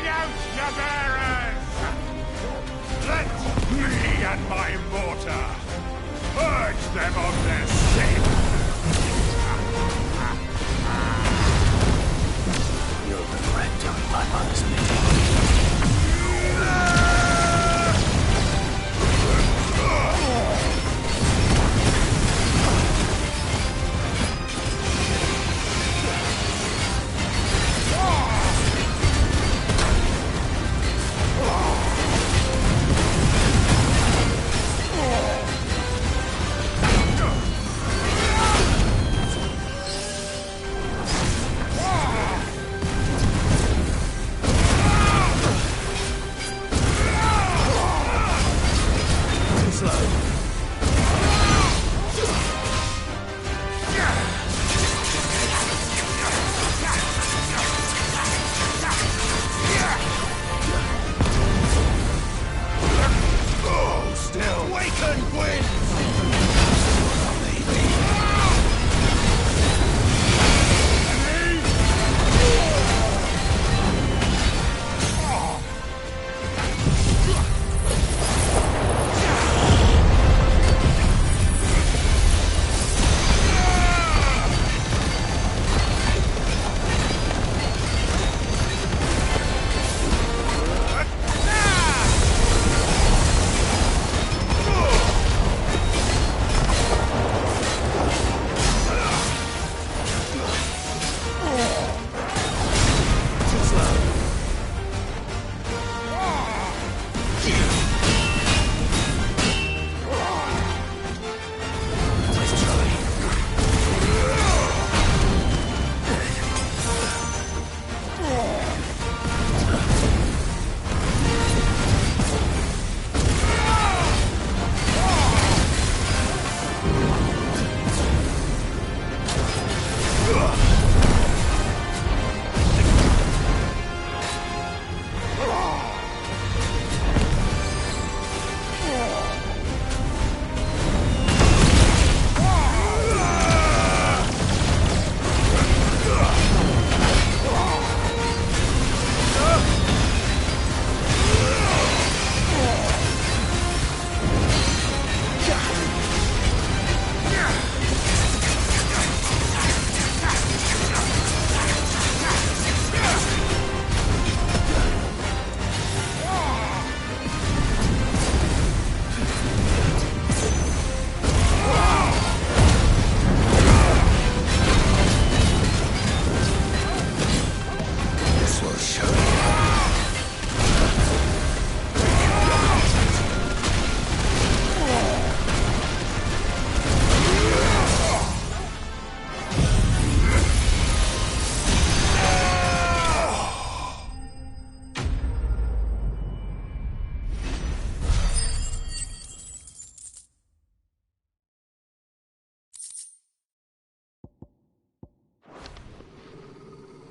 out your bearers! Let me and my mortar purge them of their sin! You'll regret doing my mother's bidding.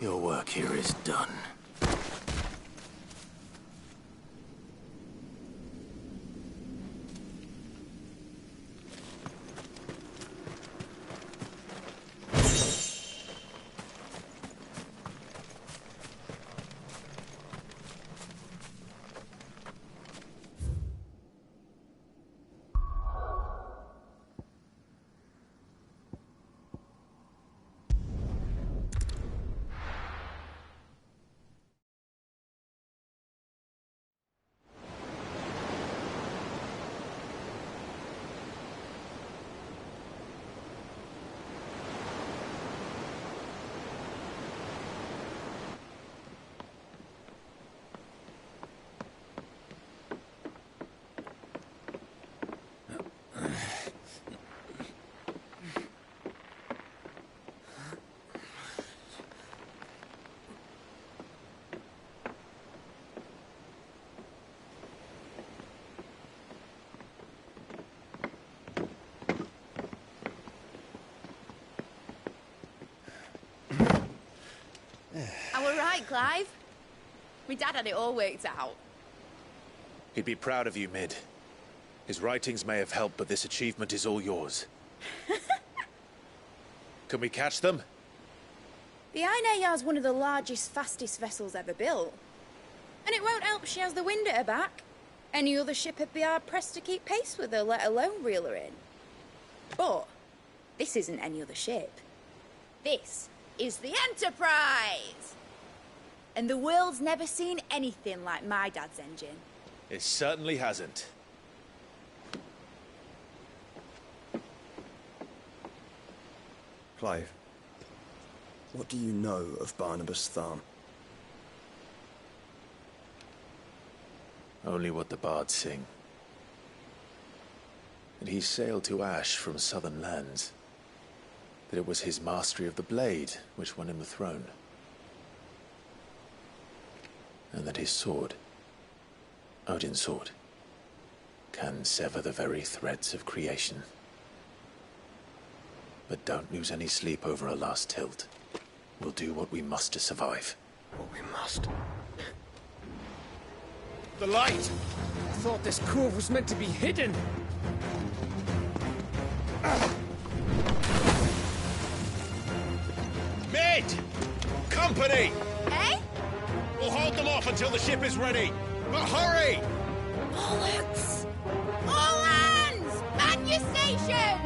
Your work here is done. I were right, Clive. My dad had it all worked out. He'd be proud of you, Mid. His writings may have helped, but this achievement is all yours. Can we catch them? The Ainayar's one of the largest, fastest vessels ever built. And it won't help she has the wind at her back. Any other ship would be hard-pressed to keep pace with her, let alone reel her in. But this isn't any other ship. This is the Enterprise! And the world's never seen anything like my dad's engine. It certainly hasn't. Clive, what do you know of Barnabas Tharm? Only what the bards sing. That he sailed to Ash from southern lands. That it was his mastery of the blade which won him the throne. And that his sword, Odin's sword, can sever the very threads of creation. But don't lose any sleep over a last tilt. We'll do what we must to survive. What we must? The light! I thought this cove was meant to be hidden! Mate! Company! Eh? We'll hold them off until the ship is ready! But hurry! Bollocks! All hands! Man your stations!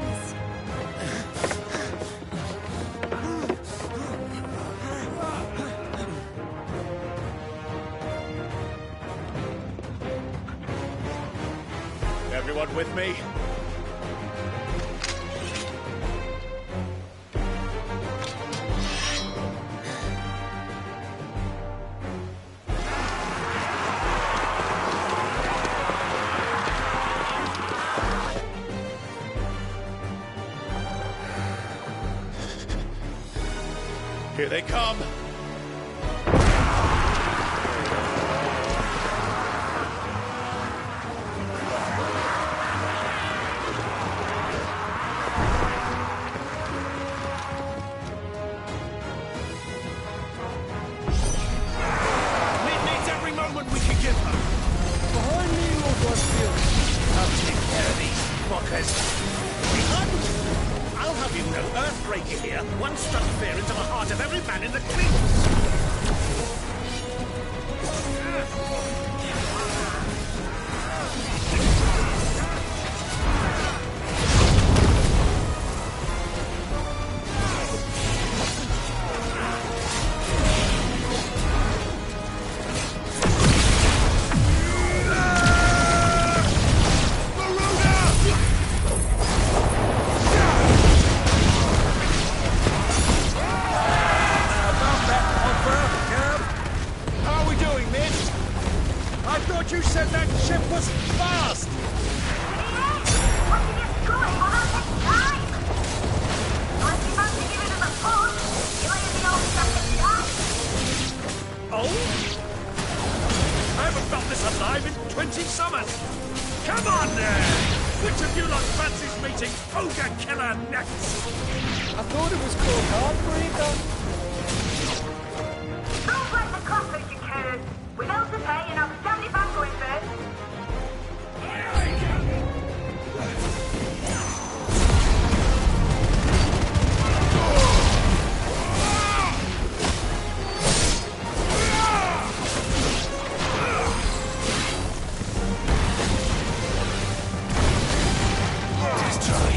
Everyone with me? Here they come! I'll have you know, Earthbreaker here once struck fear into the heart of every man in the creek. You said that ship was fast! Oh? I haven't felt this alive in 20 summers! Come on there! Which of you lot fancies meeting Ogre Killer next? I thought it was called Heartbreaker. Sounds like the conflict occurred. Without the pay and I'll stand it back going first. Let's try.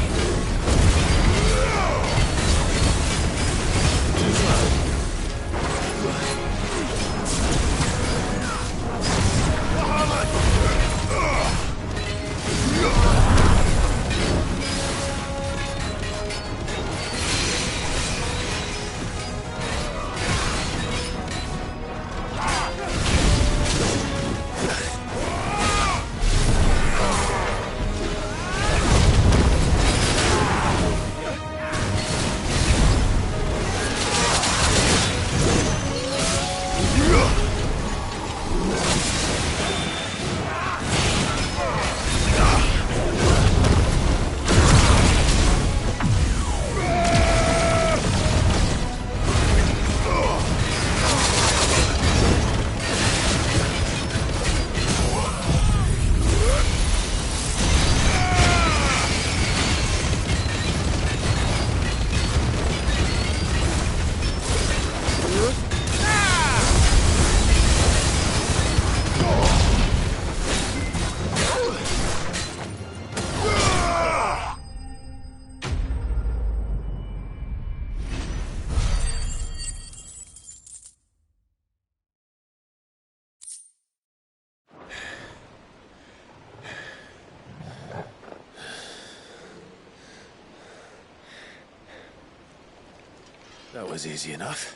That was easy enough.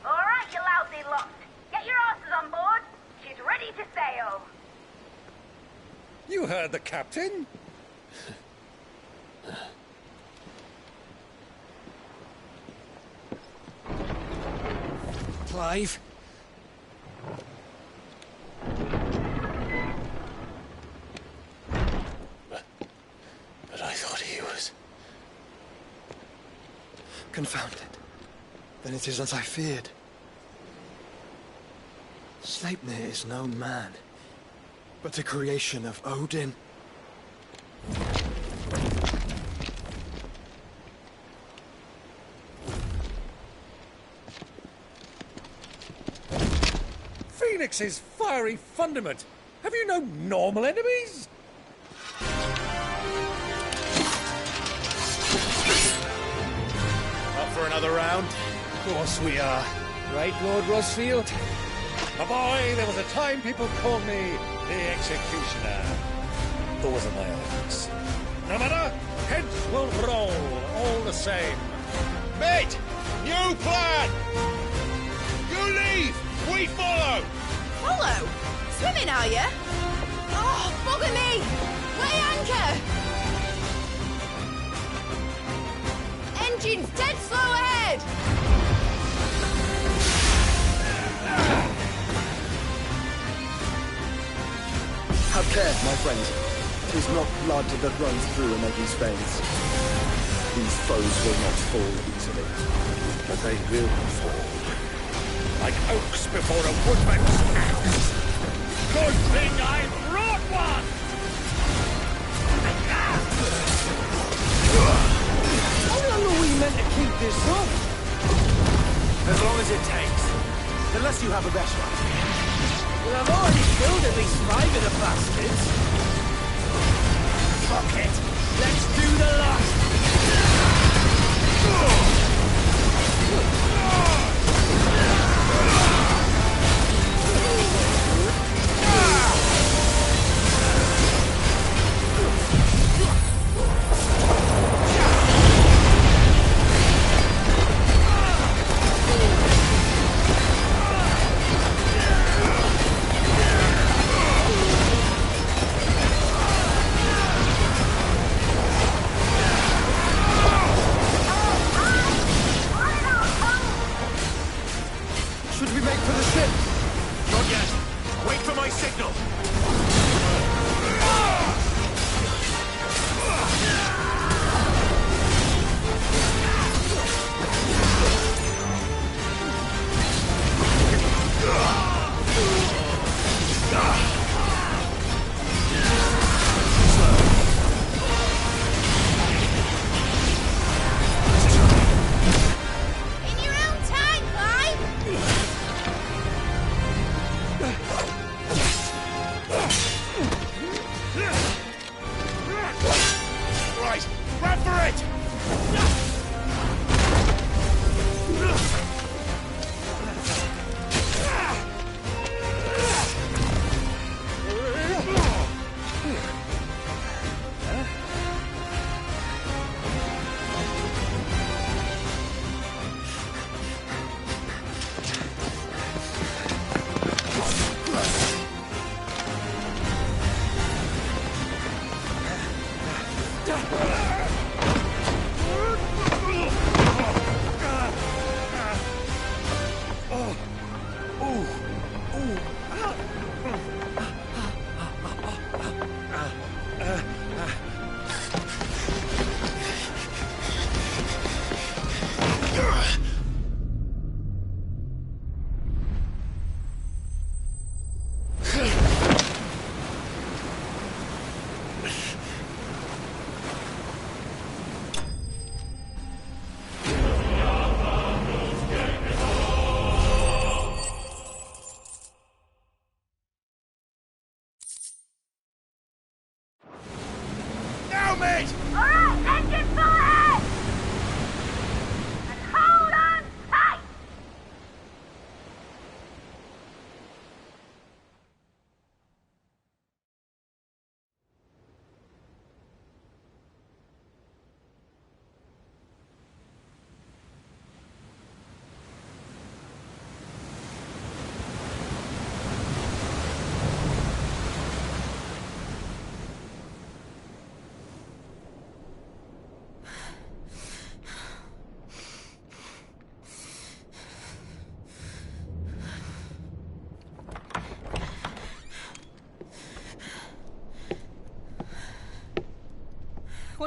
All right, you lousy lot. Get your asses on board. She's ready to sail. You heard the captain. Clive. But I thought he was... Confounded. Then it is as I feared. Sleipnir is no man, but a creation of Odin. Phoenix's fiery fundament. Have you no normal enemies? Up for another round? Of course we are. Right, Lord Rosfield? My boy, there was a time people called me the Executioner. Those are my orders. No matter, heads will roll, all the same. Mate! New plan! You leave! We follow! Follow? Swimming, are you? Oh, bugger me! Weigh anchor! Engines dead slow ahead! Have care, my friend. 'Tis not blood that runs through Anegi's veins. These foes will not fall easily. But they will fall. Like oaks before a woodman's axe. Good thing I brought one! How long are we meant to keep this up? As long as it takes. Unless you have a better idea. Well, I've already killed at least 5 of the bastards. Fuck it. Let's do the last.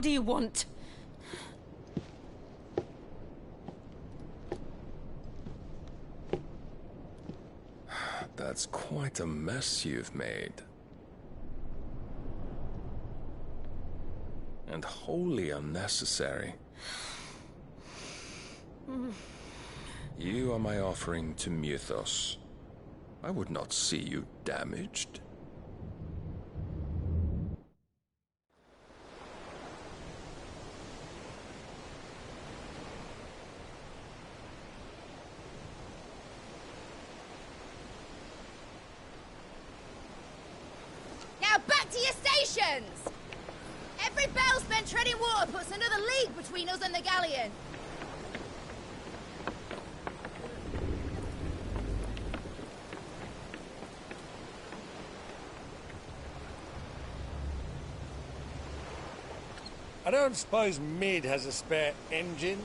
What do you want? That's quite a mess you've made. And wholly unnecessary. You are my offering to Mythos. I would not see you damaged. Now back to your stations! Every bell spent treading water puts another league between us and the galleon. I don't suppose Mid has a spare engine?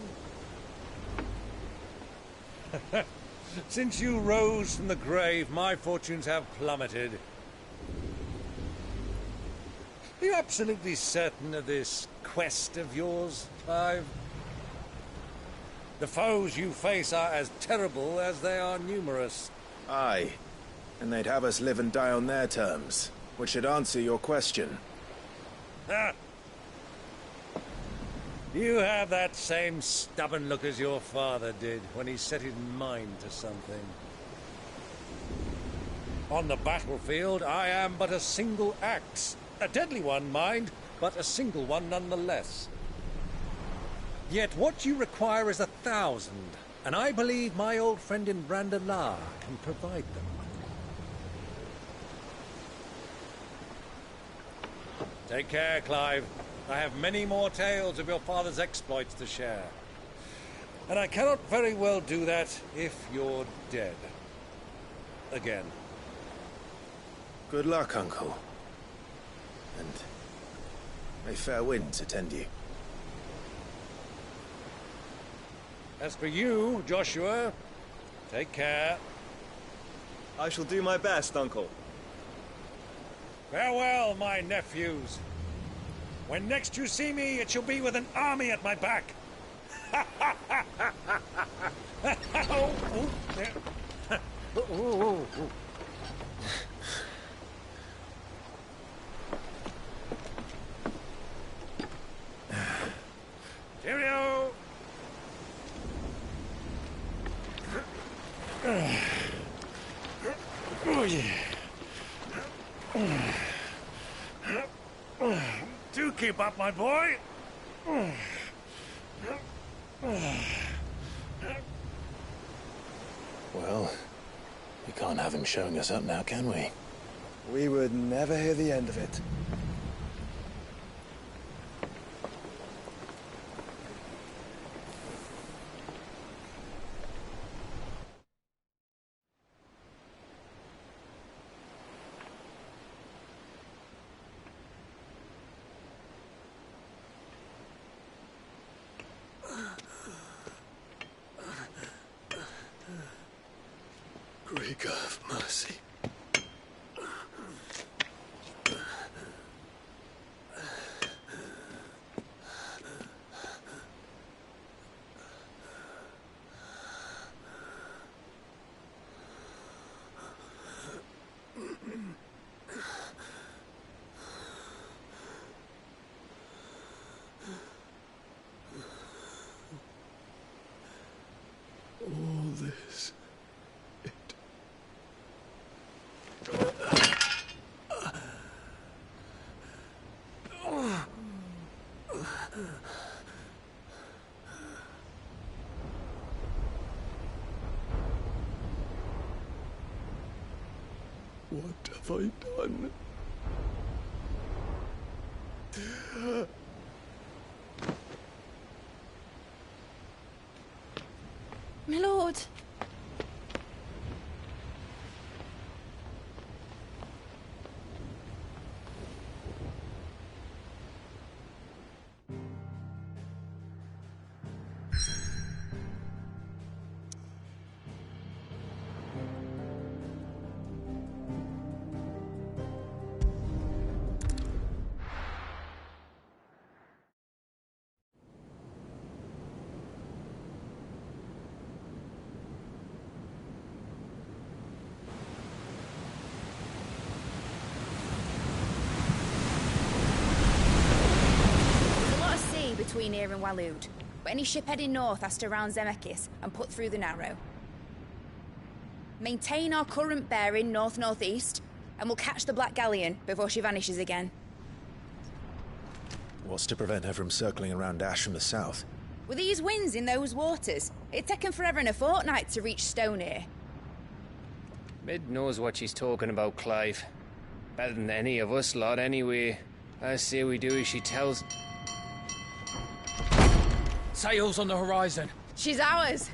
Since you rose from the grave, my fortunes have plummeted. Are you absolutely certain of this quest of yours, Clive? The foes you face are as terrible as they are numerous. Aye, and they'd have us live and die on their terms, which should answer your question. Ah. You have that same stubborn look as your father did when he set his mind to something. On the battlefield, I am but a single axe. A deadly one, mind, but a single one nonetheless. Yet what you require is 1,000, and I believe my old friend in Randalar can provide them. Take care, Clive. I have many more tales of your father's exploits to share. And I cannot very well do that if you're dead. Again. Good luck, Uncle. And may fair winds attend you. As for you, Joshua, take care. I shall do my best, Uncle. Farewell, my nephews. When next you see me, it shall be with an army at my back. Cheerio! Oh, yeah. Do keep up, my boy. Well, we can't have him showing us up now, can we? We would never hear the end of it. Great God of mercy. All this. What have I done? My lord. between here and Waloed, but any ship heading north has to round Zemeckis and put through the Narrow. Maintain our current bearing north-northeast, and we'll catch the Black Galleon before she vanishes again. What's to prevent her from circling around Ash from the south? With these winds in those waters, it'd taken forever and a fortnight to reach Stonehere. Mid knows what she's talking about, Clive. Better than any of us lot, anyway. I say we do as she tells. Sails on the horizon. She's ours.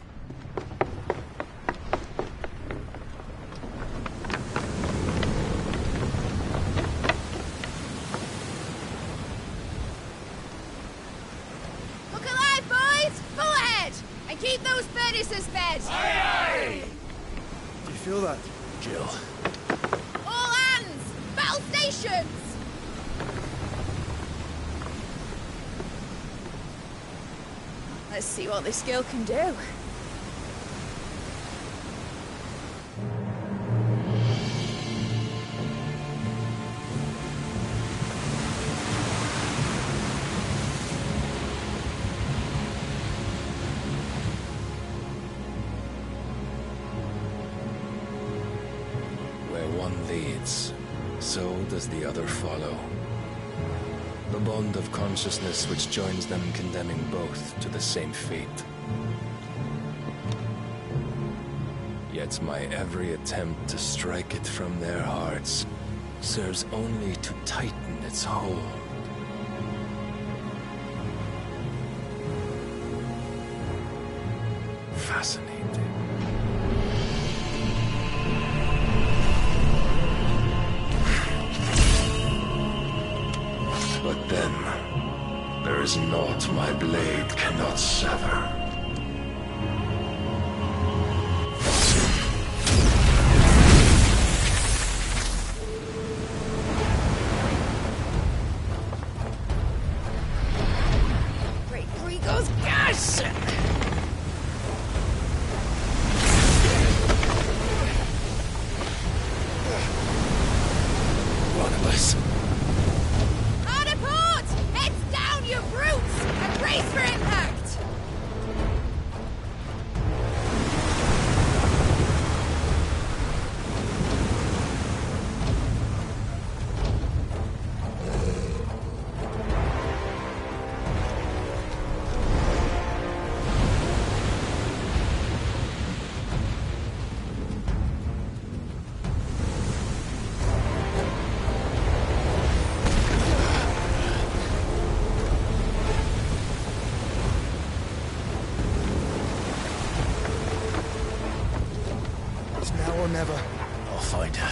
Look alive, boys! Full ahead! And keep those furnaces fed! Aye, aye! Do you feel that, Jill? All hands! Battle stations! Let's see what this girl can do. Where one leads, so does the other follow. The bond of consciousness which joins them condemning both to the same fate. Yet my every attempt to strike it from their hearts serves only to tighten its hold. Fascinating. But then, there is naught my blade cannot sever. Great Grigor's gas! Barnabas. Hard port! Heads down, you brutes! And brace for impact! It's now or never. I'll find her.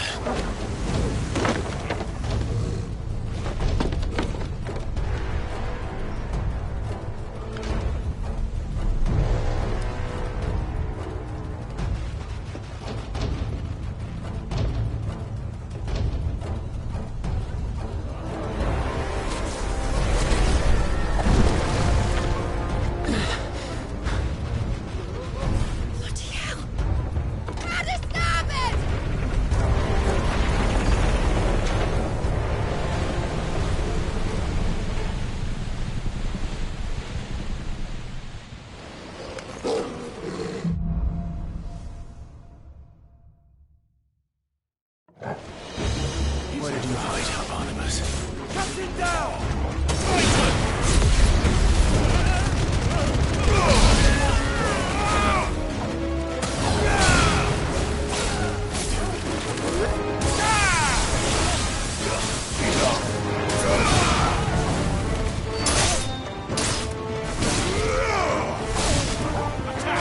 Bloody hell! How to stop it! Where did you hide her, Barnabas? Captain down! Attack!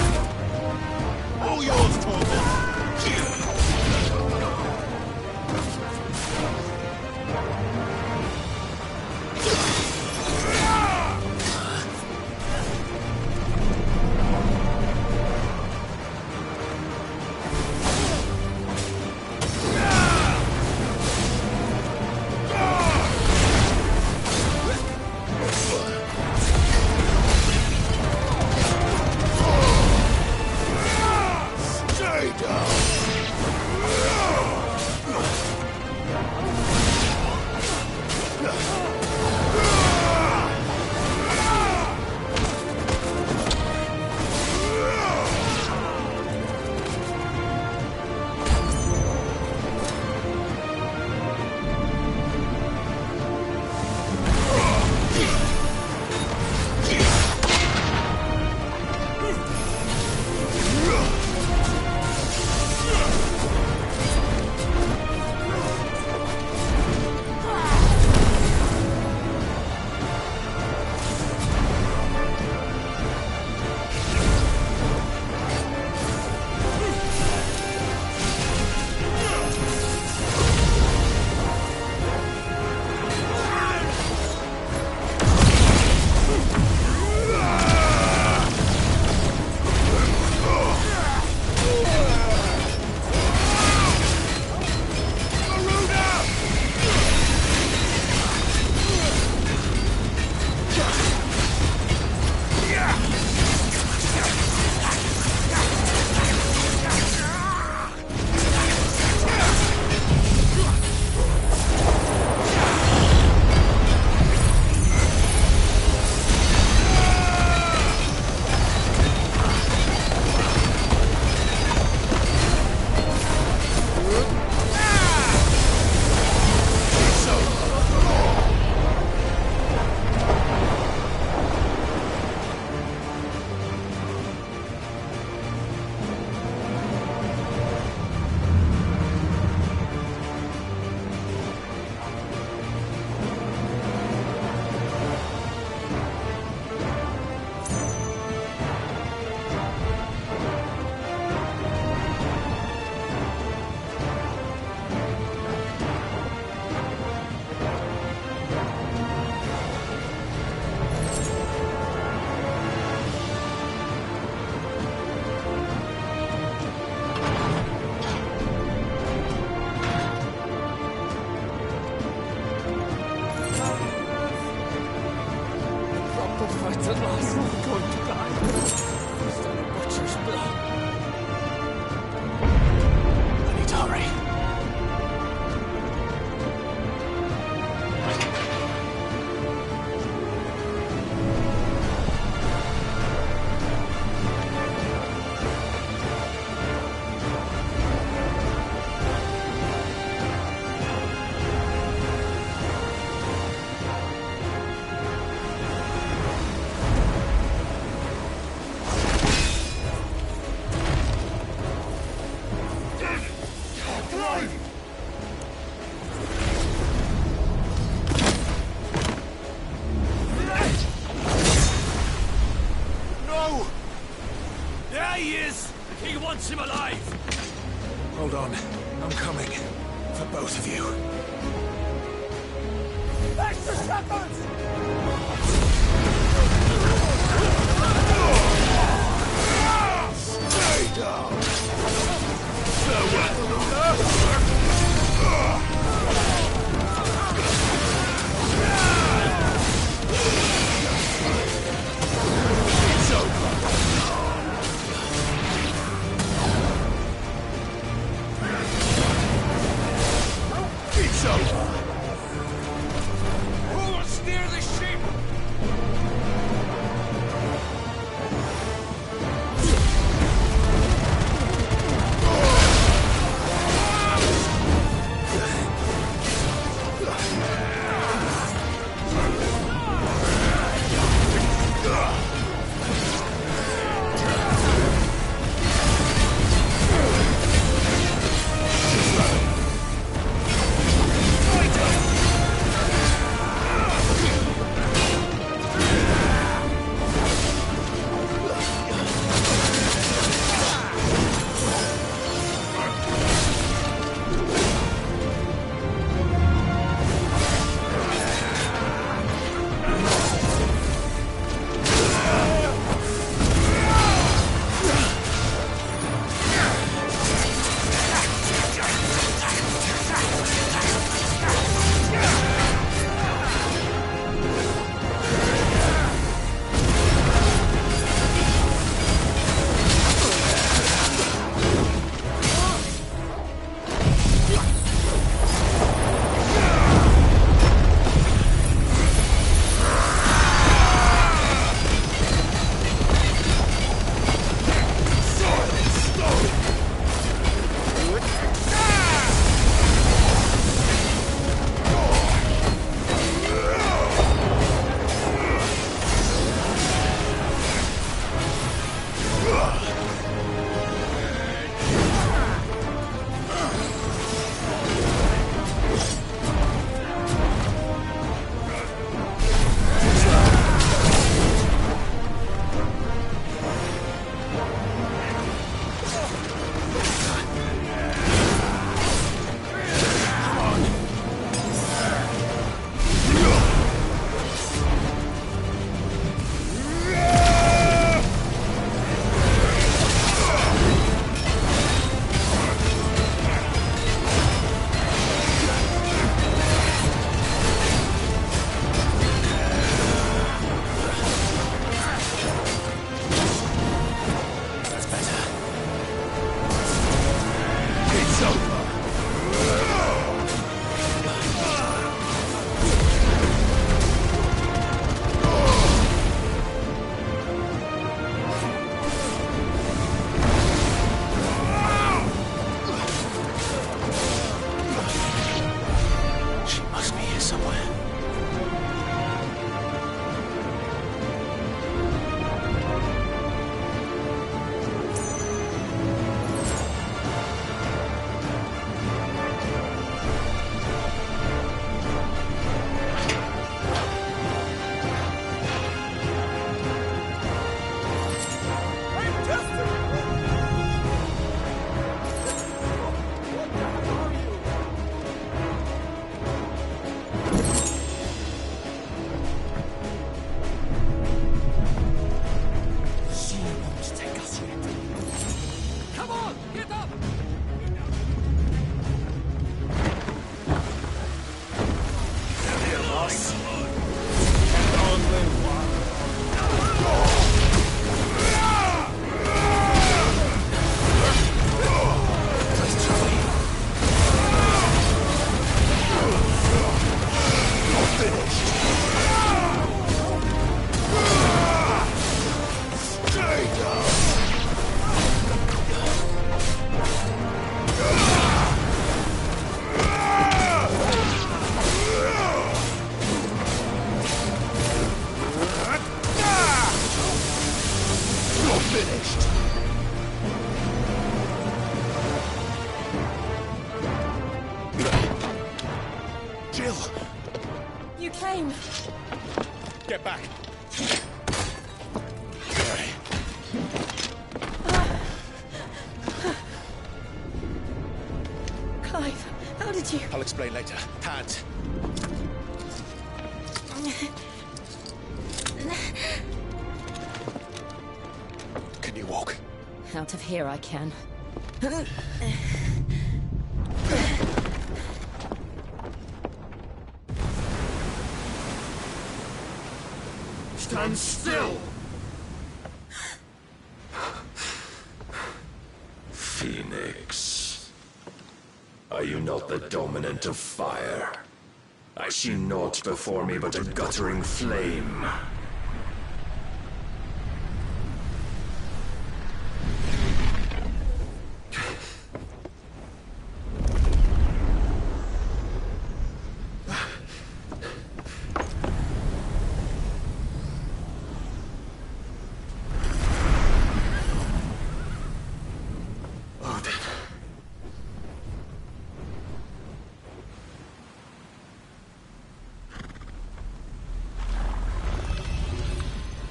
say he is! He wants him alive! Hold on. I'm coming. For both of you. Extra shepherds! Stay down! It's over! It's over! Who will steer the ship? Get back. did you... I'll explain later. Hands. Can you walk? Out of here I can. Stand still! Phoenix. Are you not the dominant of fire? I see naught before me but a guttering flame.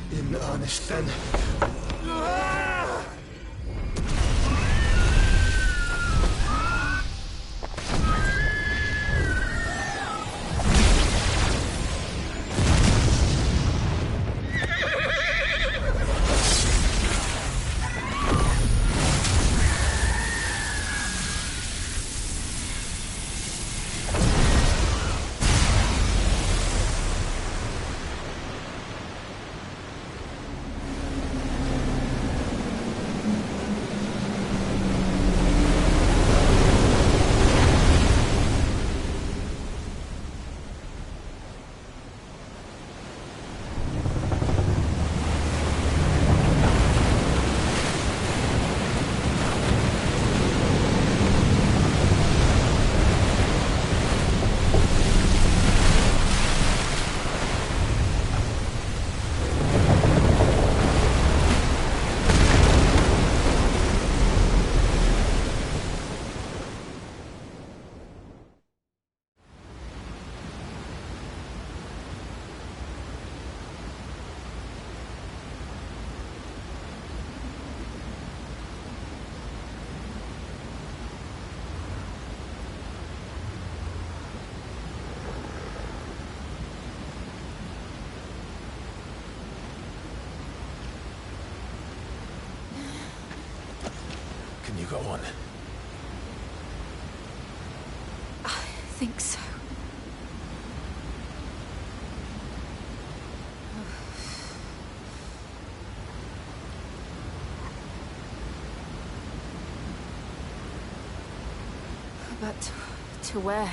In earnest, then. Can you go on? I think so. But to where?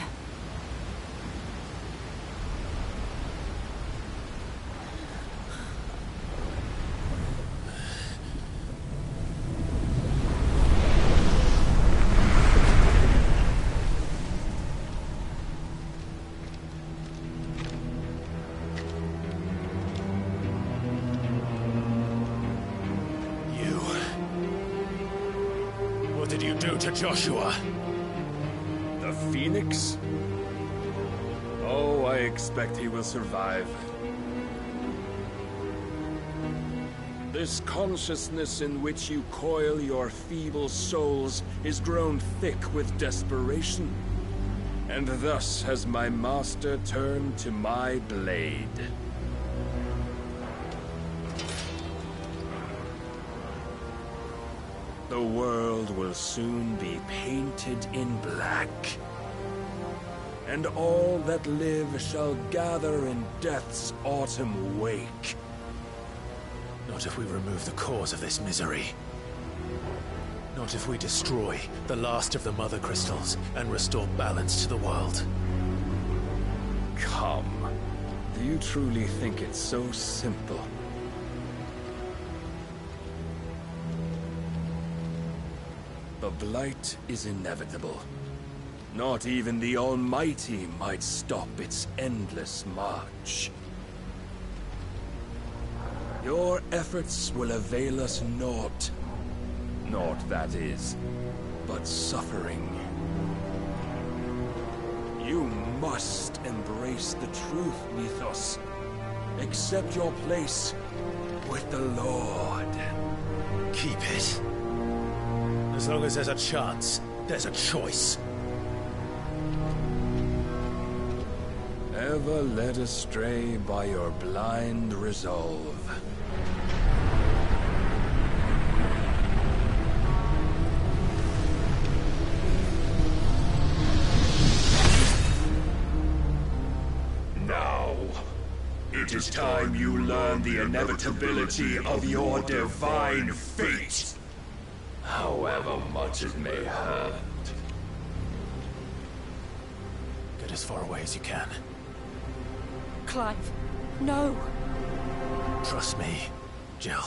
What did you do to Joshua? The Phoenix? Oh, I expect he will survive. This consciousness in which you coil your feeble souls is grown thick with desperation. And thus has my master turned to my blade. The world will soon be painted in black. And all that live shall gather in death's autumn wake. Not if we remove the cause of this misery. Not if we destroy the last of the Mother Crystals and restore balance to the world. Come. Do you truly think it's so simple? The blight is inevitable. Not even the Almighty might stop its endless march. Your efforts will avail us naught. Naught, that is, but suffering. You must embrace the truth, Mythos. Accept your place with the Lord. Keep it. As long as there's a chance, there's a choice. ever led astray by your blind resolve. Now, it is time you learn the inevitability of your divine fate, however much it may hurt. Get as far away as you can. Clive, no. Trust me, Jill.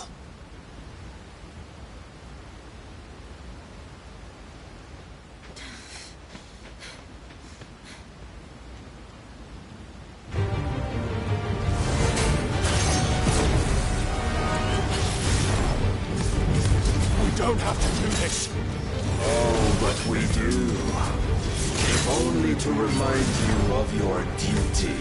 Don't have to do this. Oh, but we do. If only to remind you of your duty.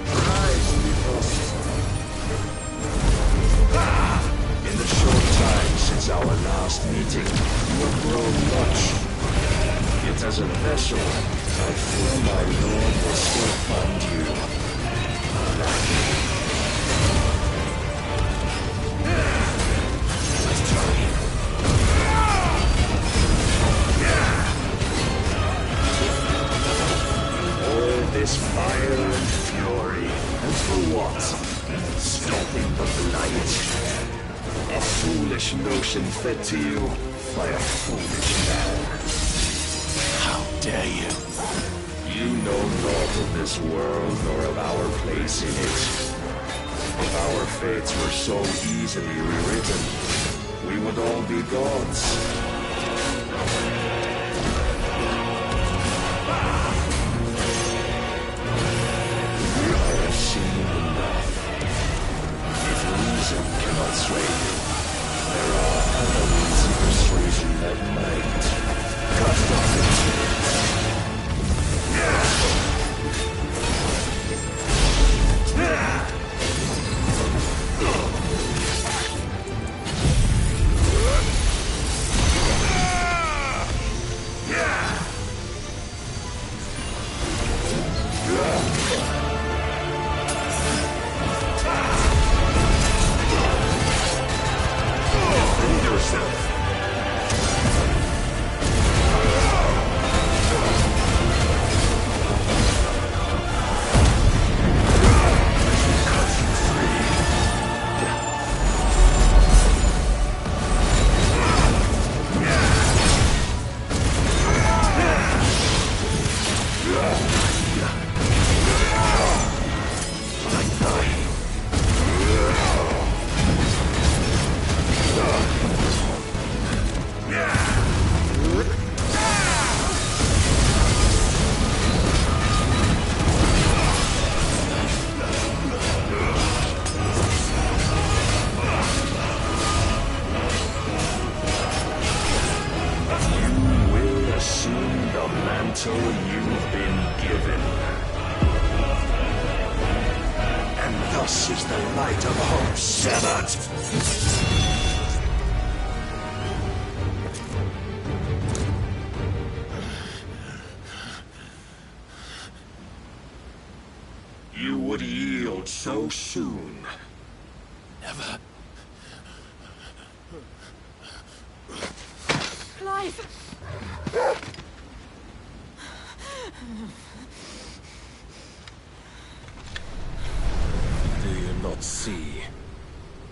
Rise, Mythos. In the short time since our last meeting, you have grown much. Yet as a vessel, I fear my lord will still find you. All this fire and fury, and for what? Stopping the blight? A foolish notion fed to you by a foolish man. How dare you? You know naught of this world nor of our place in it. If our fates were so easily rewritten, we would all be gods. I have seen enough. If reason cannot sway you, there are other means of persuasion that might. Cut off it. You've been given. And thus is the light of hope severed. You would yield so soon. Never. Clive! Do you not see?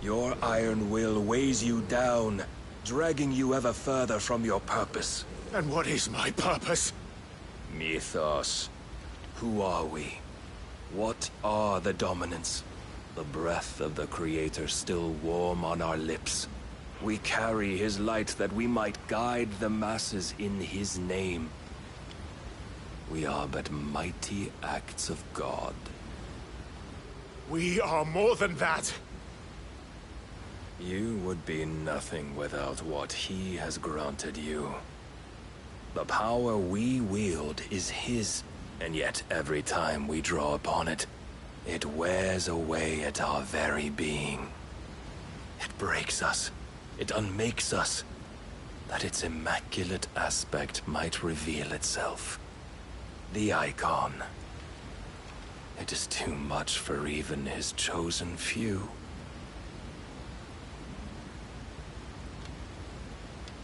Your iron will weighs you down, dragging you ever further from your purpose. And what is my purpose? Mythos. Who are we? What are the dominants? The breath of the Creator still warm on our lips. We carry his light that we might guide the masses in his name. We are but mighty acts of God. We are more than that. You would be nothing without what he has granted you. The power we wield is his, and yet every time we draw upon it, it wears away at our very being. It breaks us. It unmakes us. that its immaculate aspect might reveal itself. The icon. It is too much for even his chosen few.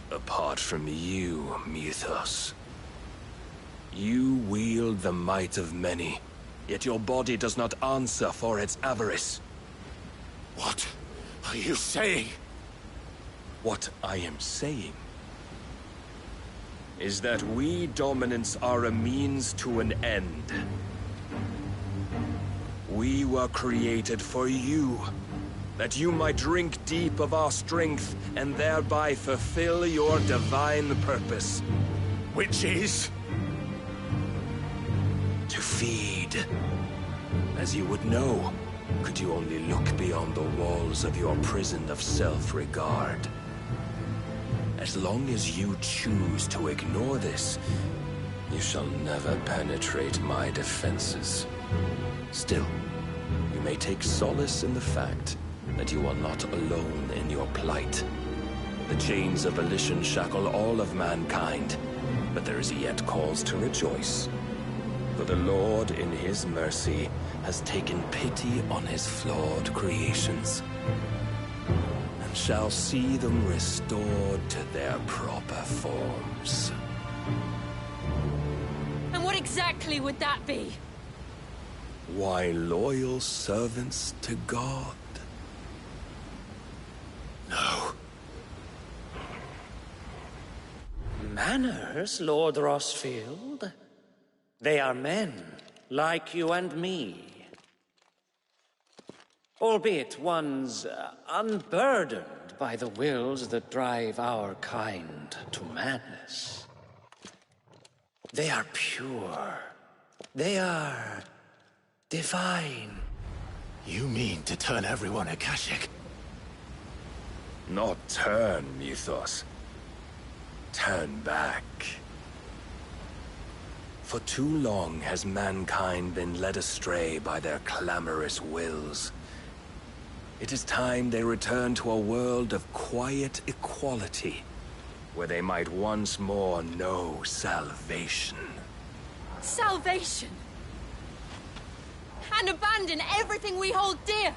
Apart from you, Mythos. You wield the might of many, yet your body does not answer for its avarice. What are you saying? What I am saying is that we dominants are a means to an end. We were created for you, that you might drink deep of our strength and thereby fulfill your divine purpose. Which is? To feed. As you would know, could you only look beyond the walls of your prison of self-regard. As long as you choose to ignore this, you shall never penetrate my defenses. Still, you may take solace in the fact that you are not alone in your plight. The chains of volition shackle all of mankind, but there is yet cause to rejoice. For the Lord, in his mercy, has taken pity on his flawed creations, and shall see them restored to their proper forms. And what exactly would that be? Why, loyal servants to God. No. Manners, Lord Rossfield? They are men, like you and me. Albeit ones unburdened by the wills that drive our kind to madness. They are pure. They are divine. You mean to turn everyone Akashic? Not turn, Mythos. Turn back. For too long has mankind been led astray by their clamorous wills. It is time they return to a world of quiet equality, where they might once more know salvation. Salvation? And abandon everything we hold dear?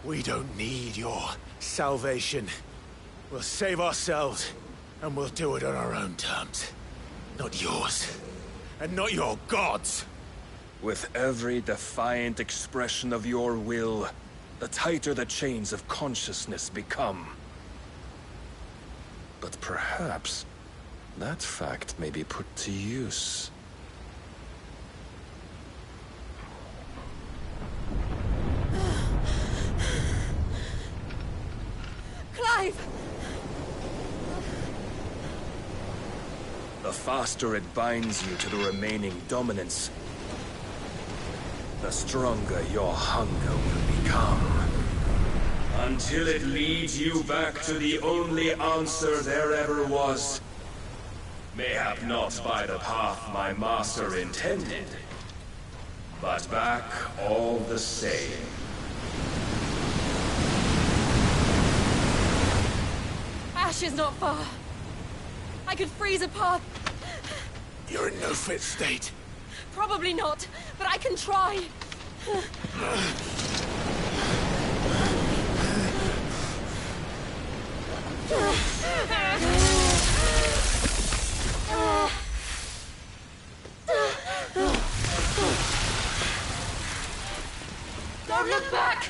We don't need your salvation. We'll save ourselves, and we'll do it on our own terms. Not yours, and not your gods. With every defiant expression of your will, the tighter the chains of consciousness become. But perhaps that fact may be put to use. Clive! The faster it binds you to the remaining dominance, the stronger your hunger will become. Until it leads you back to the only answer there ever was. Mayhap not by the path my master intended, but back all the same. Ash is not far. I could freeze a path. You're in no fit state. Probably not, but I can try. Don't look back!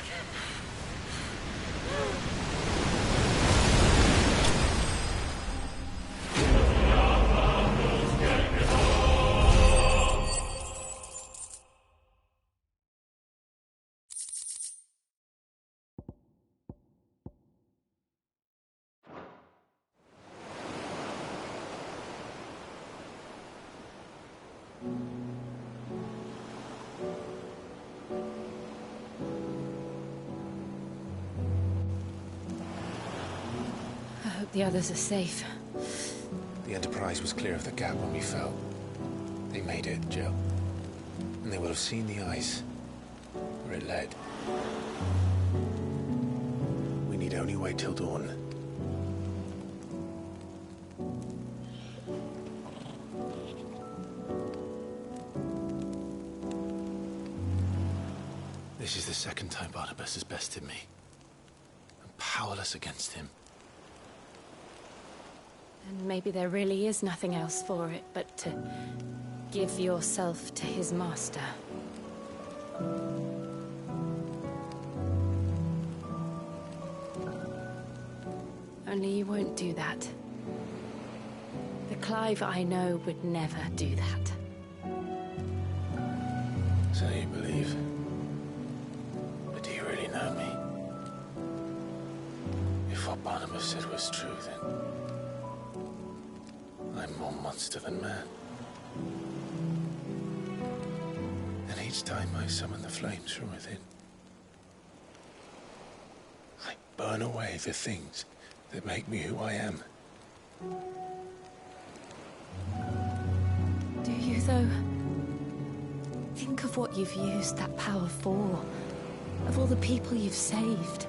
The others are safe. The Enterprise was clear of the gap when we fell. They made it, Jill. And they will have seen the ice, where it led. We need only wait till dawn. This is the second time Barnabas has bested me. I'm powerless against him. And maybe there really is nothing else for it but to give yourself to his master. Only you won't do that. The Clive I know would never do that. So you believe? But do you really know me? If what Barnabas said was true, then I'm more monster than man. And each time I summon the flames from within, I burn away the things that make me who I am. Do you, though? Think of what you've used that power for. Of all the people you've saved.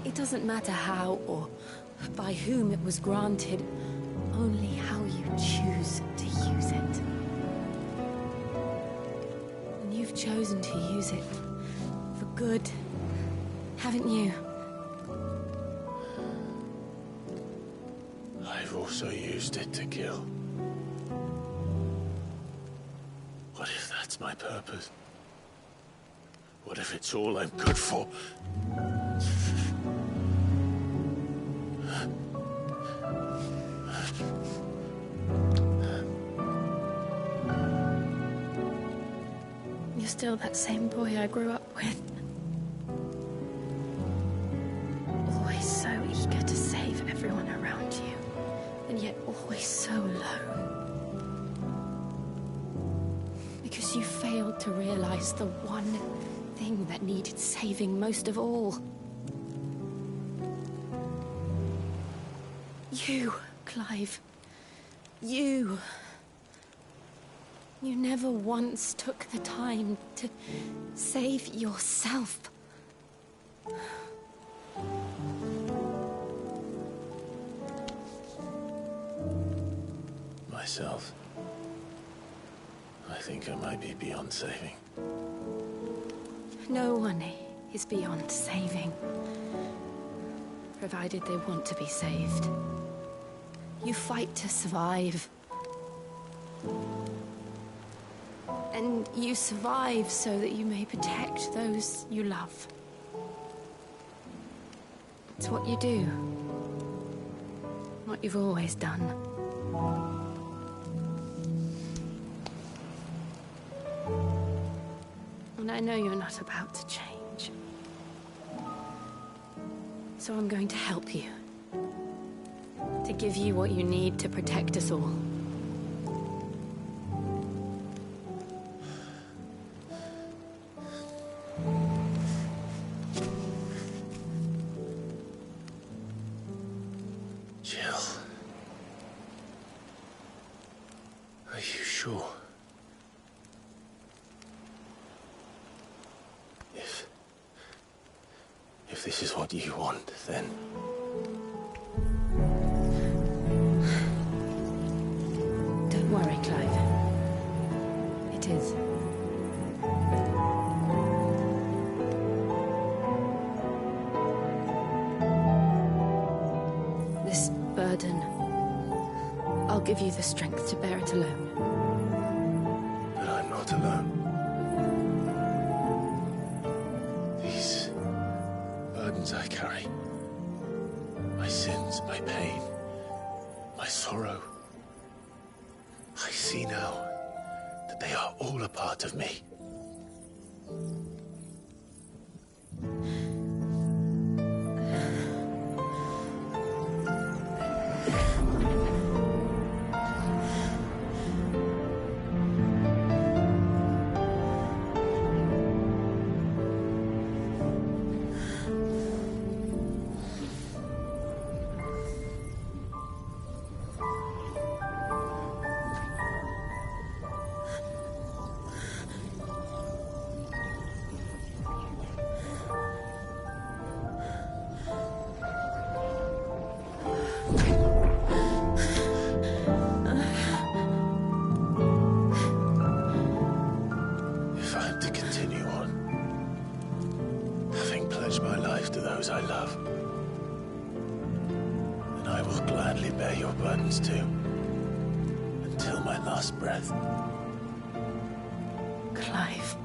It doesn't matter how or by whom it was granted, only how you choose to use it. And you've chosen to use it for good, haven't you? I've also used it to kill. What if that's my purpose? What if it's all I'm good for? You're still that same boy I grew up with. Always so eager to save everyone around you, and yet always so low. Because you failed to realize the one thing that needed saving most of all. You, Clive. You. You never once took the time to save yourself. Myself? I think I might be beyond saving. No one is beyond saving, provided they want to be saved. You fight to survive. And you survive so that you may protect those you love. It's what you do. What you've always done. And I know you're not about to change. So I'm going to help you. To give you what you need to protect us all. Jill. Are you sure? If this is what you want, then... Don't worry, Clive. It is. This burden, I'll give you the strength to bear it alone. But I'm not alone. These burdens I carry, my sins, my pain, my sorrow, I see now that they are all a part of me. after those I love. And I will gladly bear your burdens too, until my last breath. Clive.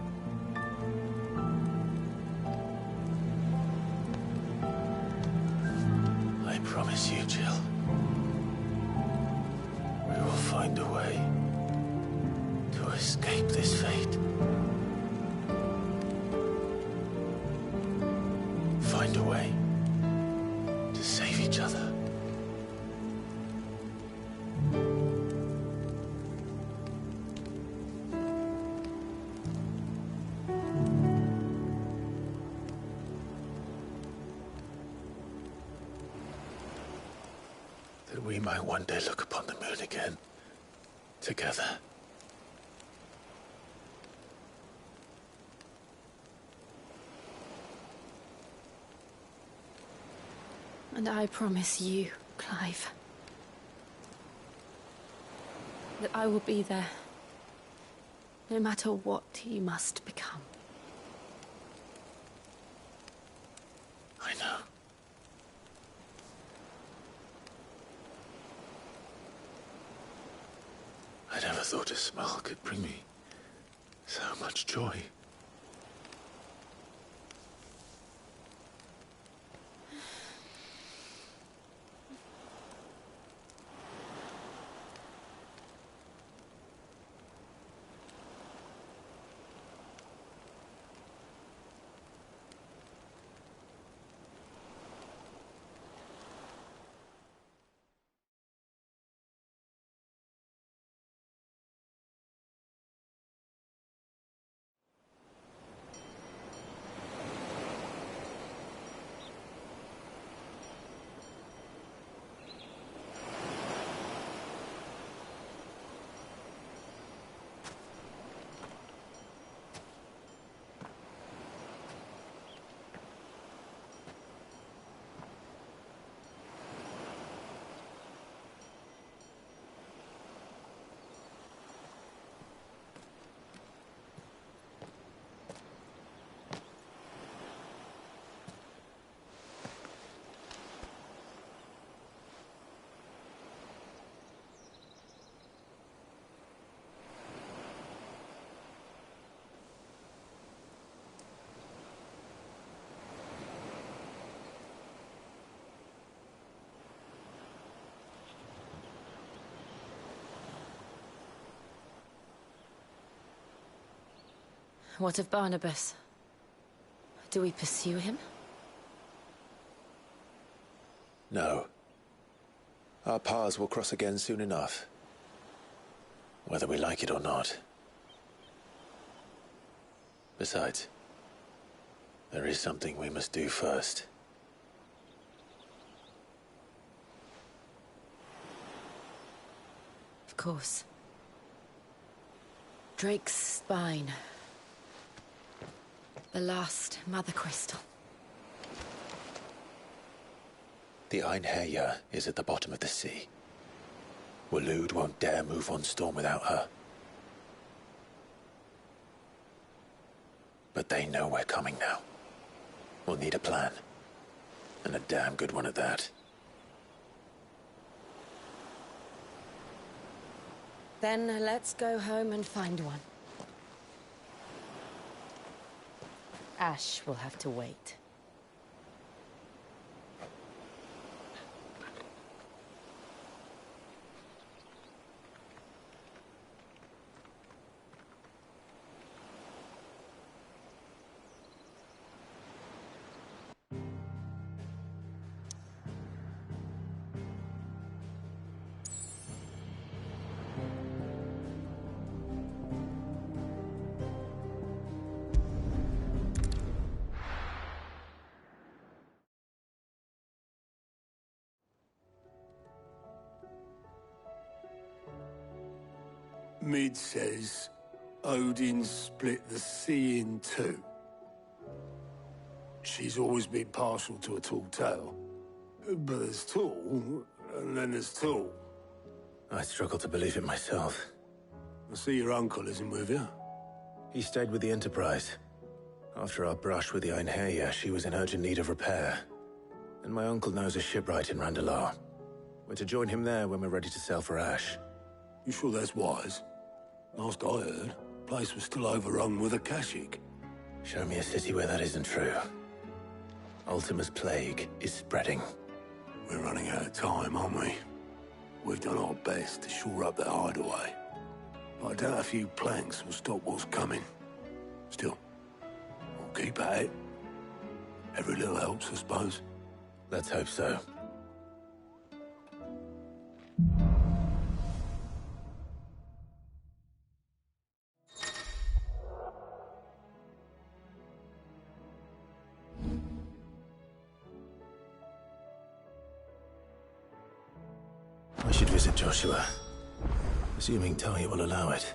I promise you, Jill. We will find a way to escape this fate. Find a way to save each other. That we might one day look upon the moon again, together. And I promise you, Clive, that I will be there, no matter what you must become. I know. I never thought a smile could bring me so much joy. What of Barnabas? Do we pursue him? No. Our paths will cross again soon enough. Whether we like it or not. Besides, there is something we must do first. Of course. Drake's spine. The last Mother Crystal. The Einherjar is at the bottom of the sea. Waloed won't dare move on Storm without her. But they know we're coming now. We'll need a plan. And a damn good one at that. Then let's go home and find one. Ash will have to wait. Mid says Odin split the sea in two. She's always been partial to a tall tale. But there's tall, and then there's tall. I struggle to believe it myself. I see your uncle isn't with you. He stayed with the Enterprise. After our brush with the Einherja, she was in urgent need of repair. And my uncle knows a shipwright in Randalar. We're to join him there when we're ready to sail for Ash. You sure that's wise? Last I heard, the place was still overrun with Akashic. Show me a city where that isn't true. Ultima's plague is spreading. We're running out of time, aren't we? We've done our best to shore up that hideaway. But I doubt a few planks will stop what's coming. Still, we'll keep at it. Every little helps, I suppose. Let's hope so. I should visit Joshua, assuming Talia will allow it.